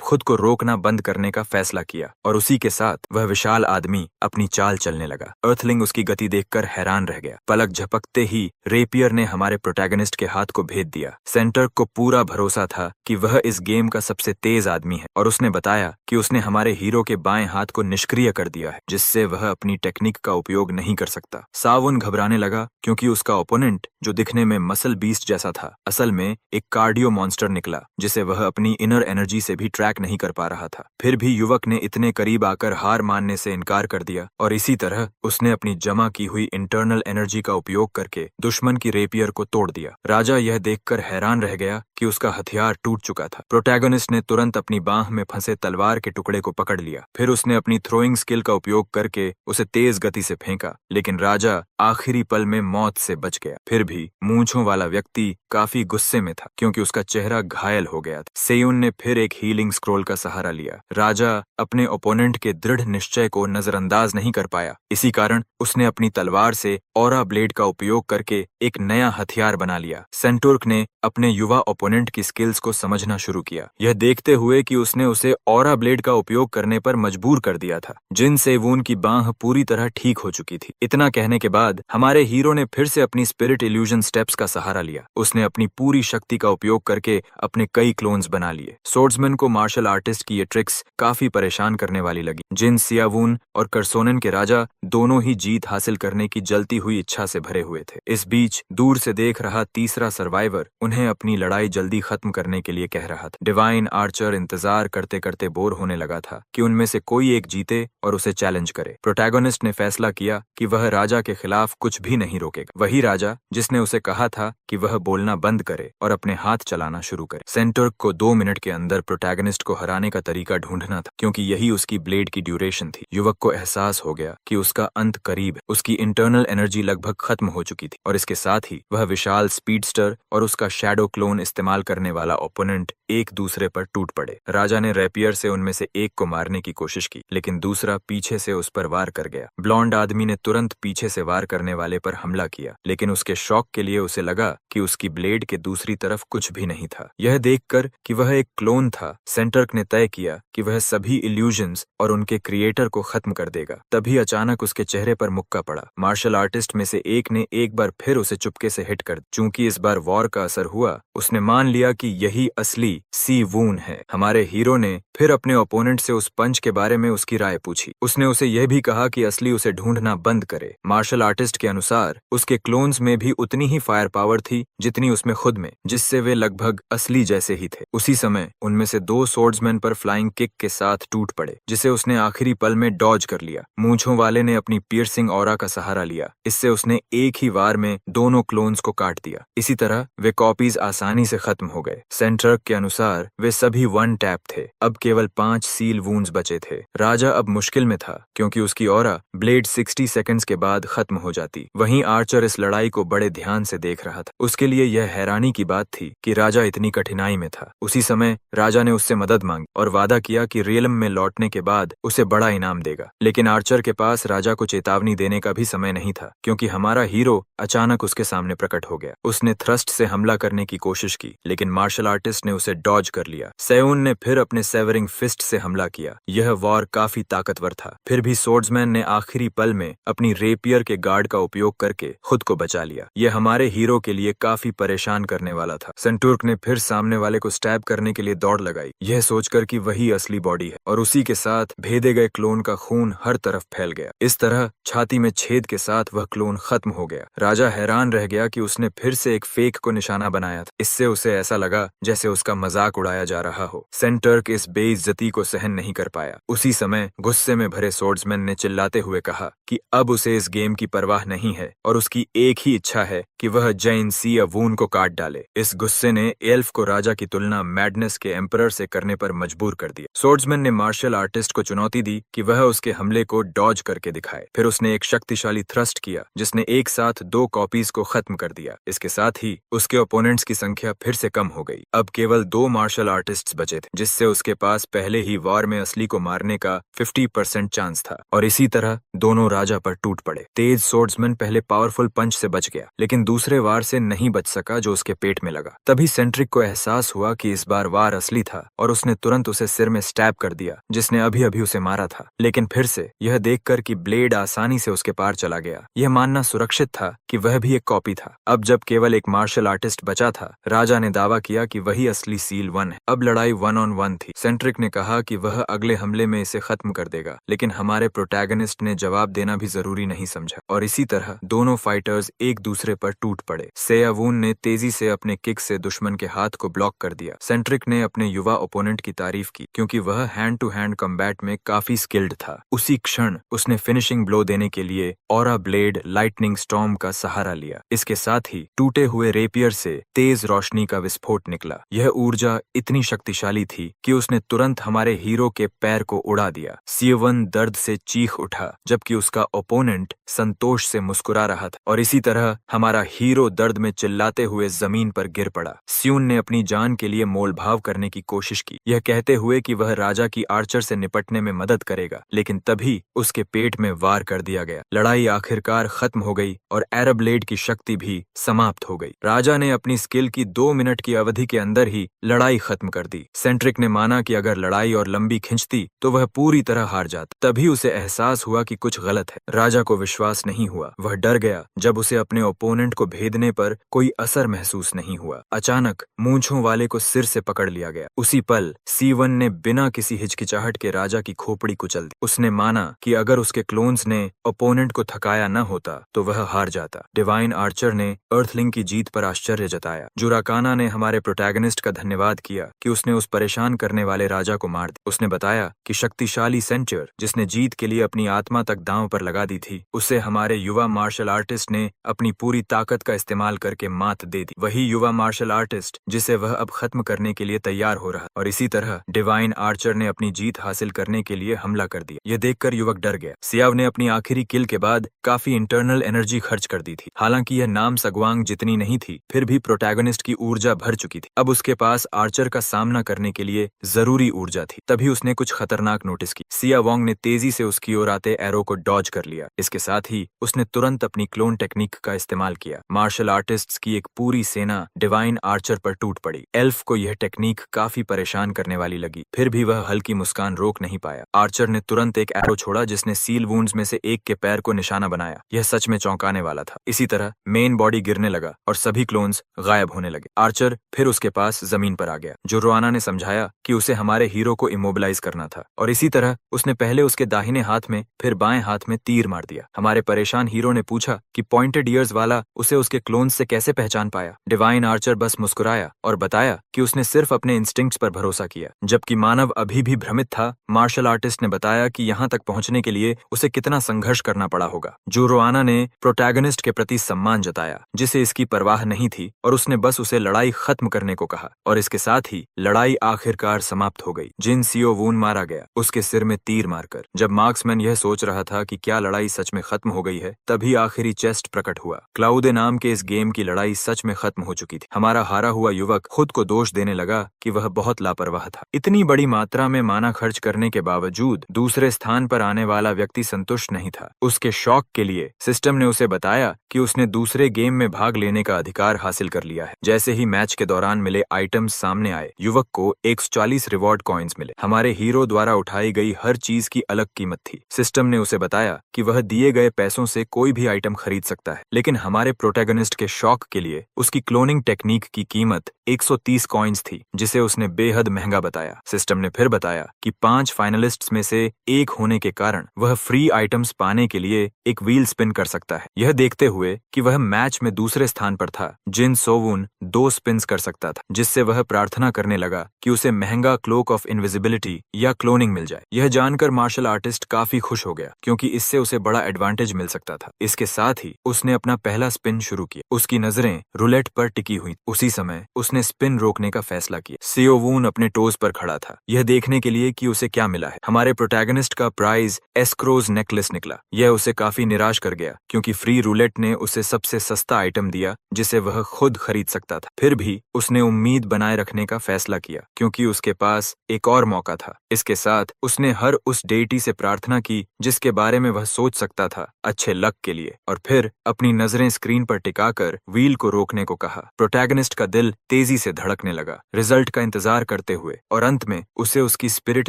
खुद को रोकना बंद करने का फैसला किया और उसी के साथ वह विशाल आदमी अपनी चाल चलने लगा। अर्थलिंग उसकी गति देखकर हैरान रह गया। पलक झपकते ही रेपियर ने हमारे प्रोटैगनिस्ट के हाथ को भेद दिया। सेंट्रिक को पूरा भरोसा था कि वह इस गेम का सबसे तेज आदमी है और उसने बताया कि उसने हमारे हीरो के बाएं हाथ को निष्क्रिय कर दिया है, जिससे वह अपनी टेक्निक का उपयोग नहीं कर सकता। सावुन घबराने लगा क्योंकि उसका ओपोनेंट, जो दिखने में मसल बीस्ट जैसा था, असल में एक कार्डियो मॉन्स्टर निकला जिसे वह अपनी इनर एनर्जी से भी ट्रैक नहीं कर पा रहा था। फिर भी युवक ने इतने करीब आकर हार मानने से इनकार कर दिया और इसी तरह उसने अपनी जमा की हुई इंटरनल एनर्जी का उपयोग करके दुश्मन की रेपियर को तोड़ दिया। राजा यह देखकर हैरान रह गया कि उसका हथियार टूट चुका था। प्रोटैगनिस्ट ने तुरंत अपनी बांह में फंसे तलवार के टुकड़े को पकड़ लिया। फिर उसने अपनी थ्रोइंग स्किल का उपयोग करके उसे तेज गति से फेंका, लेकिन राजा आखिरी पल में मौत से बच गया। फिर भी मूंछों वाला व्यक्ति काफी गुस्से में था क्योंकि उसका चेहरा घायल हो गया था। सेयुन ने फिर एक हीलिंग स्क्रोल का सहारा लिया। राजा अपने ओपोनेंट के दृढ़ निश्चय को नजरअंदाज नहीं कर पाया। इसी कारण उसने अपनी तलवार से ऑरा ब्लेड का उपयोग करके एक नया हथियार बना लिया। सेंटुर्क ने अपने युवा ओपोनेंट की स्किल्स को समझना शुरू किया, यह देखते हुए कि उसने उसे ऑरा ब्लेड का उपयोग करने पर मजबूर कर दिया था। जिन सेवून की बांह पूरी तरह ठीक हो चुकी थी। इतना कहने के बाद हमारे हीरो ने फिर से अपनी स्पिरिट इल्यूजन स्टेप्स का सहारा लिया। उसने अपनी पूरी शक्ति का उपयोग करके अपने कई क्लोन्स बना लिए। सोर्ड्समैन को मार्शल आर्टिस्ट की ये ट्रिक्स काफी परेशान करने वाली लगी। जिन सियावून और कर्सोनन के राजा दोनों ही जीत हासिल करने की जलती हुई इच्छा से भरे हुए थे। इस बीच दूर से देख रहा तीसरा सर्वाइवर उन्हें अपनी लड़ाई जल्दी खत्म करने के लिए कह रहा था। डिवाइन आर्चर इंतजार करते करते बोर होने लगा था कि उनमें से कोई एक जीते और उसे चैलेंज करे। प्रोटैगनिस्ट ने फैसला किया कि वह राजा के खिलाफ कुछ भी नहीं रोकेगा। वही राजा जिसने उसे कहा था कि वह बोलना बंद करे और अपने हाथ चलाना शुरू करे। सेंटर्क को 2 मिनट के अंदर प्रोटैगनिस्ट को हराने का तरीका ढूंढना था, क्योंकि यही उसकी ब्लेड की ड्यूरेशन डेस्परेशन थी। युवक को एहसास हो गया कि उसका अंत करीब है। उसकी इंटरनल एनर्जी लगभग खत्म हो चुकी थी और इसके साथ ही वह विशाल स्पीडस्टर और उसका शैडो क्लोन इस्तेमाल करने वाला ओपोनेंट एक दूसरे पर टूट पड़े। राजा ने रैपियर से उनमें से एक को मारने की कोशिश की, लेकिन दूसरा पीछे से उस पर वार कर गया। ब्लॉन्ड आदमी ने तुरंत पीछे से वार करने वाले पर हमला किया, लेकिन उसके शॉक के लिए उसे लगा कि उसकी ब्लेड के दूसरी तरफ कुछ भी नहीं था। यह देखकर कि वह एक क्लोन था, सेंटर्क ने तय किया कि वह सभी इल्यूजन्स और उनके क्रिएटर को खत्म कर देगा। तभी अचानक उसके चेहरे पर मुक्का पड़ा। मार्शल आर्टिस्ट में से एक ने एक बार फिर उसे चुपके से हिट कर। चूंकि इस बार वॉर का असर हुआ, उसने मान लिया कि यही असली सी वून है। हमारे हीरो ने फिर अपने ओपोनेंट से उस पंच के बारे में उसकी राय पूछी। उसने उसे यह भी कहा कि असली उसे ढूंढना बंद करे। मार्शल आर्टिस्ट के अनुसार उसके क्लोन्स में भी उतनी ही फायर पावर थी जितनी उसमें खुद में, जिससे वे लगभग असली जैसे ही थे। उसी समय उनमें से दो सोर्ड्समैन पर फ्लाइंग किक के साथ टूट पड़े, जिसे उसने आखिरी पल में डॉज कर लिया। मूंछों वाले ने अपनी पियर्सिंग ऑरा का सहारा लिया। इससे उसने एक ही वार में दोनों क्लोन्स को काट दिया। इसी तरह वे कॉपीज आसानी से खत्म हो गए। सेंटर्क के अनुसार वे सभी वन टैप थे। अब केवल 5 सील वूंड्स बचे थे। राजा अब मुश्किल में था क्योंकि उसकी ऑरा ब्लेड 60 सेकंड्स के बाद खत्म हो जाती। वहीं आर्चर इस लड़ाई को बड़े ध्यान से देख रहा था। उसके लिए यह हैरानी की बात थी कि राजा इतनी कठिनाई में था। उसी समय राजा ने उससे मदद मांगी और वादा किया कि रियलम में लौटने के बाद उसे बड़ा इनाम देगा। लेकिन आर्चर के पास राजा को चेतावनी देने का भी समय नहीं था, क्योंकि हमारा हीरो अचानक उसके सामने प्रकट हो गया। उसने थ्रस्ट से हमला करने की कोशिश की, लेकिन मार्शल आर्टिस्ट ने उसे डॉज कर लिया। सेउन ने फिर अपने सेवरिंग फिस्ट से हमला किया। यह वॉर काफी ताकतवर था। फिर भी सोर्ड्समैन ने आखिरी पल में अपनी रेपियर के गार्ड का उपयोग करके खुद को बचा लिया। यह हमारे हीरो के लिए काफी परेशान करने वाला था। सेंटुर्क ने फिर सामने वाले को स्टैब करने के लिए दौड़ लगाई, यह सोचकर कि वही असली बॉडी है, और उसी के साथ भेदे गए क्लोन का खून हर तरफ फैल गया। इस तरह छाती में छेद के साथ वह क्लोन खत्म हो गया। राजा हैरान रह गया कि उसने फिर से एक फेक को निशाना बनाया था। इससे उसे ऐसा लगा जैसे उसका मजाक उड़ाया जा रहा हो। सेंटर्क इस बेइज्जती को सहन नहीं कर पाया। उसी समय गुस्से में भरे सोर्ड्समैन ने चिल्लाते हुए कहा कि अब उसे इस गेम की परवाह नहीं है और उसकी एक ही इच्छा है कि वह जैन सी वून को काट डाले। इस गुस्से ने एल्फ को राजा की तुलना मैडनेस के एम्परर से करने पर मजबूर कर दिया। सोर्ड्समैन ने मार्शल आर्टिस्ट को चुनौती दी कि वह उसके हमले को डॉज करके दिखाए। फिर उसने एक शक्तिशाली थ्रस्ट किया जिसने एक साथ 2 कॉपीज को खत्म कर दिया। इसके साथ ही उसके ओपोनेंट्स की संख्या फिर से कम हो गई। अब केवल 2 मार्शल आर्टिस्ट्स बचे थे, जिससे उसके पास पहले ही वॉर में असली को मारने का 50% चांस था। और इसी तरह दोनों राजा पर टूट पड़े। तेज सोर्ड्समैन पहले पावरफुल पंच से बच गया, लेकिन दूसरे वार से नहीं बच सका जो उसके पेट में लगा। तभी सेंट्रिक को एहसास हुआ कि इस बार वार असली था और उसने तुरंत उसे सिर में स्टैब कर दिया, जिसने अभी अभी उसे मारा था। लेकिन फिर से यह देखकर कि ब्लेड आसानी से उसके पार चला गया, यह मानना सुरक्षित था कि वह भी एक कॉपी था। अब जब केवल एक मार्शल आर्टिस्ट बचा था, राजा ने दावा किया कि वही असली सील 1 है। अब लड़ाई 1 on 1 थी। सेंट्रिक ने कहा कि वह अगले हमले में इसे खत्म कर देगा, लेकिन हमारे प्रोटैगनिस्ट ने जवाब देना भी जरूरी नहीं समझा, और इसी तरह दोनों फाइटर्स एक दूसरे पर टूट पड़े। सेयावून ने तेजी से अपने किक से दुश्मन के हाथ को ब्लॉक कर दिया। सेंट्रिक ने अपने युवा ओपोनेंट की तारीफ की क्योंकि वह हैंड टू हैंड कॉम्बैट में काफी स्किल्ड था। उसी क्षण उसने फिनिशिंग ब्लो देने के लिए ऑरा ब्लेड लाइटनिंग स्टॉर्म का सहारा लिया। इसके साथ ही टूटे हुए रेपियर से तेज रोशनी का विस्फोट निकला। यह ऊर्जा इतनी शक्तिशाली थी कि उसने तुरंत हमारे हीरो के पैर को उड़ा दिया। सियवन दर्द से चीख उठा, जबकि उसका ओपोनेंट संतोष से मुस्कुरा रहा था, और इसी तरह हमारा हीरो दर्द में चिल्लाते हुए जमीन पर गिर पड़ा। स्यून ने अपनी जान के लिए मोलभाव करने की कोशिश की, यह कहते हुए कि वह राजा की आर्चर से निपटने में मदद करेगा, लेकिन तभी उसके पेट में वार कर दिया गया। लड़ाई आखिरकार खत्म हो गई और एराब्लेड की शक्ति भी समाप्त हो गई। राजा ने अपनी स्किल की 2 मिनट की अवधि के अंदर ही लड़ाई खत्म कर दी। सेंट्रिक ने माना कि अगर लड़ाई और लंबी खिंचती तो वह पूरी तरह हार जाता। तभी उसे एहसास हुआ कि कुछ गलत है। राजा को विश्वास नहीं हुआ। वह डर गया जब उसे अपने ओपोनेंट को भेदने पर कोई असर महसूस नहीं हुआ। अचानक मूंछों वाले को सिर से पकड़ लिया गया। उसी पल सीवन ने बिना किसी हिचकिचाहट के राजा की खोपड़ी कुचल दी। उसने माना कि अगर उसके क्लोन्स ने ओपोनेंट को थकाया न होता तो वह हार जाता। डिवाइन आर्चर ने अर्थलिंग की जीत पर आश्चर्य जताया। जुराकाना ने हमारे प्रोटैगनिस्ट का धन्यवाद किया कि उसने उस परेशान करने वाले राजा को मार दिया। उसने बताया कि शक्तिशाली सेंचर, जिसने जीत के लिए अपनी आत्मा तक दांव पर लगा दी थी, उसे हमारे युवा मार्शल आर्टिस्ट ने अपनी पूरी ताकत का इस्तेमाल करके मात दे दी। वही युवा मार्शल आर्टिस्ट जिसे वह अब खत्म करने के लिए तैयार हो रहा। और इसी तरह डिवाइन आर्चर ने अपनी जीत हासिल करने के लिए लिए हमला कर दिया। यह देखकर युवक डर गया। सियाव ने अपनी आखिरी किल के बाद काफी इंटरनल एनर्जी खर्च कर दी थी। हालांकि यह नाम सगवांग जितनी नहीं थी, फिर भी प्रोटैगनिस्ट की ऊर्जा भर चुकी थी। अब उसके पास आर्चर का सामना करने के लिए जरूरी ऊर्जा थी। तभी उसने कुछ खतरनाक नोटिस की। सिया वोंग ने तेजी से उसकी ओर आते एरो को डॉज कर लिया। इसके साथ ही उसने तुरंत अपनी क्लोन टेक्निक का इस्तेमाल किया। मार्शल आर्टिस्ट्स की एक पूरी सेना डिवाइन आर्चर पर टूट पड़ी। एल्फ को यह टेक्निक काफी परेशान करने वाली लगी, फिर भी वह हल्की मुस्कान रोक नहीं पाया। आर्चर ने तुरंत एक एरो छोड़ा जिसने सील वुंड्स में से एक के पैर को निशाना बनाया। यह सच में चौंकाने वाला था। इसी तरह मेन बॉडी गिरने लगा और सभी क्लोन्स गायब होने लगे। आर्चर फिर उसके पास जमीन पर आ गया। जोरोआना ने समझाया कि उसे हमारे हीरो को इमोबिलाइज करना था और इसी तरह उसने पहले उसके दाहिने हाथ में फिर बाएं हाथ में तीर मार दिया। हमारे परेशान हीरो ने पूछा कि पॉइंटेड ईयर्स वाला उसे उसके क्लोन्स से कैसे पहचान पाया। डिवाइन आर्चर बस मुस्कुराया और बताया कि उसने सिर्फ अपने इंस्टिंक्ट्स पर भरोसा किया। जबकि मानव अभी भी भ्रमित था, मार्शल आर्टिस्ट ने बताया कि यहाँ तक पहुंचने के लिए उसे कितना संघर्ष करना पड़ा होगा। जोरोआना ने प्रोटैगनिस्ट के प्रति सम्मान जताया, जिसे इसकी परवाह नहीं थी, और उसने बस उसे लड़ाई खत्म करने को कहा। और इसके साथ ही लड़ाई आखिरकार समाप्त हो गई। जिन सियो वून मारा गया, उसके सिर में तीर मारकर। जब मार्क्समैन यह सोच रहा था कि क्या लड़ाई सच में खत्म हो गई है, तभी आखिरी चेस्ट प्रकट हुआ। क्लाउडे नाम के इस गेम की लड़ाई सच में खत्म हो चुकी थी। हमारा हारा हुआ युवक खुद को दोष देने लगा कि वह बहुत लापरवाह था। इतनी बड़ी मात्रा में माना खर्च करने के बावजूद दूसरे स्थान पर आने वाला व्यक्ति संतुष्ट नहीं था। उसके शौक के लिए सिस्टम ने उसे बताया कि उसने दूसरे गेम में भाग लेने का अधिकार हासिल कर लिया है। जैसे ही मैच के दौरान मिले आइटम्स सामने आए, युवक को 140 रिवॉर्ड कॉइन्स मिले। हमारे हीरो द्वारा उठाई गई हर चीज की अलग कीमत थी। सिस्टम ने उसे बताया कि वह दिए गए पैसों से कोई भी आइटम खरीद सकता है, लेकिन हमारे प्रोटैगनिस्ट के शौक के लिए उसकी क्लोनिंग टेक्निक की कीमत 130 कॉइन्स थी, जिसे उसने बेहद महंगा बताया। सिस्टम ने फिर बताया कि 5 फाइनलिस्ट्स में से एक होने के कारण वह फ्री आइटम्स पाने के लिए एक व्हील स्पिन कर सकता है। यह देखते हुए कि वह मैच में दूसरे स्थान पर था, जिन सोवुन 2 स्पिन्स कर सकता था, जिससे वह प्रार्थना करने लगा कि उसे महंगा क्लोक ऑफ इनविजिबिलिटी या क्लोनिंग मिल जाए। यह जानकर मार्शल आर्टिस्ट काफी खुश हो गया, क्योंकि इससे उसे बड़ा एडवांटेज मिल सकता था। इसके साथ ही उसने अपना पहला स्पिन शुरू किया। उसकी नजरें रूलेट पर टिकी हुई। उसी समय उसने स्पिन रोकने का फैसला किया। सियो वून अपने टोज पर खड़ा था, यह देखने के लिए कि उसे क्या मिला है। हमारे प्रोटैगनिस्ट का प्राइज एस्क्रोज नेकलेस निकला। यह उसे काफी निराश कर गया, क्योंकि फ्री रूलेट ने उसे सबसे सस्ता आइटम दिया जिसे वह खुद खरीद सकता था। फिर भी उसने उम्मीद बनाए रखने का फैसला किया, क्योंकि उसके पास एक और मौका था। इसके साथ उसने हर उस डेटी से प्रार्थना की जिसके बारे में वह सोच सकता था, अच्छे लक के लिए, और फिर अपनी नजरें स्क्रीन पर टिकाकर व्हील को रोकने को कहा। प्रोटैगनिस्ट का दिल तेजी से धड़कने लगा, रिजल्ट का इंतजार करते हुए, और अंत में उसे उसकी स्पिरिट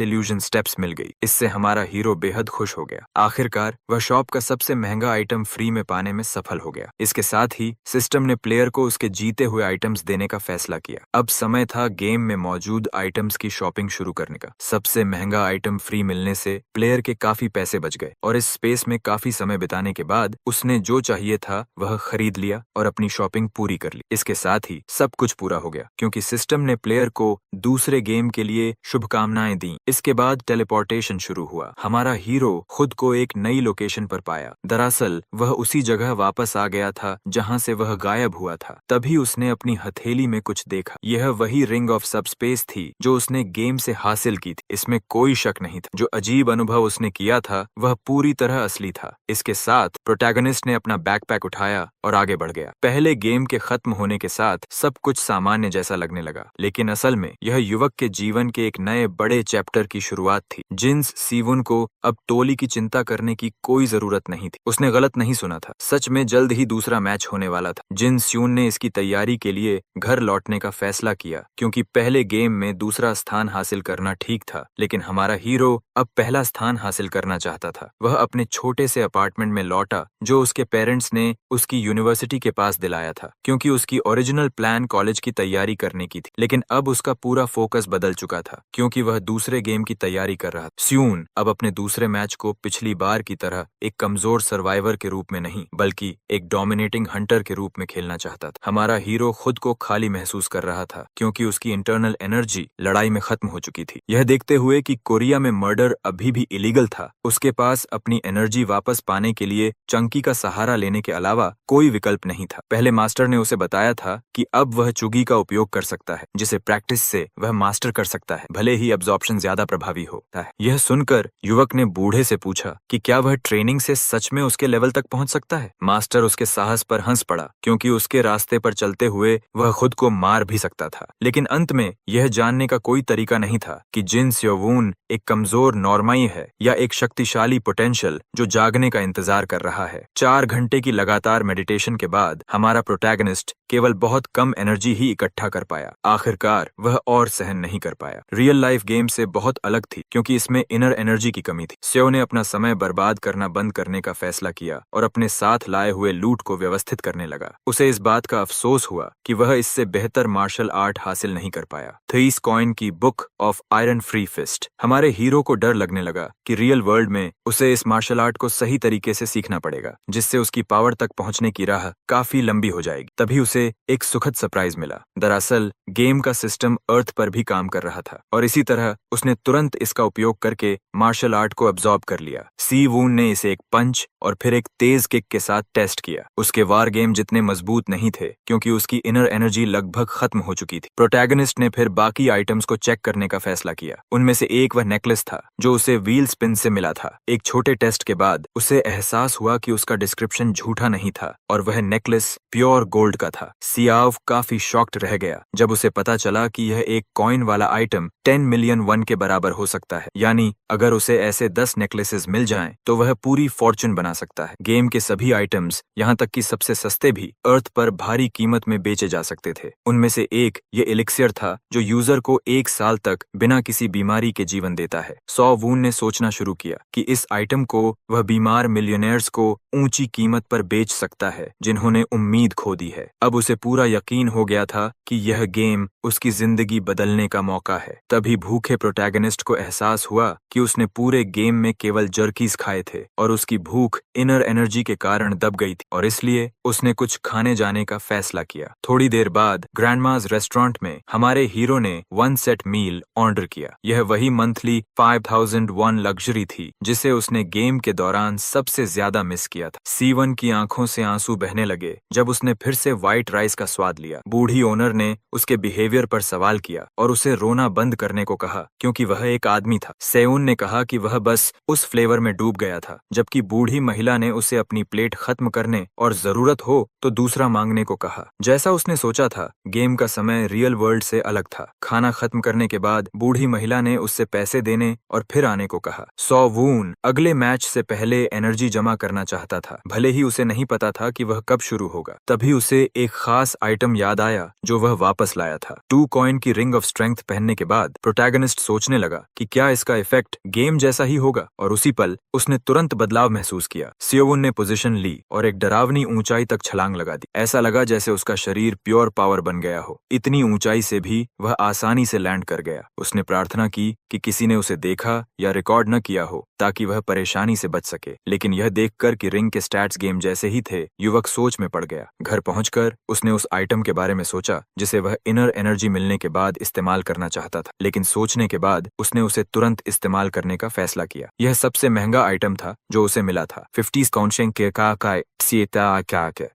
इल्यूजन स्टेप्स मिल गई। इससे हमारा हीरो बेहद खुश हो गया। आखिरकार वह शॉप का सबसे महंगा आइटम फ्री में पाने में सफल हो गया। इसके साथ ही सिस्टम ने प्लेयर को उसके जीते हुए आइटम्स देने का फैसला किया। अब समय था गेम में मौजूद आइटम्स की शॉपिंग शुरू करने का। सबसे महंगा आइटम फ्री मिलने से प्लेयर के काफी पैसे बच गए, और इस स्पेस में काफी समय बिताने के बाद उसने जो चाहिए था वह खरीद लिया और अपनी शॉपिंग पूरी कर ली। इसके साथ ही सब कुछ पूरा हो गया, क्योंकि सिस्टम ने प्लेयर को दूसरे गेम के लिए शुभकामनाएं दी। इसके बाद टेलीपोर्टेशन शुरू हुआ। हमारा हीरो खुद को एक नई लोकेशन पर पाया। दरअसल वह उसी जगह वापस आ गया था जहां से वह गायब हुआ था। तभी उसने अपनी हथेली में कुछ देखा। यह वही रिंग ऑफ सबस्पेस थी जो उसने गेम से हासिल की थी। इसमें कोई शक नहीं था। जो अजीब अनुभव उसने किया था वह पूरी तरह असली था। इसके साथ प्रोटैगनिस्ट ने अपना बैकपैक उठाया और आगे बढ़ गया। पहले गेम के खत्म होने के साथ सब कुछ सामान्य जैसा लगने लगा, लेकिन असल में यह युवक के जीवन के एक नए बड़े चैप्टर की शुरुआत थी। जिन्स सीवुन को अब टोली की चिंता करने की कोई जरूरत नहीं थी। उसने गलत नहीं सुना था। सच में जल्द ही दूसरा मैच होने वाला था। जिन स्यून ने इसकी तैयारी के लिए घर लौटने का फैसला किया, क्योंकि पहले गेम में दूसरा स्थान हासिल करना ठीक था, लेकिन हमारा हीरो अब पहला स्थान हासिल करना चाहता था। वह अपने छोटे से अपार्टमेंट में लौटा जो उसके पेरेंट्स ने उसकी यूनिवर्सिटी के पास दिलाया था, क्योंकि उसकी ओरिजिनल प्लान कॉलेज की तैयारी करने की थी। लेकिन अब उसका पूरा फोकस बदल चुका था, क्योंकि वह दूसरे गेम की तैयारी कर रहा था। स्यून अब अपने दूसरे मैच को पिछली बार की तरह एक कमजोर सर्वाइवर के रूप में नहीं, बल्कि एक डोमिनेटिंग हंटर के रूप में खेलना चाहता था। हमारा हीरो खुद को खाली महसूस कर रहा था, क्योंकि उसकी इंटरनल एनर्जी लड़ाई में खत्म हो चुकी थी। यह देखते हुए कि कोरिया में मर्डर अभी भी इलीगल था, उसके पास अपनी एनर्जी वापस पाने के लिए चंकी का सहारा लेने के अलावा कोई विकल्प नहीं था। पहले मास्टर ने उसे बताया था कि अब वह चुगी का उपयोग कर सकता है जिसे प्रैक्टिस से वह मास्टर कर सकता है, भले ही अब्जॉर्प्शन ज्यादा प्रभावी होता है। यह सुनकर युवक ने बूढ़े से पूछा कि क्या वह ट्रेनिंग से सच में उसके लेवल तक पहुंच सकता है। मास्टर उसके साहस पर हंस पड़ा, क्योंकि उसके रास्ते पर चलते हुए वह खुद को मार भी सकता था। लेकिन अंत में यह जानने का कोई तरीका नहीं था कि जिन स्योवून एक कमजोर नॉर्माई है या एक शक्तिशाली पोटेंशियल जो जागने का इंतजार कर रहा है। 4 घंटे की लगातार मेडिटेशन के बाद हमारा प्रोटैगनिस्ट केवल बहुत कम एनर्जी ही इकट्ठा कर पाया। आखिरकार वह और सहन नहीं कर पाया। रियल लाइफ गेम से बहुत अलग थी, क्योंकि इसमें इनर एनर्जी की कमी थी। स्यो ने अपना समय बर्बाद करना बंद करने का फैसला किया और अपने साथ लाए हुए लूट को व्यवस्थित करने लगा। उसे इस बात का अफसोस हुआ कि वह इससे बेहतर मार्शल आर्ट हासिल नहीं कर पाया। थीस कॉइन की book of iron free fist. हमारे हीरो को डर लगने लगा कि रियल वर्ल्ड में उसे इस मार्शल आर्ट को सही तरीके से सीखना पड़ेगा, जिससे उसकी पावर तक पहुंचने की राह काफी लंबी हो जाएगी। तभी उसे एक सुखद सरप्राइज मिला। दरअसल गेम का सिस्टम अर्थ पर भी काम कर रहा था और इसी तरह उसने तुरंत इसका उपयोग करके मार्शल आर्ट को अब्सॉर्ब कर लिया। सी वून ने इसे एक पंच और फिर एक तेज किक के साथ टेस्ट किया। उसके वार गेम जितने मजबूत नहीं थे, क्योंकि उसकी इनर एनर्जी लगभग खत्म हो चुकी थी। प्रोटैगनिस्ट ने फिर बाकी आइटम्स को चेक करने का फैसला किया। उनमें से एक वह नेकलेस था जो उसे व्हील स्पिन से मिला था। एक छोटे टेस्ट के बाद उसे एहसास हुआ कि उसका डिस्क्रिप्शन झूठा नहीं था और वह नेकलेस प्योर गोल्ड का था। सियाव काफी शॉक्ड रह गया जब उसे पता चला कि यह एक कॉइन वाला आइटम 10 मिलियन वन के बराबर हो सकता है। यानी अगर उसे ऐसे 10 नेकलेसेस मिल जाएं, तो वह पूरी फॉर्चून बना सकता है। गेम के सभी आइटम्स, यहाँ तक कि सबसे सस्ते भी, अर्थ पर भारी कीमत में बेचे जा सकते थे। उनमें से एक ये एलिक्सियर था जो यूजर को 1 साल तक बिना किसी बीमारी के जीवन देता है। सॉ वून ने सोचना शुरू किया कि इस आइटम को वह बीमार मिलियनेयर्स को ऊंची कीमत पर बेच सकता है जिन्होंने उम्मीद खो दी है। अब उसे पूरा यकीन हो गया था कि यह गेम उसकी जिंदगी बदलने का मौका है। तभी भूखे प्रोटैगनिस्ट को एहसास हुआ कि उसने पूरे गेम में केवल जर्कीज खाए थे और उसकी भूख इनर एनर्जी के कारण दब गई थी और इसलिए उसने कुछ खाने जाने का फैसला किया। थोड़ी देर बाद ग्रैंडमाज रेस्टोरेंट में हमारे हीरो ने 1 सेट मील ऑर्डर किया। यह वही मंथली 5001 लग्जरी थी जिसे उसने गेम के दौरान सबसे ज्यादा मिस किया था। सीवन की आंखों से आंसू बहने लगे जब उसने फिर से व्हाइट राइस का स्वाद लिया। बूढ़ी ओनर ने उसके बिहेवियर पर सवाल किया और उसे रोना बंद करने को कहा, क्योंकि वह एक आदमी था। सेउन ने कहा कि वह बस उस फ्लेवर में डूब गया था, जबकि बूढ़ी महिला ने उसे अपनी प्लेट खत्म करने और जरूरत हो तो दूसरा मांगने को कहा। जैसा उसने सोचा था, गेम का समय रियल वर्ल्ड से अलग था। खाना खत्म करने के बाद बूढ़ी महिला ने उससे पैसे देने और फिर आने को कहा। सॉ वून अगले मैच से पहले एनर्जी जमा करना चाहता था, भले ही उसे नहीं पता था कि वह कब शुरू होगा। तभी उसे एक खास आइटम याद आया जो वह वापस लाया था। 2 कॉइन की रिंग ऑफ स्ट्रेंथ पहनने के बाद प्रोटैगनिस्ट सोचने लगा कि क्या इसका इफेक्ट गेम जैसा ही होगा, और उसी पल उसने तुरंत बदलाव महसूस किया। सियोवुन ने पोजीशन ली और एक डरावनी ऊंचाई तक छलांग लगा दी। ऐसा लगा जैसे उसका शरीर प्योर पावर बन गया हो। इतनी ऊंचाई से भी वह आसानी से लैंड कर गया। उसने प्रार्थना की कि किसी ने उसे देखा या रिकॉर्ड न किया हो ताकि वह परेशानी से बच सके। लेकिन यह देखकर कि रिंग के स्टैट्स गेम जैसे ही थे, युवक सोच में पड़ गया। घर पहुंचकर उसने उस आइटम के बारे में सोचा जिसे वह इनर एनर्जी मिलने के बाद इस्तेमाल करना चाहता था, लेकिन सोचने के बाद उसने उसे तुरंत इस्तेमाल करने का फैसला किया। यह सबसे महंगा आइटम था जो उसे मिला था। 50 काउंशिंग के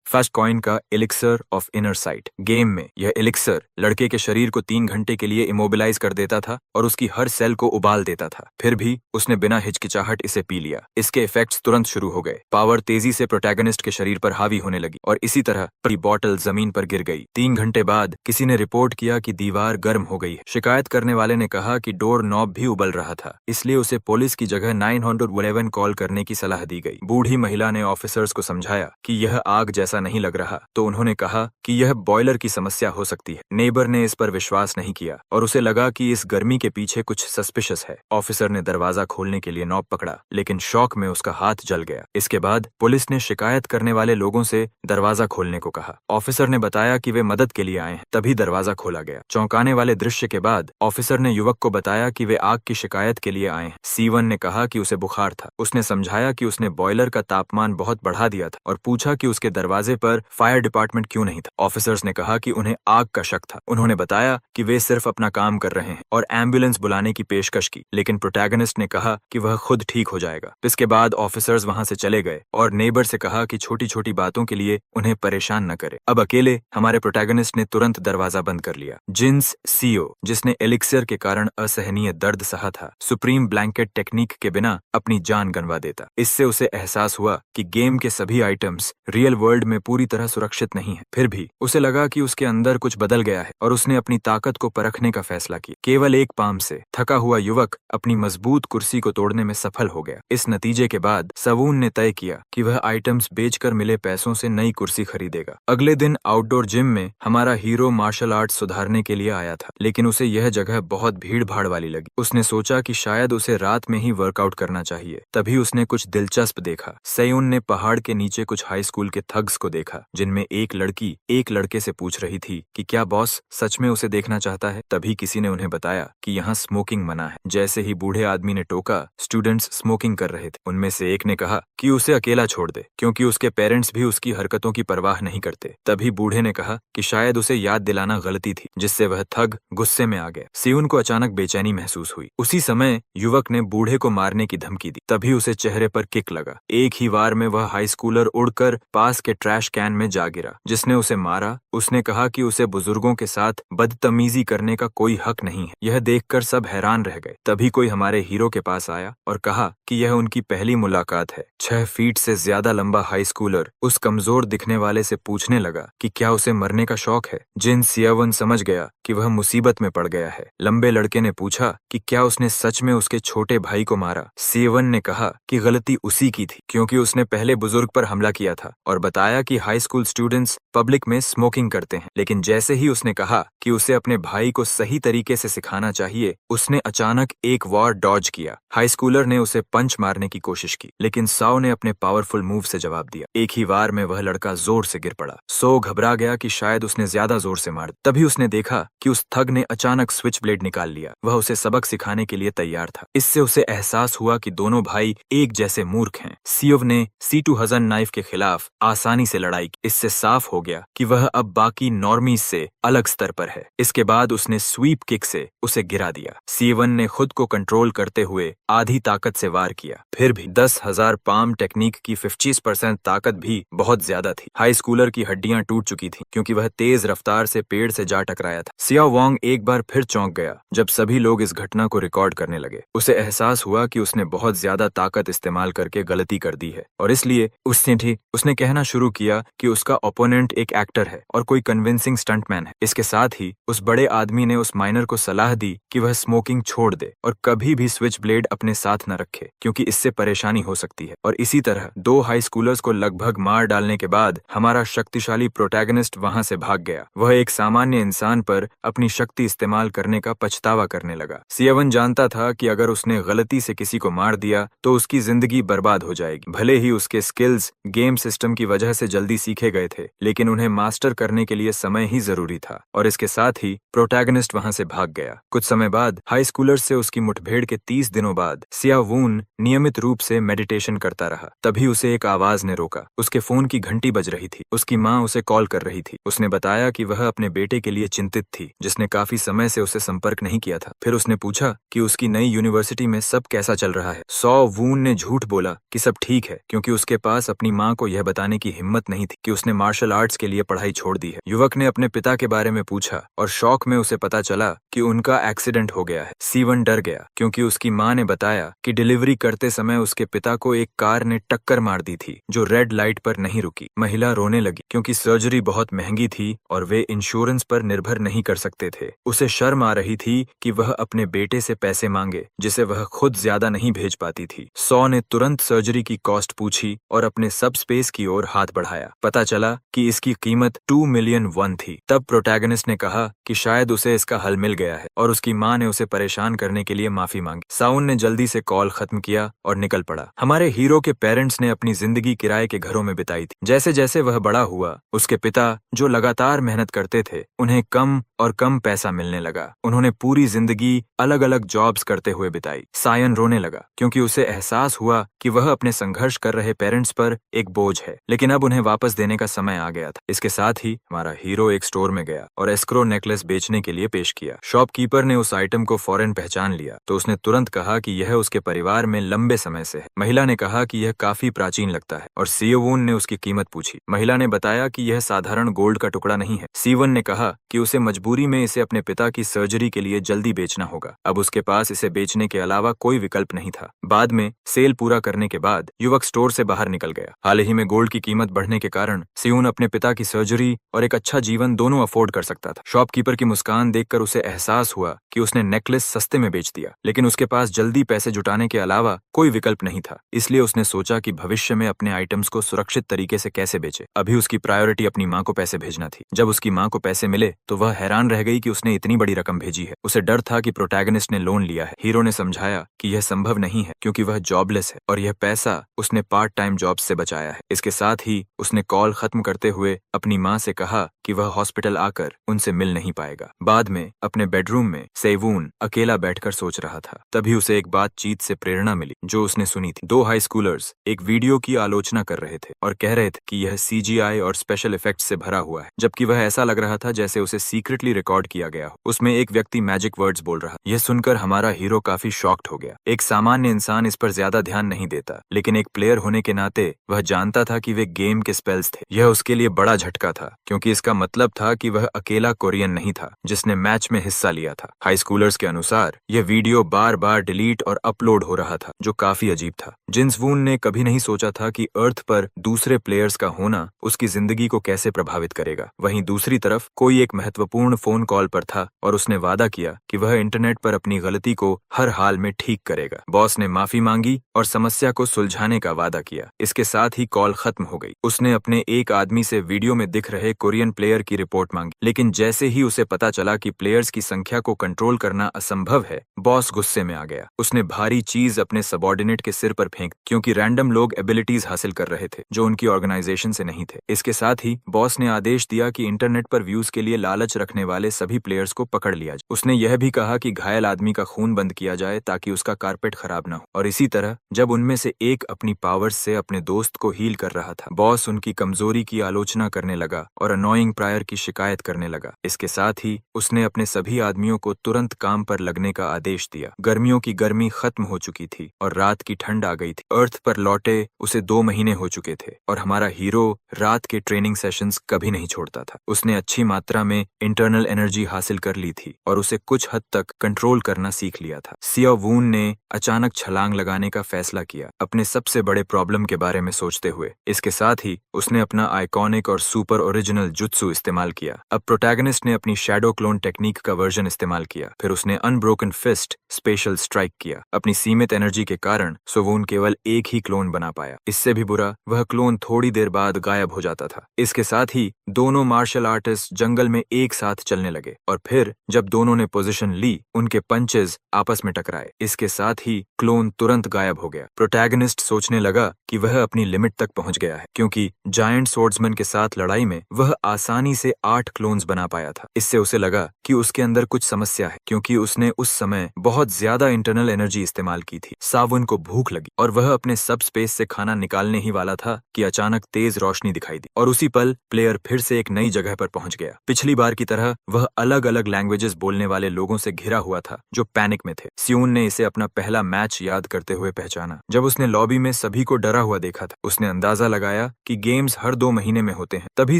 फर्स्ट कॉइन का elixir of inner site. Game में यह एलिक्सर लड़के के शरीर को 3 घंटे के लिए इमोबिलाइज कर देता था और उसकी हर सेल को उबाल देता था। फिर भी उसने बिना हिचकिचाहट इसे पी लिया। इसके इफेक्ट्स तुरंत शुरू हो गए। पावर तेजी से प्रोटैगनिस्ट के शरीर पर हावी होने लगी और इसी तरह बॉटल जमीन पर गिर गई। 3 घंटे बाद किसी ने रिपोर्ट किया कि दीवार गर्म हो गई है। शिकायत करने वाले ने कहा कि डोर नॉब भी उबल रहा था, इसलिए उसे पुलिस की जगह 911 कॉल करने की सलाह दी गई। बूढ़ी महिला ने ऑफिसर्स को समझाया कि यह आग जैसा नहीं लग रहा, तो उन्होंने कहा कि यह बॉयलर की समस्या हो सकती है। नेबर ने इस पर विश्वास नहीं किया और उसे लगा कि इस गर्मी के पीछे कुछ सस्पिशियस है। ऑफिसर ने दरवाजा खोलने के लिए नॉब पकड़ा, लेकिन शॉक में उसका हाथ जल गया। इसके बाद पुलिस ने शिकायत करने वाले लोगों से दरवाजा खोलने को कहा। ऑफिसर ने बताया कि वे मदद के लिए आए हैं। तभी दरवाजा खोला गया। चौंकाने वाले दृश्य के बाद ऑफिसर ने युवक को बताया कि वे आग की शिकायत के लिए आए हैं। सीवन ने कहा कि उसे बुखार था। उसने समझाया कि उसने बॉयलर का तापमान बहुत बढ़ा दिया था और पूछा कि उसके दरवाजे पर फायर डिपार्टमेंट क्यों नहीं था। ऑफिसर्स ने कहा कि उन्हें आग का शक था। उन्होंने बताया कि वे सिर्फ अपना काम कर रहे हैं और एम्बुलेंस बुलाने की पेशकश की, लेकिन प्रोटैगनिस्ट ने कहा कि वह खुद ठीक हो जाएगा। इसके बाद ऑफिसर्स वहां से चले गए और नेबर से कहा कि छोटी छोटी बातों के लिए उन्हें परेशान न करे। अब अकेले हमारे प्रोटैगनिस्ट ने तुरंत दरवाजा बंद कर लिया। जिन्स सीओ, जिसने एलिक्सियर के कारण असहनीय दर्द सहा था, सुप्रीम ब्लैंकेट टेक्निक के बिना अपनी जान गंवा देता। इससे उसे एहसास हुआ कि गेम के सभी आइटम्स रियल वर्ल्ड में पूरी तरह सुरक्षित नहीं है। फिर भी उसे लगा कि उसके अंदर कुछ बदल गया है और उसने अपनी ताकत को परखने का फैसला किया। केवल एक पाम से थका हुआ युवक अपनी मजबूत कुर्सी को तोड़ने में सफल हो गया। इस नतीजे के बाद सवून ने तय किया कि वह आइटम्स बेचकर मिले पैसों से नई कुर्सी खरीदेगा। अगले दिन आउटडोर जिम में हमारा हीरो मार्शल आर्ट सुधारने के लिए आया था, लेकिन उसे यह जगह बहुत भीड़ भाड़ वाली लगी। उसने सोचा कि शायद उसे रात में ही वर्कआउट करना चाहिए। तभी उसने कुछ दिलचस्प देखा। सयून ने पहाड़ के नीचे कुछ हाई स्कूल के थग्स को देखा, जिनमें एक लड़की एक लड़के से पूछ रही थी कि क्या बॉस सच में उसे देखना चाहता है। तभी किसी ने उन्हें बताया कि यहाँ स्मोकिंग मना है। जैसे ही बूढ़े आदमी ने टोका, स्टूडेंट्स स्मोकिंग कर रहे थे। उनमें से एक ने कहा कि उसे अकेला छोड़ दे, क्योंकि उसके पेरेंट्स भी उसकी हरकतों की परवाह नहीं करते। तभी बूढ़े ने कहा कि शायद उसे याद दिलाना गलती थी, जिससे वह थग गुस्से में आ गया। सियुन को अचानक बेचैनी महसूस हुई। उसी समय युवक ने बूढ़े को मारने की धमकी दी। तभी उसे चेहरे पर किक लगा। एक ही वार में वह हाई स्कूलर उड़कर पास के ट्रैश कैन में जा गिरा, जिसने उसे मारा। उसने कहा कि उसे बुजुर्गों के साथ बदतमीजी करने का कोई हक नहीं है। यह देखकर सब हैरान रह गए। तभी कोई हमारे हीरो के पास आया और कहा कि यह उनकी पहली मुलाकात है। 6 फीट से ज्यादा लंबा हाई स्कूलर उस कमजोर दिखने वाले से पूछने लगा कि क्या उसे मरने का शौक है। जिन सियावन समझ गया कि वह मुसीबत में पड़ गया है। लंबे लड़के ने पूछा कि क्या उसने सच में उसके छोटे भाई को मारा। सियावन ने कहा कि गलती उसी की थी, क्योंकि उसने पहले बुजुर्ग पर हमला किया था, और बताया कि हाई स्कूल स्टूडेंट्स पब्लिक में स्मोकिंग करते हैं। लेकिन जैसे ही उसने कहा कि उसे अपने भाई को सही तरीके से सिखाना चाहिए, उसने अचानक एक वॉर डॉज किया। हाई स्कूलर ने उसे पंच मारने की कोशिश की, लेकिन साओ ने अपने पावरफुल मूव से जवाब दिया। एक ही वार में वह लड़का जोर से गिर पड़ा। सो घबरा गया कि शायद उसने ज्यादा जोर से मार। तभी उसने देखा कि उस थग ने अचानक स्विच ब्लेड निकाल लिया। वह उसे सबक सिखाने के लिए तैयार था। इससे उसे एहसास हुआ कि दोनों भाई एक जैसे मूर्ख हैं। सियोव ने C2000 नाइफ के खिलाफ आसानी से लड़ाई की। इससे साफ हो गया कि वह अब बाकी नॉर्मीज से अलग स्तर पर है। इसके बाद उसने स्वीप किक से उसे गिरा दिया। सियवन ने खुद को कंट्रोल करते हुए आधी ताकत से वार किया। फिर भी 10,000 पाम टेक्निक की 50% ताकत भी बहुत ज्यादा थी। हाई स्कूलर की हड्डियां टूट चुकी थीं, क्योंकि वह तेज रफ्तार से पेड़ से जा टकराया था। सियाओ वांग एक बार फिर चौंक गया जब सभी लोग इस घटना को रिकॉर्ड करने लगे। उसे एहसास हुआ कि उसने बहुत ज्यादा ताकत इस्तेमाल करके गलती कर दी है, और इसलिए उसने कहना शुरू किया कि उसका ओपोनेंट एक एक्टर है और कोई कन्विंसिंग स्टंटमैन है। इसके साथ ही उस बड़े आदमी ने उस माइनर को सलाह दी कि वह स्मोकिंग छोड़ दे और कभी भी स्विच ब्लेड अपने साथ न रखे, क्योंकि इससे परेशानी हो सकती है। और इसी तरह 2 हाई स्कूलर्स को लगभग मार डालने के बाद हमारा शक्तिशाली प्रोटैगनिस्ट वहां से भाग गया। वह एक सामान्य इंसान पर अपनी शक्ति इस्तेमाल करने का पछतावा करने लगा। सियवन जानता था कि अगर उसने गलती से किसी को मार दिया तो उसकी जिंदगी बर्बाद हो जाएगी। भले ही उसके स्किल्स गेम सिस्टम की वजह से जल्दी सीखे गए थे, लेकिन उन्हें मास्टर करने के लिए समय ही जरूरी था। और इसके साथ ही प्रोटैगनिस्ट वहां से भाग गया। कुछ समय बाद हाई स्कूलर से उसकी मुठभेड़ के 30 दिनों बाद सिया वून नियमित रूप से मेडिटेशन करता रहा। तभी उसे एक आवाज ने रोका। उसके फोन की घंटी बज रही थी। उसकी माँ उसे कॉल कर रही थी। उसने बताया कि वह अपने बेटे के लिए चिंतित थी, जिसने काफी समय से उसे संपर्क नहीं किया था। फिर उसने पूछा कि उसकी नई यूनिवर्सिटी में सब कैसा चल रहा है। सो वून ने झूठ बोला कि सब ठीक है, क्योंकि उसके पास अपनी माँ को यह बताने की हिम्मत नहीं थी कि उसने मार्शल आर्ट्स के लिए पढ़ाई छोड़ दी है। युवक ने अपने पिता के बारे में पूछा और शौक में उसे पता चला कि उनका एक्सीडेंट हो गया है। सीवन डर गया, क्योंकि उसकी माँ ने बताया कि डिलीवरी करते समय उसके पिता को एक कार ने टक्कर मार दी थी, जो रेड लाइट पर नहीं रुकी। महिला रोने लगी, क्योंकि सर्जरी बहुत महंगी थी और वे इंश्योरेंस पर निर्भर नहीं कर सकते थे। उसे शर्म आ रही थी कि वह अपने बेटे से पैसे मांगे, जिसे वह खुद ज्यादा नहीं भेज पाती थी। सो ने तुरंत सर्जरी की कॉस्ट पूछी और अपने सब स्पेस की ओर हाथ बढ़ाया। पता चला कि इसकी कीमत 2 मिलियन वन थी। तब प्रोटैगनिस्ट ने कहा कि शायद उसे इसका हल मिल गया है, और उसकी माँ ने उसे परेशान करने के लिए माफी मांगी। साउन ने जल्दी से कॉल खत्म किया और निकल पड़ा। हमारे हीरो के पेरेंट्स ने अपनी जिंदगी किराए के घरों में बिताई थी। जैसे जैसे वह बड़ा हुआ, उसके पिता, जो लगातार मेहनत करते थे, उन्हें कम और कम पैसा मिलने लगा। उन्होंने पूरी जिंदगी अलग अलग जॉब्स करते हुए बिताई। सायन रोने लगा, क्योंकि उसे एहसास हुआ कि वह अपने संघर्ष कर रहे पेरेंट्स पर एक बोझ है, लेकिन अब उन्हें वापस देने का समय आ गया था। इसके साथ ही हमारा हीरो एक स्टोर में गया और एस्क्रो नेकलेस बेचने के लिए पेश किया। शॉपकीपर ने उस आइटम को फौरन पहचान लिया तो उसने तुरंत कहा कि यह उसके परिवार में लंबे समय से है। महिला ने कहा कि यह काफी प्राचीन लगता है और सियोवून ने उसकी कीमत पूछी। महिला ने बताया कि यह साधारण गोल्ड का टुकड़ा नहीं है। सियोन ने कहा कि उसे मजबूरी में इसे अपने पिता की सर्जरी के लिए जल्दी बेचना होगा। अब उसके पास इसे बेचने के अलावा कोई विकल्प नहीं था। बाद में सेल पूरा करने के बाद युवक स्टोर से बाहर निकल गया। हाल ही में गोल्ड की कीमत बढ़ने के कारण सियोन अपने पिता की सर्जरी और एक अच्छा जीवन दोनों अफोर्ड कर सकता था। शॉपकीपर की मुस्कान देखकर उसे एहसास हुआ कि उसने नेकलेस सस्ते में बेच दिया, लेकिन उसके पास जल्दी पैसे जुटाने के अलावा कोई विकल्प नहीं था। इसलिए उसने सोचा कि भविष्य में अपने आइटम्स को सुरक्षित तरीके से कैसे बेचे। अभी उसकी प्रायोरिटी अपनी माँ को पैसे भेजना थी। जब उसकी माँ को पैसे मिले तो वह हैरान रह गई कि उसने इतनी बड़ी रकम भेजी है। उसे डर था कि प्रोटैगनिस्ट ने लोन लिया है। हीरो ने समझाया कि यह संभव नहीं है क्योंकि वह जॉबलेस है और यह पैसा उसने पार्ट टाइम जॉब से बचाया है। इसके साथ ही उसने कॉल खत्म करते हुए अपनी माँ से कहा कि वह हॉस्पिटल आकर उनसे मिल नहीं पाएगा। बाद में अपने बेडरूम में सेवून अकेला बैठकर सोच रहा था। तभी उसे एक बातचीत से प्रेरणा मिली जो उसने सुनी थी। दो हाई स्कूलर्स एक वीडियो की आलोचना कर रहे थे और कह रहे थे कि यह CGI और स्पेशल इफेक्ट्स से भरा हुआ है, जबकि वह ऐसा लग रहा था जैसे उसे सीक्रेटली रिकॉर्ड किया गया हो। उसमें एक व्यक्ति मैजिक वर्ड्स बोल रहा। यह सुनकर हमारा हीरो काफी शॉक्ड हो गया। एक सामान्य इंसान इस पर ज्यादा ध्यान नहीं देता, लेकिन एक प्लेयर होने के नाते वह जानता था कि वे गेम के स्पेल्स थे। यह उसके लिए बड़ा झटका था क्योंकि इसका मतलब था कि वह अकेला कोरियन नहीं था जिसने मैच में हिस्सा लिया था। हाई स्कूलर्स के अनुसार यह वीडियो बार बार डिलीट और अपलोड हो रहा था, जो काफी अजीब था। जिन्सवून ने कभी नहीं सोचा था कि अर्थ पर दूसरे प्लेयर्स का होना उसकी जिंदगी को कैसे प्रभावित करेगा। वहीं दूसरी तरफ कोई एक महत्वपूर्ण फोन कॉल पर था और उसने वादा किया कि वह इंटरनेट पर अपनी गलती को हर हाल में ठीक करेगा। बॉस ने माफी मांगी और समस्या को सुलझाने का वादा किया। इसके साथ ही कॉल खत्म हो गई। उसने अपने एक आदमी से वीडियो में दिख रहे कोरियन प्लेयर की रिपोर्ट मांगी, लेकिन जैसे ही उसे पता चला कि प्लेयर्स की संख्या को कंट्रोल करना असंभव है, बॉस गुस्से में आ गया। उसने भारी चीज अपने सबॉर्डिनेट के सिर पर फेंक क्योंकि रैंडम लोग एबिलिटीज हासिल कर रहे थे जो उनकी ऑर्गेनाइजेशन से नहीं थे। इसके साथ ही बॉस ने आदेश दिया कि इंटरनेट पर व्यूज के लिए लालच रखने वाले सभी प्लेयर्स को पकड़ लिया जाए। उसने यह भी कहा कि घायल आदमी का खून बंद किया जाए ताकि उसका कारपेट खराब न हो। और इसी तरह जब उनमें से एक अपनी पावर्स से अपने दोस्त को हील कर रहा था, बॉस उनकी कमजोरी की आलोचना करने लगा और अनोइंग प्रायर की शिकायत करने लगा। इसके साथ ही उसने अपने सभी आदमियों को तुरंत काम पर लगने का आदेश दिया। गर्मियों की गर्मी खत्म हो चुकी थी और रात की ठंड आ गई थी। अर्थ पर लौटे उसे 2 महीने हो चुके थे और हमारा हीरो रात के ट्रेनिंग सेशंस कभी नहीं छोड़ता था। उसने अच्छी मात्रा में इंटरनल एनर्जी हासिल कर ली थी और उसे कुछ हद तक कंट्रोल करना सीख लिया था। सियोवून ने अचानक छलांग लगाने का फैसला किया, अपने सबसे बड़े प्रॉब्लम के बारे में सोचते हुए। इसके साथ ही उसने अपना आइकॉनिक और सुपर ओरिजिनल जुत्सु इस्तेमाल किया। अब प्रोटैगनिस्ट ने अपनी शैडो क्लोन टेक्निक का वर्जन इस्तेमाल किया। फिर उसने अनब्रोकन फिस्ट स्पेशल स्ट्राइक किया। अपनी सीमित एनर्जी के कारण सोवून केवल एक ही क्लोन बना पाया। इससे भी बुरा, वह क्लोन थोड़ी देर बाद गायब हो जाता था। इसके साथ ही दोनों मार्शल आर्टिस्ट जंगल में एक साथ चलने लगे और फिर जब दोनों ने पोजीशन ली, उनके पंचेस आपस में टकराए। इसके साथ ही क्लोन तुरंत गायब हो गया। प्रोटैगनिस्ट सोचने लगा कि वह अपनी लिमिट तक पहुंच गया है क्योंकि जायंट स्वॉर्ड्समैन के साथ लड़ाई में वह आसानी से 8 क्लोन्स बना पाया था। इससे उसे लगा कि उसके अंदर कुछ समस्या है क्योंकि उसने उस समय बहुत ज्यादा इंटरनल एनर्जी इस्तेमाल की थी। सावन को भूख लगी और वह अपने सब स्पेस से खाना निकालने ही वाला था कि अचानक तेज रोशनी दिखाई दी और उसी पल प्लेयर फिर से एक नई जगह पर पहुंच गया। पिछली बार की तरह वह अलग अलग लैंग्वेजेस बोलने वाले लोगों से घिरा हुआ था जो पैनिक में थे। सियोन ने इसे अपना पहला मैच याद करते हुए पहचाना। जब उसने लॉबी में सभी को डरा हुआ देखा था, उसने अंदाजा लगाया कि गेम्स हर 2 महीने में होते हैं। तभी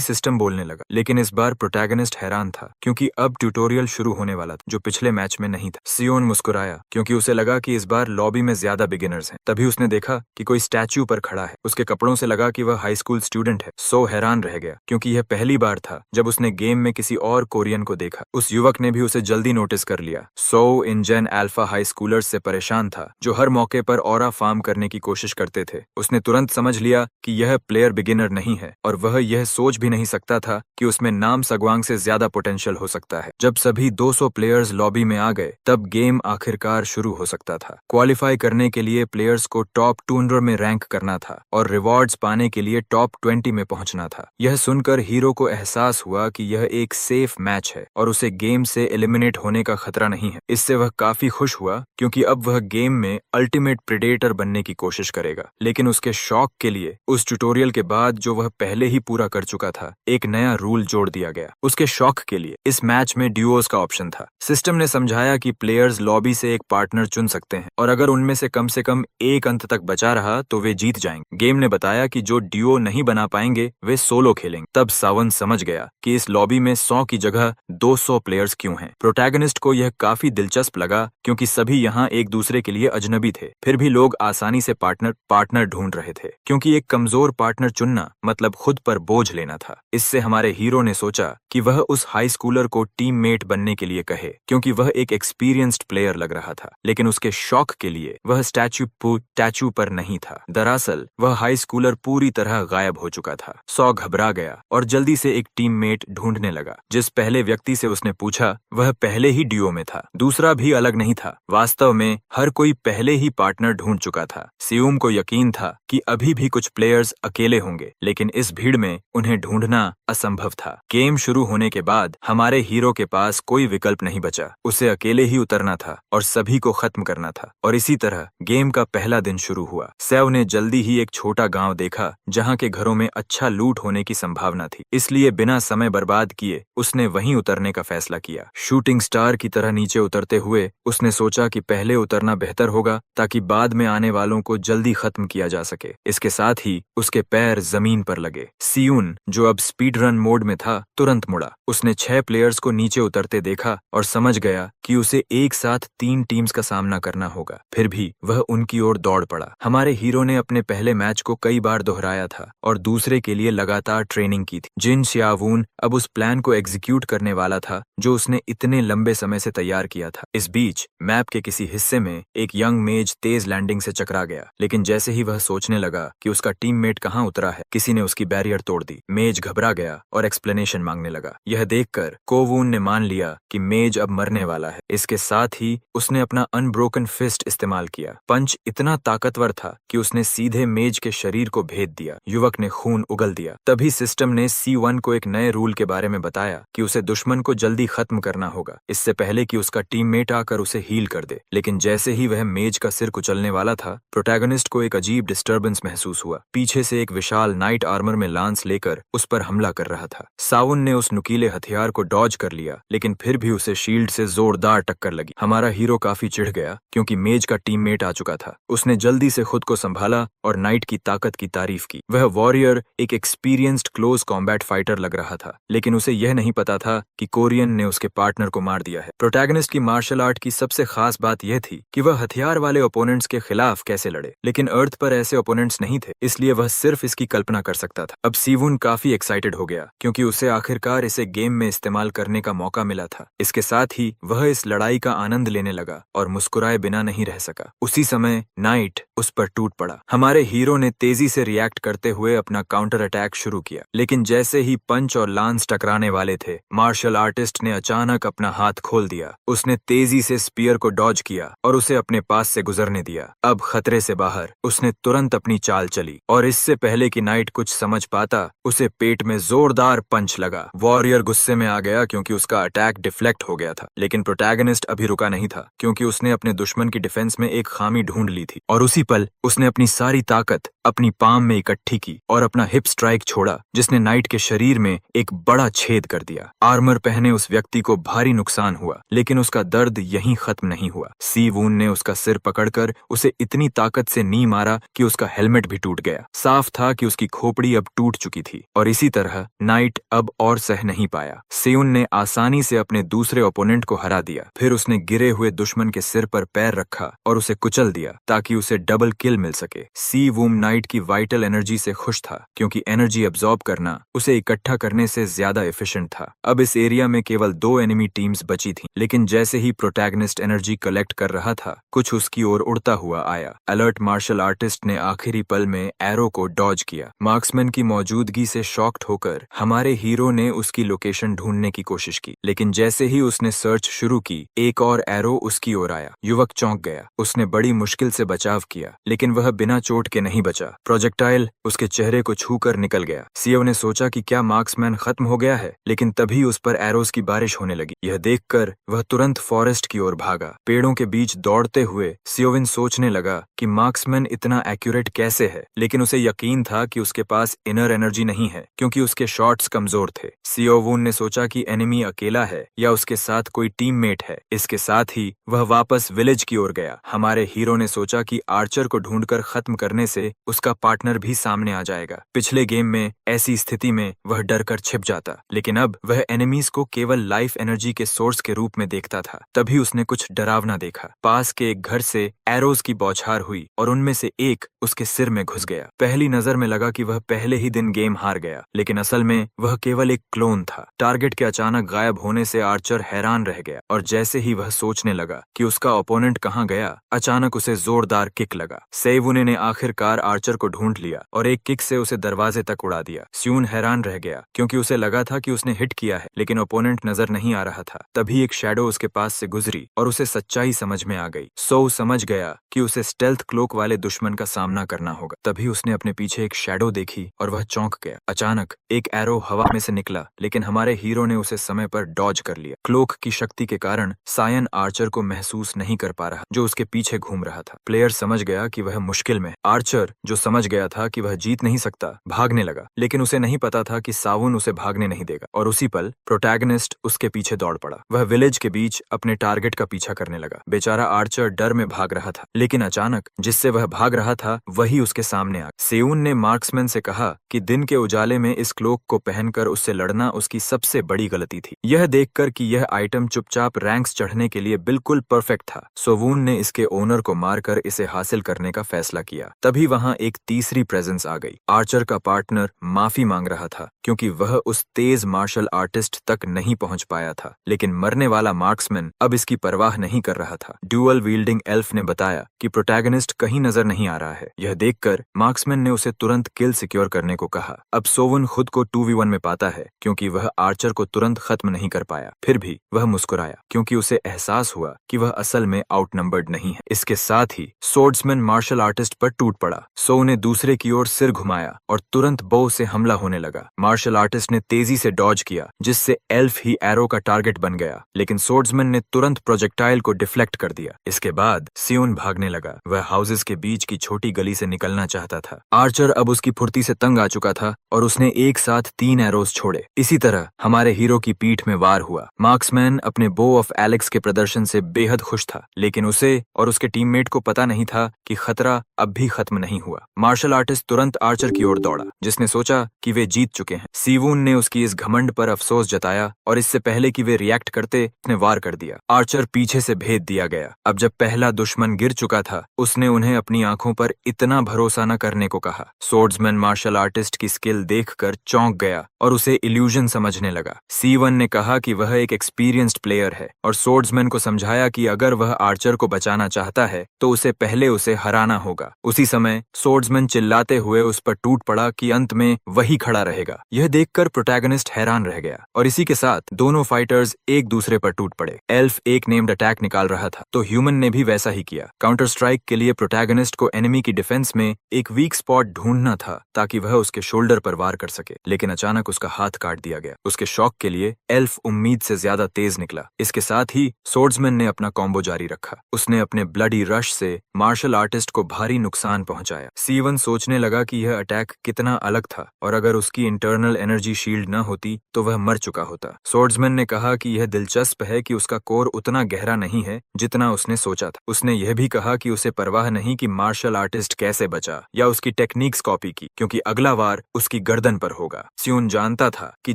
सिस्टम बोलने लगा, लेकिन इस बार प्रोटैगनिस्ट हैरान था क्योंकि अब ट्यूटोरियल शुरू होने वाला था जो पिछले मैच में नहीं था। सियोन मुस्कुराया क्योंकि उसे लगा कि इस बार लॉबी में ज्यादा बिगिनर्स हैं। तभी उसने देखा कि कोई स्टैच्यू पर खड़ा है। उसके कपड़ों से लगा कि वह हाई स्कूल स्टूडेंट है। सो हैरान रह गया क्योंकि यह पहली बार था जब उसने गेम में किसी और कोरियन को देखा। उस युवक ने भी उसे जल्दी नोटिस कर लिया। सो इन जेन अल्फा हाई स्कूलर्स से परेशान था जो हर मौके पर ऑरा फार्म करने की कोशिश करते थे। उसने तुरंत समझ लिया कि यह प्लेयर बिगिनर नहीं है और वह यह सोच भी नहीं सकता था कि उसमें नाम सगवांग से ज्यादा पोटेंशियल हो सकता है। जब सभी 200 प्लेयर्स लॉबी में आ गए तब गेम आखिरकार शुरू हो सकता था। क्वालिफाई करने के लिए प्लेयर्स को टॉप 200 में रैंक करना था और रिवॉर्ड्स पाने के लिए टॉप 20 में पहुंचना था। यह सुनकर हीरो को एहसास हुआ कि यह एक सेफ मैच है और उसे गेम से एलिमिनेट होने का खतरा नहीं है। इससे वह काफी खुश हुआ क्योंकि अब वह गेम में अल्टीमेट प्रेडेटर बनने की कोशिश करेगा। लेकिन उसके शौक के लिए उस ट्यूटोरियल के बाद जो वह पहले ही पूरा कर चुका था, एक नया रूल जोड़ दिया गया। उसके शौक के लिए इस मैच में ड्यूओस का का ऑप्शन था। सिस्टम ने समझाया कि प्लेयर्स लॉबी से एक पार्टनर चुन सकते हैं और अगर उनमें से कम एक अंत तक बचा रहा तो वे जीत जाएंगे। गेम ने बताया कि जो ड्यूओ नहीं बना पाएंगे वे सोलो खेलेंगे। तब सावन समझ गया कि इस लॉबी में 100 की जगह 200 प्लेयर्स क्यों हैं। प्रोटैगनिस्ट को यह काफी दिलचस्प लगा क्योंकि सभी यहाँ एक दूसरे के लिए अजनबी थे, फिर भी लोग आसानी से पार्टनर ढूंढ रहे थे क्योंकि एक कमजोर पार्टनर चुनना मतलब खुद पर बोझ लेना था। इससे हमारे हीरो ने सोचा कि वह उस हाई स्कूलर को टीममेट बनने के लिए कहे क्योंकि वह एक एक्सपीरियंस्ड प्लेयर लग रहा था, लेकिन उसके शौक के लिए वह स्टैचू पर नहीं था। दरअसल वह हाई स्कूलर पूरी तरह गायब हो चुका था। सौ घबरा गया और जल्दी से एक टीममेट ढूंढने लगा। जिस पहले व्यक्ति से उसने पूछा वह पहले ही ड्यूओ में था, दूसरा भी अलग नहीं था। वास्तव में हर कोई पहले ही पार्टनर ढूंढ चुका था। सियूम को यकीन था कि अभी भी कुछ प्लेयर्स अकेले होंगे, लेकिन इस भीड़ में उन्हें ढूंढना असंभव था। गेम शुरू होने के बाद हमारे हीरो के पास कोई विकल्प नहीं बचा, उसे अकेले ही उतरना था और सभी को खत्म करना था। और इसी तरह गेम का पहला दिन शुरू हुआ। सेव ने जल्दी ही एक छोटा गांव देखा जहां के घरों में अच्छा लूट होने की संभावना थी, इसलिए बिना समय बर्बाद किए उसने वहीं उतरने का फैसला किया। शूटिंग स्टार की तरह नीचे उतरते हुए उसने सोचा कि पहले उतरना बेहतर होगा ताकि बाद में आने वालों को जल्दी खत्म किया जा सके। इसके साथ ही उसके पैर जमीन पर लगे। सियून, जो अब स्पीड रन मोड में था, तुरंत मुड़ा। उसने 6 प्लेयर्स को नीचे उतरते देखा और समझ गया कि उसे एक साथ 3 टीम्स का सामना करना होगा। फिर भी वह उनकी ओर दौड़ पड़ा। हमारे हीरो ने अपने पहले मैच को कई बार दोहराया था और दूसरे के लिए लगातार ट्रेनिंग की थी। जिन शियावून अब उस प्लान को एग्जीक्यूट करने वाला था जो उसने इतने लंबे समय से तैयार किया था। इस बीच मैप के किसी हिस्से में एक यंग मेज तेज लैंडिंग से चकरा गया, लेकिन जैसे ही वह सोचने लगा कि उसका टीममेट कहाँ उतरा है, किसी ने उसकी बैरियर तोड़ दी। मेज घबरा गया और एक्सप्लेनेशन मांगने लगा। यह देखकर कोवून ने मान लिया कि मेज अब मरने वाला है। इसके साथ ही उसने अपना अनब्रोकन फिस्ट इस्तेमाल किया। पंच इतना ताकतवर था कि उसने सीधे मेज के शरीर को भेद दिया। युवक ने खून उगल दिया। तभी सिस्टम ने C1 को एक नए रूल के बारे में बताया कि उसे दुश्मन को जल्दी खत्म करना होगा, इससे पहले कि उसका टीममेट आकर उसे हील कर दे। लेकिन जैसे ही वह मेज का सिर कुचलने वाला था, प्रोटैगनिस्ट को एक अजीब डिस्टर्बेंस महसूस हुआ। पीछे से एक विशाल नाइट आर्मर में लांस लेकर उस पर हमला कर रहा था। साउन ने उस नुकीले हथियार को डॉज कर लिया, लेकिन फिर भी उसे शील्ड से जोरदार टक्कर लगी। हमारा हीरो काफी चिढ़ गया क्योंकि मेज का टीममेट आ चुका था। उसने जल्दी से खुद को संभाला और नाइट की ताकत की तारीफ की। वह वॉरियर एक एक्सपीरियंस्ड क्लोज कॉम्बैट फाइटर लग रहा था, लेकिन उसे यह नहीं पता था कि कोरियन ने उसके पार्टनर को मार दिया है। प्रोटैगनिस्ट की मार्शल आर्ट की सबसे खास बात यह थी कि वह हथियार वाले ओपोनेंट्स के खिलाफ कैसे लड़े, लेकिन अर्थ पर ऐसे ओपोनेंट्स नहीं थे, इसलिए वह सिर्फ इसकी कल्पना कर सकता था। अब सीवुन काफी एक्साइटेड हो गया क्योंकि उसे आखिरकार इसे गेम में इस्तेमाल करने का मौका मिला था। इसके साथ ही वह इस लड़ाई का आनंद लेने लगा और मुस्कुराए बिना नहीं रह सका। उसी समय नाइट उस पर टूट पड़ा। हमारे हीरो ने तेजी से रिएक्ट करते हुए अपना काउंटर अटैक शुरू किया, लेकिन जैसे ही पंच और लांस टकराने वाले थे, मार्शल आर्टिस्ट ने अचानक अपना हाथ खोल दिया। उसने तेजी से स्पीयर को डॉज किया और उसे अपने पास से गुजरने दिया। अब खतरे से बाहर उसने तुरंत अपनी चाल चली और इससे पहले कि नाइट कुछ समझ पाता, उसे पेट में जोरदार पंच लगा। वॉरियर गुस्से में आ गया क्योंकि उसका अटैक डिफ्लेक्ट हो गया था, लेकिन प्रोटैगनिस्ट अभी रुका नहीं था क्योंकि उसने अपने दुश्मन की डिफेंस में एक खामी ढूंढ ली थी। और उसी पल उसने अपनी सारी ताकत अपनी पाम में इकट्ठी की और अपना हिप स्ट्राइक छोड़ा, जिसने नाइट के शरीर में एक बड़ा छेद कर दिया। आर्मर पहने उस व्यक्ति को भारी नुकसान हुआ, लेकिन उसका दर्द यहीं खत्म नहीं हुआ। सीवून ने उसका सिर पकड़कर उसे इतनी ताकत से नी मारा कि उसका हेलमेट भी टूट गया। साफ था कि उसकी खोपड़ी अब टूट चुकी थी और इसी तरह नाइट अब और सह नहीं पाया। सेउन ने आसानी से अपने दूसरे ओपोनेंट को हरा दिया। फिर उसने गिरे हुए दुश्मन के सिर पर पैर रखा और उसे कुचल दिया ताकि उसे डबल किल मिल सके। सीवूम नाइट की वाइटल एनर्जी से खुश था क्योंकि एनर्जी अब्सॉर्ब करना उसे इकट्ठा करने से ज्यादा एफिशिएंट था। अब इस एरिया में केवल 2 एनिमी टीम्स बची थीं, लेकिन जैसे ही प्रोटैगनिस्ट एनर्जी कलेक्ट कर रहा था, कुछ उसकी ओर उड़ता हुआ आया। अलर्ट मार्शल आर्टिस्ट ने आखिरी पल में एरो को डॉज किया। मार्क्समैन की मौजूदगी से शॉक्ड होकर हमारे हीरो ने उसकी लोकेशन ढूंढने की कोशिश की, लेकिन जैसे ही उसने सर्च शुरू की, एक और एरो उसकी ओर आया। युवक चौंक गया। उसने बड़ी मुश्किल से बचाव किया, गया, लेकिन वह बिना चोट के नहीं बचा। प्रोजेक्टाइल उसके चेहरे को छूकर निकल गया। सीओ ने सोचा कि क्या मार्क्समैन खत्म हो गया है, लेकिन तभी उस पर एरोज की बारिश होने लगी। यह देखकर वह तुरंत फॉरेस्ट की ओर भागा। पेड़ों के बीच दौड़ते हुए सियोविन सोचने लगा कि मार्क्समैन इतना एक्यूरेट कैसे है, लेकिन उसे यकीन था कि उसके पास इनर एनर्जी नहीं है, क्योंकि उसके शॉट्स कमजोर थे। सियोवून ने सोचा कि एनिमी अकेला है या उसके साथ कोई टीममेट है। इसके साथ ही वह वापस विलेज की ओर गया। हमारे हीरो ने सोचा कि आर्चर को ढूंढकर खत्म करने से उसका पार्टनर भी सामने आ जाएगा। पिछले गेम में ऐसी स्थिति में वह डर कर छिप जाता, लेकिन अब वह एनिमीज को केवल लाइफ एनर्जी के सोर्स के रूप में देखता था। तभी उसने कुछ डरावना देखा। पास के एक घर से एरोज की बौछार हुई और उनमें से एक उसके सिर में घुस गया। पहली नजर में लगा कि वह पहले ही दिन गेम हार गया, लेकिन असल में वह केवल एक क्लोन था। टारगेट के अचानक गायब होने से आर्चर हैरान रह गया और जैसे ही वह सोचने लगा कि उसका ओपोनेंट कहाँ गया, अचानक उसे जोरदार किक लगा। सेवुने ने आखिरकार आर्चर को ढूंढ लिया और एक किक से उसे दरवाजे तक उड़ा दिया। स्यून हैरान रह गया क्योंकि उसे लगा था कि उसने हिट किया है, लेकिन ओपोनेंट नजर नहीं आ रहा था। तभी एक शैडो उसके पास से गुजरी और उसे सच्चाई समझ में आ गई। सो समझ गया कि उसे स्टेल्थ क्लोक वाले दुश्मन का सामना करना होगा। तभी उसने अपने पीछे एक शैडो देखी और वह चौंक गया। अचानक एक एरो हवा में से निकला, लेकिन हमारे हीरो ने उसे समय पर डॉज कर लिया। क्लोक की शक्ति के कारण सायन आर्चर को महसूस नहीं कर पा रहा, जो उसके पीछे घूम रहा था। प्लेयर समझ गया कि वह मुश्किल में। आर्चर, जो समझ गया था कि वह जीत नहीं सकता, भागने लगा, लेकिन उसे नहीं पता था कि सावुन उसे भागने नहीं देगा। और उसी पल प्रोटैगनिस्ट उसके पीछे दौड़ पड़ा। वह विलेज के बीच अपने टारगेट का पीछा करने लगा। बेचारा आर्चर डर में भाग रहा था, लेकिन अचानक जिससे वह भाग रहा था वही उसके सामने आ। सेऊन ने मार्क्समैन से कहा कि दिन के उजाले में इस क्लोक को पहनकर उससे लड़ना उसकी सबसे बड़ी गलती थी। यह देखकर कि यह आइटम चुपचाप रैंक्स चढ़ने के लिए बिल्कुल परफेक्ट था, सोवून ने इसके ओनर को मारकर इसे हासिल करने का फैसला किया। तभी वहां एक तीसरी प्रेजेंस आ गई। आर्चर का पार्टनर माफी मांग रहा था क्योंकि वह उस तेज मार्शल आर्टिस्ट तक नहीं पहुंच पाया था, लेकिन मरने वाला मार्क्समैन अब इसकी परवाह नहीं कर रहा था। ड्यूअल वील्डिंग एल्फ ने बताया कि प्रोटैगनिस्ट कहीं नजर नहीं आ रहा है। यह देखकर मार्क्समैन ने उसे तुरंत किल सिक्योर करने को कहा। अब सोवन खुद को 2v1 में पाता है क्योंकि वह आर्चर को तुरंत खत्म नहीं कर पाया। फिर भी वह मुस्कुराया क्योंकि उसे एहसास हुआ कि वह असल में आउटनंबर्ड नहीं है। इसके साथ ही सोर्ड्समैन मार्शल आर्टिस्ट पर टूट पड़ा। सो ने दूसरे की ओर सिर घुमाया और तुरंत बो से हमला होने लगा। मार्शल आर्टिस्ट ने तेजी से डॉज किया, जिससे एल्फ ही एरो का टारगेट बन गया, लेकिन सोर्ड्समैन ने तुरंत प्रोजेक्टाइल को डिफ्लेक्ट कर दिया। इसके बाद सियोन भागने लगा। वह हाउसेस के बीच की छोटी गली से निकलना चाहता था। आर्चर अब उसकी फुर्ती से तंग आ चुका था और उसने एक साथ 3 एरोज छोड़े। इसी तरह हमारे हीरो की पीठ में वार हुआ। मार्क्समैन अपने बो ऑफ एलेक्स के प्रदर्शन से बेहद खुश था, लेकिन उसे और उसके टीममेट को पता नहीं था कि खतरा अब भी खत्म नहीं हुआ। मार्शल आर्टिस्ट तुरंत आर्चर की ओर दौड़ा, जिसने सोचा कि वे जीत चुके हैं। सीवून ने उसकी इस घमंड पर अफसोस जताया और इससे पहले कि वे रिएक्ट करते, उसने वार कर दिया। आर्चर पीछे से भेद दिया गया। अब जब पहला दुश्मन गिर चुका था, उसने उन्हें अपनी आंखों पर इतना भरोसा न करने को कहा। सोर्ड्समैन मार्शल आर्टिस्ट की स्किल देखकर चौंक गया और उसे इल्यूजन समझने लगा। सीवन ने कहा कि वह एक एक्सपीरियंस्ड प्लेयर है और सोर्ड्समैन को समझाया कि अगर वह आर्चर को बचाना चाहता है तो उसे पहले उसे हराना होगा। उसी समय सोर्ड्समैन चिल्लाते हुए उस पर टूट पड़ा कि अंत में वही खड़ा रहेगा। यह देखकर प्रोटैगनिस्ट हैरान रह गया और इसी के साथ दोनों फाइटर्स एक दूसरे पर टूट पड़े। एल्फ एक नेम्ड अटैक निकाल रहा था तो ह्यूमन ने भी वैसा ही किया। काउंटर स्ट्राइक के लिए प्रोटैगनिस्ट को एनिमी की डिफेंस में एक वीक स्पॉट ढूंढना था ताकि वह उसके शोल्डर पर वार कर सके, लेकिन अचानक उसका हाथ काट दिया गया। उसके शॉक के लिए एल्फ उम्मीद से ज्यादा तेज निकला। इसके साथ ही सोर्ड्समैन ने अपना कॉम्बो जारी रखा। उसने अपने ब्लडी रश से मार्शल आर्टिस्ट को भारी नुकसान पहुंचाया। सीवन सोचने लगा कि यह अटैक कितना अलग था और अगर उसकी इंटरनल एनर्जी शील्ड न होती तो वह मर चुका होता। सोर्ड्समैन ने कहा कि यह दिलचस्प है कि उसका कोर उतना गहरा नहीं है जितना उसने सोचा था। उसने यह भी कहा कि उसे परवाह नहीं कि मार्शल आर्टिस्ट कैसे बचा या उसकी टेक्निक्स कॉपी की, क्योंकि अगला वार उसकी गर्दन पर होगा। स्यून जानता था कि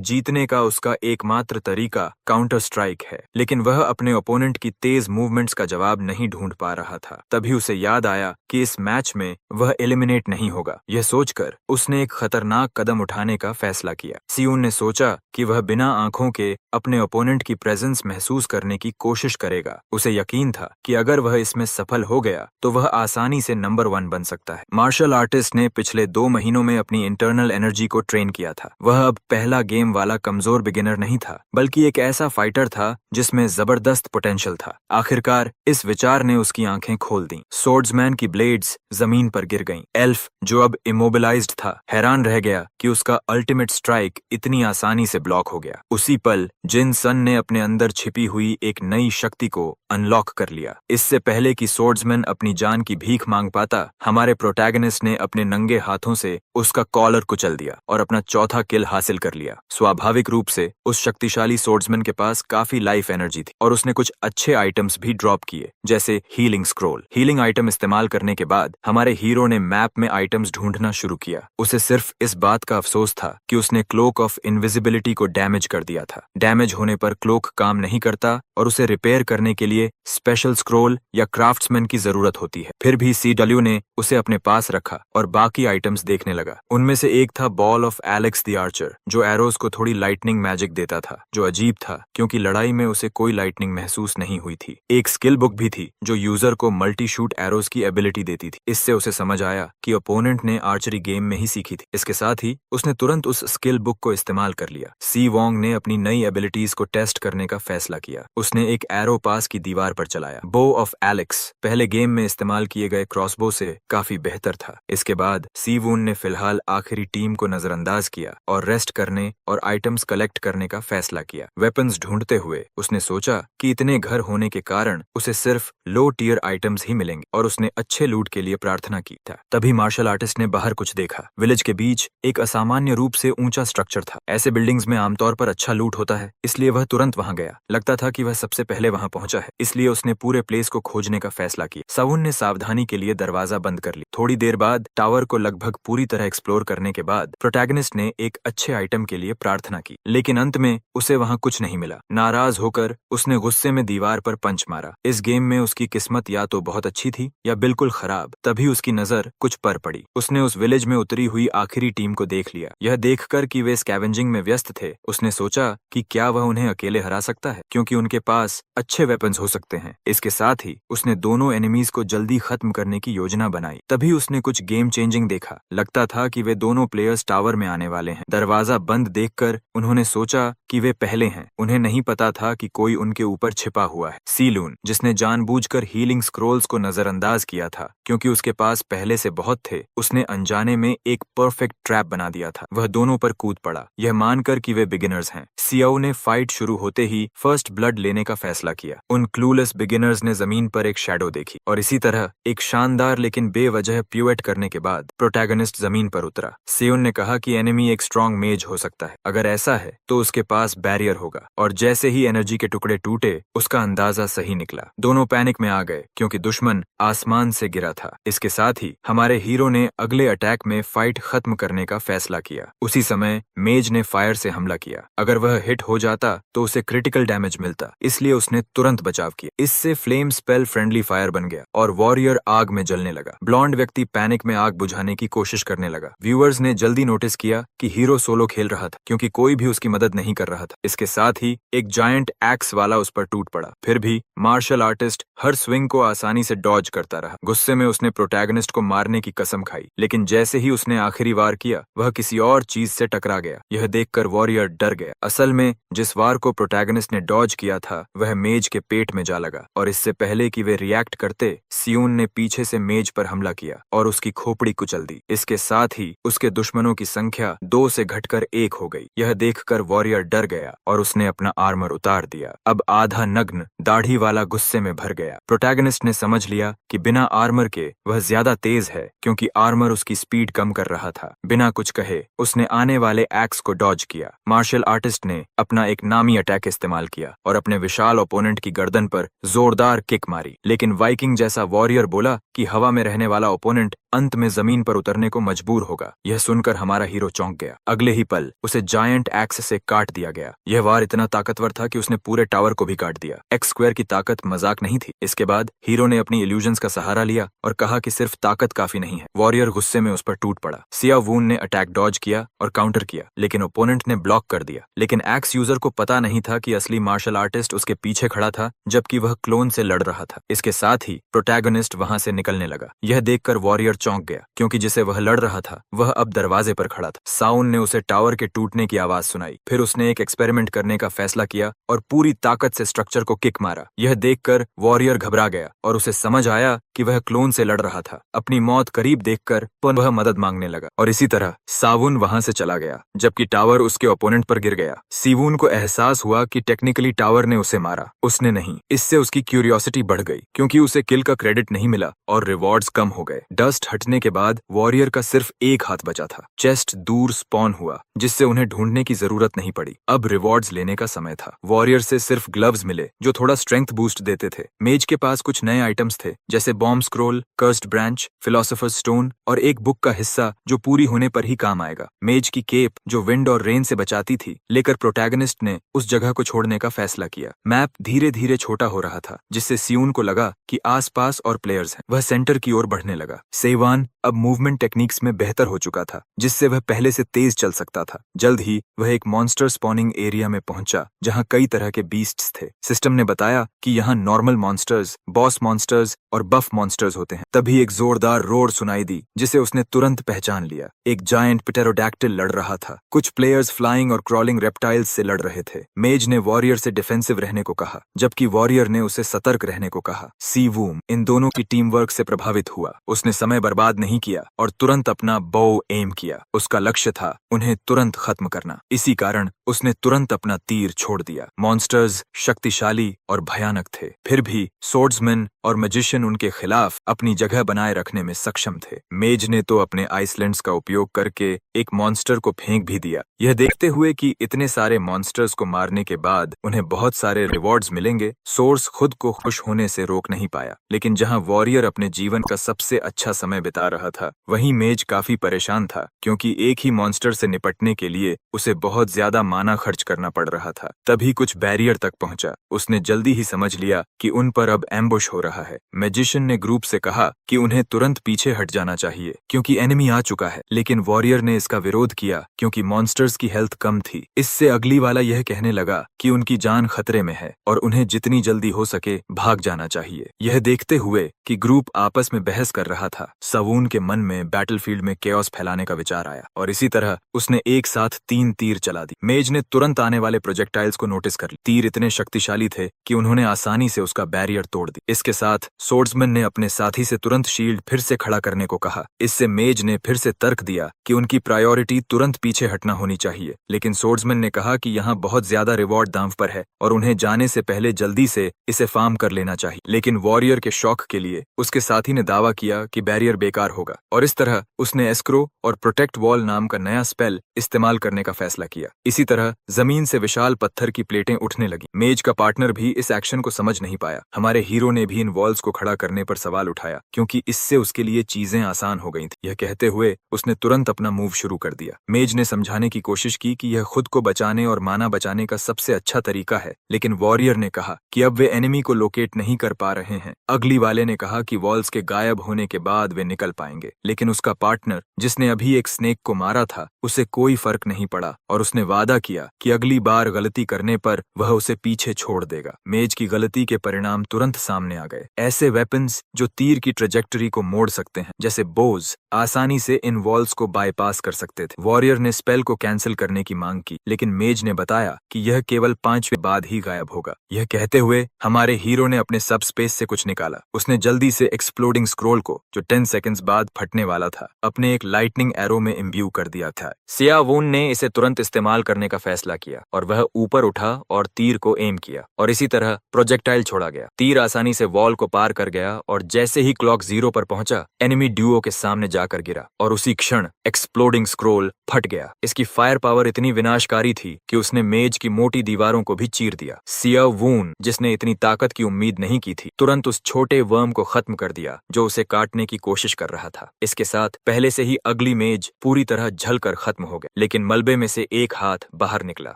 जीतने का उसका एकमात्र तरीका काउंटर स्ट्राइक है, लेकिन वह अपने ओपोनेंट की तेज मूवमेंट्स का जवाब नहीं ढूंढ पा रहा था। तभी उसे याद आया कि इस मैच में वह एलिमिनेट नहीं होगा। यह सोचकर उसने एक खतरनाक कदम उठाने का फैसला फैसला किया। सियोन ने सोचा कि वह बिना आंखों के अपने ओपोनेंट की प्रेजेंस महसूस करने की कोशिश करेगा। उसे यकीन था कि अगर वह इसमें सफल हो गया तो वह आसानी से नंबर 1 बन सकता है। मार्शल आर्टिस्ट ने पिछले 2 महीनों में अपनी इंटरनल एनर्जी को ट्रेन किया था। वह अब पहला गेम वाला कमजोर बिगिनर नहीं था, बल्कि एक ऐसा फाइटर था जिसमें जबरदस्त पोटेंशियल था। आखिरकार इस विचार ने उसकी आंखें खोल दी। सोर्ड्समैन की ब्लेड्स जमीन पर गिर गईं। एल्फ, जो अब इमोबिलाइज्ड था, हैरान रह गया कि उसका अल्टीमेट स्ट्राइक इतनी आसानी से ब्लॉक हो गया। उसी पल जिन सन ने अपने अंदर छिपी हुई एक नई शक्ति को अनलॉक कर लिया। इससे पहले कि सोर्ड्समैन अपनी जान की भीख मांग पाता, हमारे प्रोटैगनिस्ट ने अपने नंगे हाथों से उसका कॉलर कुचल दिया और अपना चौथा किल हासिल कर लिया। स्वाभाविक रूप से उस शक्तिशाली सोर्ड्समैन के पास काफी लाइफ एनर्जी थी और उसने कुछ अच्छे आइटम्स भी ड्रॉप किए, जैसे हीलिंग स्क्रोल। हीलिंग आइटम इस्तेमाल करने के बाद हमारे हीरो ने मैप में आइटम्स ढूंढना शुरू किया। उसे सिर्फ इस बात का अफसोस था कि उसने क्लोक ऑफ इनविजिबिलिटी को डैमेज कर दिया था। डैमेज होने पर क्लोक काम नहीं करता और उसे रिपेयर करने के लिए स्पेशल स्क्रोल या क्राफ्ट्समैन की जरूरत होती है। फिर भी CW ने उसे अपने पास रखा और बाकी आइटम्स देखने लगा। उनमें से एक था ball of Alex the Archer, जो एरोज को थोड़ी लाइटनिंग मैजिक देता था, जो अजीब था क्योंकि लड़ाई में उसे कोई लाइटनिंग महसूस नहीं हुई थी। एक स्किल बुक भी थी जो यूजर को मल्टी शूट एरोज की एबिलिटी देती थी। इससे उसे समझ आया कि ओपोनेंट ने आर्चरी गेम में ही सीखी थी। इसके साथ ही उसने तुरंत उस स्किल बुक को इस्तेमाल कर लिया। सी वोंग ने अपनी नई एबिलिटीज को टेस्ट करने का फैसला किया। उसने एक एरो पास की दीवार पर चलाया। बो ऑफ एलेक्स पहले गेम में इस्तेमाल किए गए क्रॉसबो से काफी बेहतर था। इसके बाद सी वून ने फिलहाल आखिरी टीम को नजरअंदाज किया और रेस्ट करने और आइटम्स कलेक्ट करने का फैसला किया। वेपन्स ढूंढते हुए उसने सोचा कि इतने घर होने के कारण उसे सिर्फ लो टियर आइटम्स ही मिलेंगे और उसने अच्छे लूट के लिए प्रार्थना की था। तभी मार्शल आर्टिस्ट ने बाहर कुछ देखा। विलेज के बीच एक असामान्य रूप से ऊंचा स्ट्रक्चर था। ऐसे बिल्डिंग्स में आमतौर पर अच्छा लूट होता है, इसलिए वह तुरंत वहां गया। लगता था कि वह सबसे पहले वहां पहुंचा है, इसलिए उसने पूरे प्लेस को खोजने का फैसला किया। सावुन ने सावधानी के लिए दरवाजा बंद कर लिया। थोड़ी देर बाद टावर को लगभग पूरी तरह एक्सप्लोर करने के बाद प्रोटैगनिस्ट ने एक अच्छे आइटम के लिए प्रार्थना की, लेकिन अंत में उसे वहां कुछ नहीं मिला। नाराज होकर उसने गुस्से में दीवार पर पंच मारा। इस गेम में उसकी किस्मत या तो बहुत अच्छी थी या बिल्कुल खराब। तभी उसकी नजर कुछ पर पड़ी। उसने उस विलेज में उतरी हुई आखिरी टीम को देख लिया। यह देखकर कि वे स्कैवेंजिंग में व्यस्त थे, उसने सोचा कि क्या वह उन्हें अकेले हरा सकता है, क्योंकि उनके पास अच्छे वेपन्स हो सकते हैं। इसके साथ ही उसने दोनों एनिमीज को जल्दी खत्म करने की योजना बनाई। तभी उसने कुछ गेम चेंजिंग देखा। लगता था कि वे दोनों प्लेयर्स टावर में आने वाले हैं। दरवाजा बंद देखकर उन्होंने सोचा कि वे पहले हैं। उन्हें नहीं पता था कि कोई उनके ऊपर छिपा हुआ है। सीलून, जिसने जानबूझकर हीलिंग स्क्रोल्स को नजरअंदाज किया था क्योंकि उसके पास पहले से बहुत थे, उसने अनजाने में एक परफेक्ट ट्रैप बना दिया था। वह दोनों पर कूद पड़ा, यह मानकर कि वे बिगिनर्स हैं। सियाओ ने फाइट शुरू होते ही फर्स्ट ब्लड लेने का फैसला किया। उन क्लूलेस बिगिनर्स ने जमीन पर एक शैडो देखी और इसी तरह एक शानदार लेकिन बेवजह प्यूएट करने के बाद प्रोटैगनिस्ट जमीन पर उतरा। सियोन ने कहा कि एनिमी एक स्ट्रॉन्ग मेज हो सकता है। अगर ऐसा है तो उसके पास बैरियर होगा, और जैसे ही एनर्जी के टुकड़े टूटे उसका अंदाजा सही निकला। दोनों पैनिक में आ गए क्योंकि दुश्मन आसमान से गिरा था। इसके साथ ही हमारे हीरो ने अगले अटैक में फाइट खत्म करने का फैसला किया। उसी समय मेज ने फायर से हमला किया। अगर वह हिट हो जाता तो उसे क्रिटिकल डैमेज मिलता, इसलिए उसने तुरंत बचाव किया। इससे फ्लेम स्पेल फ्रेंडली फायर बन गया और वॉरियर आग में जलने लगा। ब्लॉन्ड व्यक्ति पैनिक में आग बुझाने की कोशिश करने लगा। व्यूअर्स ने जल्दी नोटिस किया कि हीरो सोलो खेल रहा था क्योंकि कोई भी उसकी मदद नहीं कर रहा था। इसके साथ ही एक जायंट एक्स वाला उस पर टूट पड़ा। फिर भी मार्शल आर्टिस्ट हर स्विंग को आसानी से डॉज करता रहा। गुस्से में उसने प्रोटैगनिस्ट को मारने की कसम खाई, लेकिन जैसे ही उसने आखिरी वार किया वह किसी और चीज से टकरा गया। यह देखकर वॉरियर डर गया। असल में जिस वार को प्रोटैगनिस्ट ने डॉज किया था वह मेज के पेट में जा लगा, और इससे पहले कि वे रिएक्ट करते, सियून ने पीछे से मेज पर हमला किया और उसकी खोपड़ी कुचल दी। इसके साथ ही उसके दुश्मनों की संख्या 2 से घटकर 1 हो गई। यह देखकर वॉरियर डर गया और उसने अपना आर्मर उतार दिया। अब आधा नग्न, दाढ़ी वाला गुस्से में भर गया। प्रोटैगनिस्ट ने समझ लिया कि बिना आर्मर के वह ज्यादा तेज है क्योंकि आर्मर उसकी स्पीड कम कर रहा था। बिना कुछ कहे उसने आने वाले एक्स को डॉज किया। मार्शल आर्टिस्ट ने अपना एक नामी अटैक इस्तेमाल किया और अपने विशाल ओपोनेंट की गर्दन पर जोरदार किक मारी, लेकिन वाइकिंग जैसा वॉरियर बोला कि हवा में रहने वाला ओपोनेंट अंत में जमीन पर उतरने को मजबूर होगा। यह सुनकर हमारा हीरो चौंक गया। अगले ही पल उसे जायंट एक्स से काट दिया गया। यह वार इतना ताकतवर था कि उसने पूरे टावर को भी काट दिया। एक्स स्क्वायर की ताकत मजाक नहीं थी। इसके बाद हीरो ने अपनी इल्यूजन्स का सहारा लिया और कहा कि सिर्फ ताकत काफी नहीं है। वॉरियर गुस्से में उस पर टूट पड़ा। सिया वून ने अटैक डॉज किया और काउंटर किया, लेकिन ओपोनेंट ने ब्लॉक कर दिया। लेकिन एक्स यूजर को पता नहीं था कि असली मार्शल आर्टिस्ट उसके पीछे खड़ा था, जबकि वह क्लोन से लड़ रहा था। इसके साथ ही प्रोटैगनिस्ट वहां से निकलने लगा। यह देखकर वॉरियर चौंक गया, क्योंकि जिसे वह लड़ रहा था वह अब दरवाजे पर खड़ा था। साउन ने उसे टावर के टूटने की आवाज सुनाई। फिर उसने एक एक्सपेरिमेंट करने का फैसला किया और पूरी ताकत से स्ट्रक्चर को किक मारा। यह देखकर वॉरियर घबरा गया और उसे समझ आया कि वह क्लोन से लड़ रहा था। अपनी मौत करीब देखकर वह मदद मांगने लगा और इसी तरह सावुन वहां से चला गया, जबकि टावर उसके ओपोनेंट पर गिर गया। सीवून को एहसास हुआ कि टेक्निकली टावर ने उसे मारा, उसने नहीं। इससे उसकी क्यूरियोसिटी बढ़ गई, क्योंकि उसे किल का क्रेडिट नहीं मिला और रिवॉर्ड्स कम हो गए। डस्ट हटने के बाद वॉरियर का सिर्फ एक हाथ बचा था। चेस्ट दूर स्पॉन हुआ, जिससे उन्हें ढूंढने की जरूरत नहीं पड़ी। अब रिवॉर्ड्स लेने का समय था। वॉरियर से सिर्फ ग्लव्स मिले, जो थोड़ा स्ट्रेंथ बूस्ट देते थे। मेज के पास कुछ नए आइटम्स थे, जैसे bomb scroll, cursed branch, philosopher's stone और एक बुक का हिस्सा जो पूरी होने पर ही काम आएगा। मेज की केप जो विंड और रेन से बचाती थी, लेकर प्रोटैगनिस्ट ने उस जगह को छोड़ने का फैसला किया। मैप धीरे धीरे छोटा हो रहा था, जिससे सियून को लगा कि आसपास और प्लेयर्स हैं। वह सेंटर की ओर बढ़ने लगा। सेवान अब मूवमेंट टेक्निक्स में बेहतर हो चुका था, जिससे वह पहले से तेज चल सकता था। जल्द ही वह एक मॉन्स्टर स्पॉनिंग एरिया में पहुंचा, जहां कई तरह के बीस्ट्स थे। सिस्टम ने बताया कि यहाँ नॉर्मल मॉन्स्टर्स, बॉस मॉन्स्टर्स और बफ मॉन्स्टर्स होते हैं। तभी एक जोरदार रोर सुनाई दी, जिसे उसने तुरंत पहचान लिया। एक जायंट पिटेरोडैक्टिल लड़ रहा था। कुछ प्लेयर्स फ्लाइंग और क्रॉलिंग रेप्टाइल्स से लड़ रहे थे। मेज ने वॉरियर से डिफेंसिव रहने को कहा, जबकि वॉरियर ने उसे सतर्क रहने को कहा। सी वूम इन दोनों की टीम वर्क से प्रभावित हुआ। उसने समय बर्बाद नहीं किया और तुरंत अपना बो एम किया। उसका लक्ष्य था उन्हें तुरंत खत्म करना। इसी कारण उसने तुरंत अपना तीर छोड़ दिया। मॉन्स्टर्स शक्तिशाली और भयानक थे, फिर भी सोर्ड्समैन और मैजिशियन उनके खिलाफ अपनी जगह बनाए रखने में सक्षम थे। मेज ने तो अपने आइसलैंड्स का उपयोग करके एक मॉन्स्टर को फेंक भी दिया। यह देखते हुए कि इतने सारे मॉन्स्टर्स को मारने के बाद उन्हें बहुत सारे रिवॉर्ड्स मिलेंगे, सोर्स खुद को खुश होने से रोक नहीं पाया। लेकिन जहां वॉरियर अपने जीवन का सबसे अच्छा समय बिता रहा था, वहीं मेज काफी परेशान था, क्योंकि एक ही मॉन्स्टर से निपटने के लिए उसे बहुत ज्यादा माना खर्च करना पड़ रहा था। तभी कुछ बैरियर तक पहुंचा। उसने जल्दी ही समझ लिया कि उन पर अब एम्बुश हो रहा है। मैजिशियन ने ग्रुप से कहा कि उन्हें तुरंत पीछे हट जाना चाहिए, क्योंकि एनिमी आ चुका है। लेकिन वॉरियर ने इसका विरोध किया, क्योंकि मॉन्स्टर्स की हेल्थ कम थी। इससे अगली वाला यह कहने लगा कि उनकी जान खतरे में है और उन्हें जितनी जल्दी हो सके भाग जाना चाहिए। यह देखते हुए कि ग्रुप आपस में बहस कर रहा था, सवून के मन में बैटलफील्ड में केओस फैलाने का विचार आया और इसी तरह उसने एक साथ 3 तीर चला दी। मेज ने तुरंत आने वाले प्रोजेक्टाइल्स को नोटिस कर लिया। तीर इतने शक्तिशाली थे कि उन्होंने आसानी से उसका बैरियर तोड़ दी। इसके साथ सोर्ड्समैन ने अपने साथी से तुरंत शील्ड फिर से खड़ा करने को कहा। इससे मेज ने फिर से तर्क दिया कि उनकी प्रायोरिटी तुरंत पीछे हटना होनी चाहिए। लेकिन सोर्ड्समैन ने कहा कि यहाँ बहुत ज्यादा रिवॉर्ड दांव पर है और उन्हें जाने से पहले जल्दी से इसे फार्म कर लेना चाहिए। लेकिन वॉरियर के शौक के लिए उसके साथी ने दावा किया कि बैरियर बेकार होगा और इस तरह उसने एस्क्रो और प्रोटेक्ट वॉल नाम का नया स्पेल इस्तेमाल करने का फैसला किया। इसी तरह जमीन से विशाल पत्थर की प्लेटें उठने लगी। मेज का पार्टनर भी इस एक्शन को समझ नहीं पाया। हमारे हीरो ने भी इन वॉल्स को खड़ा करने पर सवाल उठाया, क्योंकि इससे उसके लिए चीजें आसान हो गई थी। यह कहते हुए उसने तुरंत अपना मूव शुरू कर दिया। मेज ने समझाने की कोशिश की कि यह खुद को बचाने और माना बचाने का सबसे अच्छा तरीका है, लेकिन वॉरियर ने कहा कि अब वे एनिमी को लोकेट नहीं कर पा रहे हैं। अगली वाले ने कहा कि वॉल्स के गायब होने के बाद वे निकल पाएंगे, लेकिन उसका पार्टनर, जिसने अभी एक स्नेक को मारा था, उसे कोई फर्क नहीं पड़ा और उसने वादा किया कि अगली बार गलती करने पर वह उसे पीछे छोड़ देगा। मेज की गलती के परिणाम तुरंत सामने आ गए। ऐसे वेपन्स जो तीर की ट्रेजेक्टरी को मोड़ सकते हैं, जैसे बोज, आसानी से इन वॉल्स को बाईपास कर सकते थे। वॉरियर ने स्पेल को कैंसिल करने की मांग की, लेकिन मेज ने बताया कि यह केवल 5वें बाद ही गायब होगा। यह कहते हुए हमारे हीरो ने अपने सब स्पेस से कुछ निकाला। उसने जल्दी से एक्सप्लोडिंग स्क्रोल को, जो 10 सेकंड्स बाद फटने वाला था, अपने एक लाइटनिंग एरो में इम्ब्यू कर दिया था। सिया वून ने इसे तुरंत इस्तेमाल करने का फैसला किया और वह ऊपर उठा और तीर को एम किया और इसी तरह प्रोजेक्टाइल छोड़ा गया। तीर आसानी से वॉल को पार कर गया और जैसे ही क्लॉक 0 पर पहुंचा, एनिमी ड्यूओ के सामने जाकर गिरा और उसी क्षण एक्सप्लोडिंग स्क्रोल फट गया। इसकी फायर पावर इतनी विनाशकारी थी कि उसने मेज की मोटी दीवारों को भी चीर दिया। सिया वून, जिसने इतनी ताकत की उम्मीद नहीं की थी, तुरंत उस छोटे वर्म को खत्म कर दिया जो उसे काटने की कोशिश कर रहा था। इसके साथ पहले से ही अगली मेज पूरी तरह जलकर खत्म हो गई, लेकिन मलबे में से एक हाथ बाहर निकला।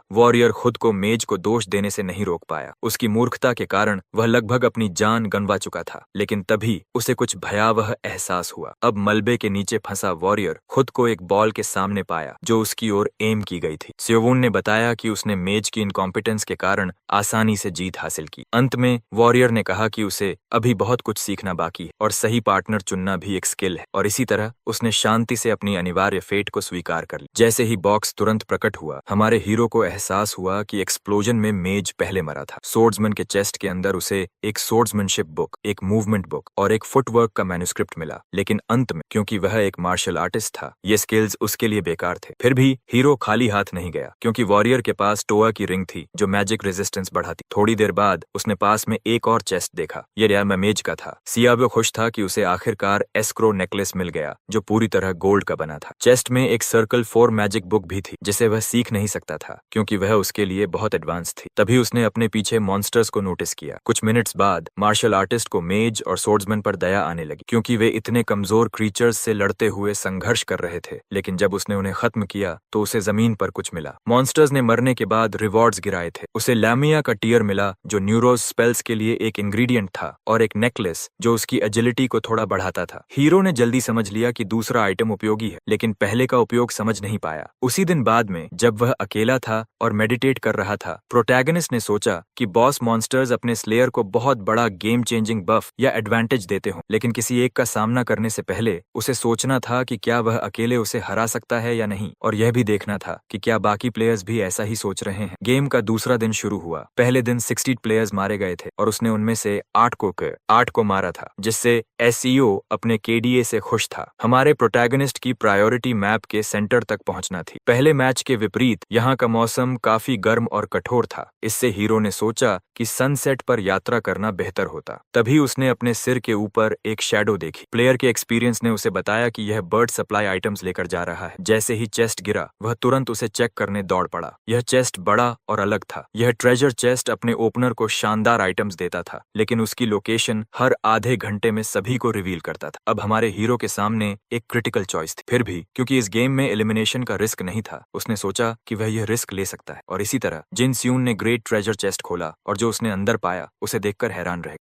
वॉरियर खुद को मेज को दोष देने से नहीं रोक पाया। उसकी मूर्खता के कारण वह लगभग अपनी जान गंवा चुका था, लेकिन तभी उसे कुछ भयावह एहसास हुआ। अब मलबे के नीचे फंसा वॉरियर खुद को एक बॉल के सामने पाया जो उसकी ओर एम की गई थी। सियोवून ने बताया कि उसने मेज की इनकॉम्पिटेंस के कारण आसानी से जीत हासिल की। अंत में वॉरियर ने कहा कि उसे अभी बहुत कुछ सीखना बाकी है और सही पार्टनर चुनना भी एक स्किल है, और इसी तरह उसने शांति से अपनी अनिवार्य फेट को स्वीकार कर लिया। जैसे ही बॉक्स तुरंत प्रकट हुआ, हमारे हीरो को एहसास हुआ कि एक्सप्लोजन में मेज पहले मरा था। सोर्ड्समैन के चेस्ट के अंदर उसे एक सोर्ड्समैनशिप बुक, एक मूवमेंट बुक और एक फुटवर्क का मैन्युस्क्रिप्ट मिला, लेकिन अंत में क्योंकि वह एक मार्शल आर्टिस्ट था, ये स्किल्स उसके लिए बेकार थे। फिर भी हीरो खाली हाथ नहीं गया, क्योंकि वॉरियर के पास टोआ की रिंग थी जो मैजिक रेजिस्टेंस बढ़ाती। थोड़ी देर बाद उसने पास में एक और चेस्ट देखा। ये मेज का था। सियाबो खुश था कि उसे आखिरकार एस्क्रो नेकलेस मिल गया जो पूरी तरह गोल्ड का बना था। चेस्ट में एक सर्कल 4 मैजिक बुक भी थी जिसे वह सीख नहीं सकता था क्योंकि वह उसके लिए बहुत एडवांस थी। तभी उसने अपने पीछे मॉन्स्टर्स को नोटिस किया। कुछ मिनट्स बाद मार्शल आर्टिस्ट को मेज और सोर्ड्समैन पर दया आने लगी क्योंकि वे इतने कमजोर क्रीचर्स से लड़ते हुए संघर्ष कर रहे थे, लेकिन जब उसने उन्हें खत्म किया तो उसे जमीन पर कुछ मिला। मॉन्स्टर्स ने मरने के बाद रिवॉर्ड्स गिराए थे। उसे लैमिया का टीयर मिला जो न्यूरोज स्पेल्स के लिए एक इंग्रेडिएंट था, और एक नेकलेस जो उसकी एजिलिटी को थोड़ा बढ़ाता था। हीरो ने जल्दी समझ लिया कि दूसरा आइटम उपयोगी है, लेकिन पहले का उपयोग समझ नहीं पाया। उसी दिन बाद में जब वह अकेला था और मेडिटेट कर रहा था, प्रोटैगनिस्ट ने सोचा कि बॉस मॉन्स्टर्स अपने स्लेयर को बहुत बड़ा गेम चेंजिंग बफ या एडवांटेज देते हों, लेकिन किसी एक का सामना करने से पहले उसे सोचना था कि क्या वह अकेले उसे हरा सकता है या नहीं, और यह भी देखना था कि क्या बाकी प्लेयर्स भी ऐसा ही सोच रहे हैं। गेम का दूसरा दिन शुरू हुआ। पहले दिन 60 प्लेयर्स मारे गए थे और उसने उनमें से 8 को मारा था, जिससे एसईओ अपने केडीए से खुश था। हमारे प्रोटैगनिस्ट की प्रायोरिटी मैप के सेंटर तक पहुंचना थी। पहले मैच के विपरीत यहाँ का मौसम काफी गर्म और कठोर था। इससे हीरो ने सोचा कि सनसेट पर यात्रा करना बेहतर होता। तभी उसने अपने सिर के ऊपर एक शैडो देखी। प्लेयर के एक्सपीरियंस ने उसे बताया कि यह बर्ड सप्लाई आइटम्स लेकर जा रहा है। जैसे ही चेस्ट गिरा, वह तुरंत उसे चेक करने दौड़ पड़ा। यह चेस्ट बड़ा और अलग था। यह ट्रेजर चेस्ट अपने ओपनर को शानदार आइटम्स देता था, लेकिन उसकी लोकेशन हर आधे घंटे में सभी को रिवील करता था। अब हमारे हीरो के सामने एक क्रिटिकल चॉइस थी। फिर भी क्योंकि इस गेम में एलिमिनेशन का रिस्क नहीं था, उसने सोचा कि वह यह रिस्क ले सकता है, और इसी तरह जिन स्यून ने ग्रेट ट्रेजर चेस्ट खोला और जो उसने अंदर पाया उसे देखकर हैरान रह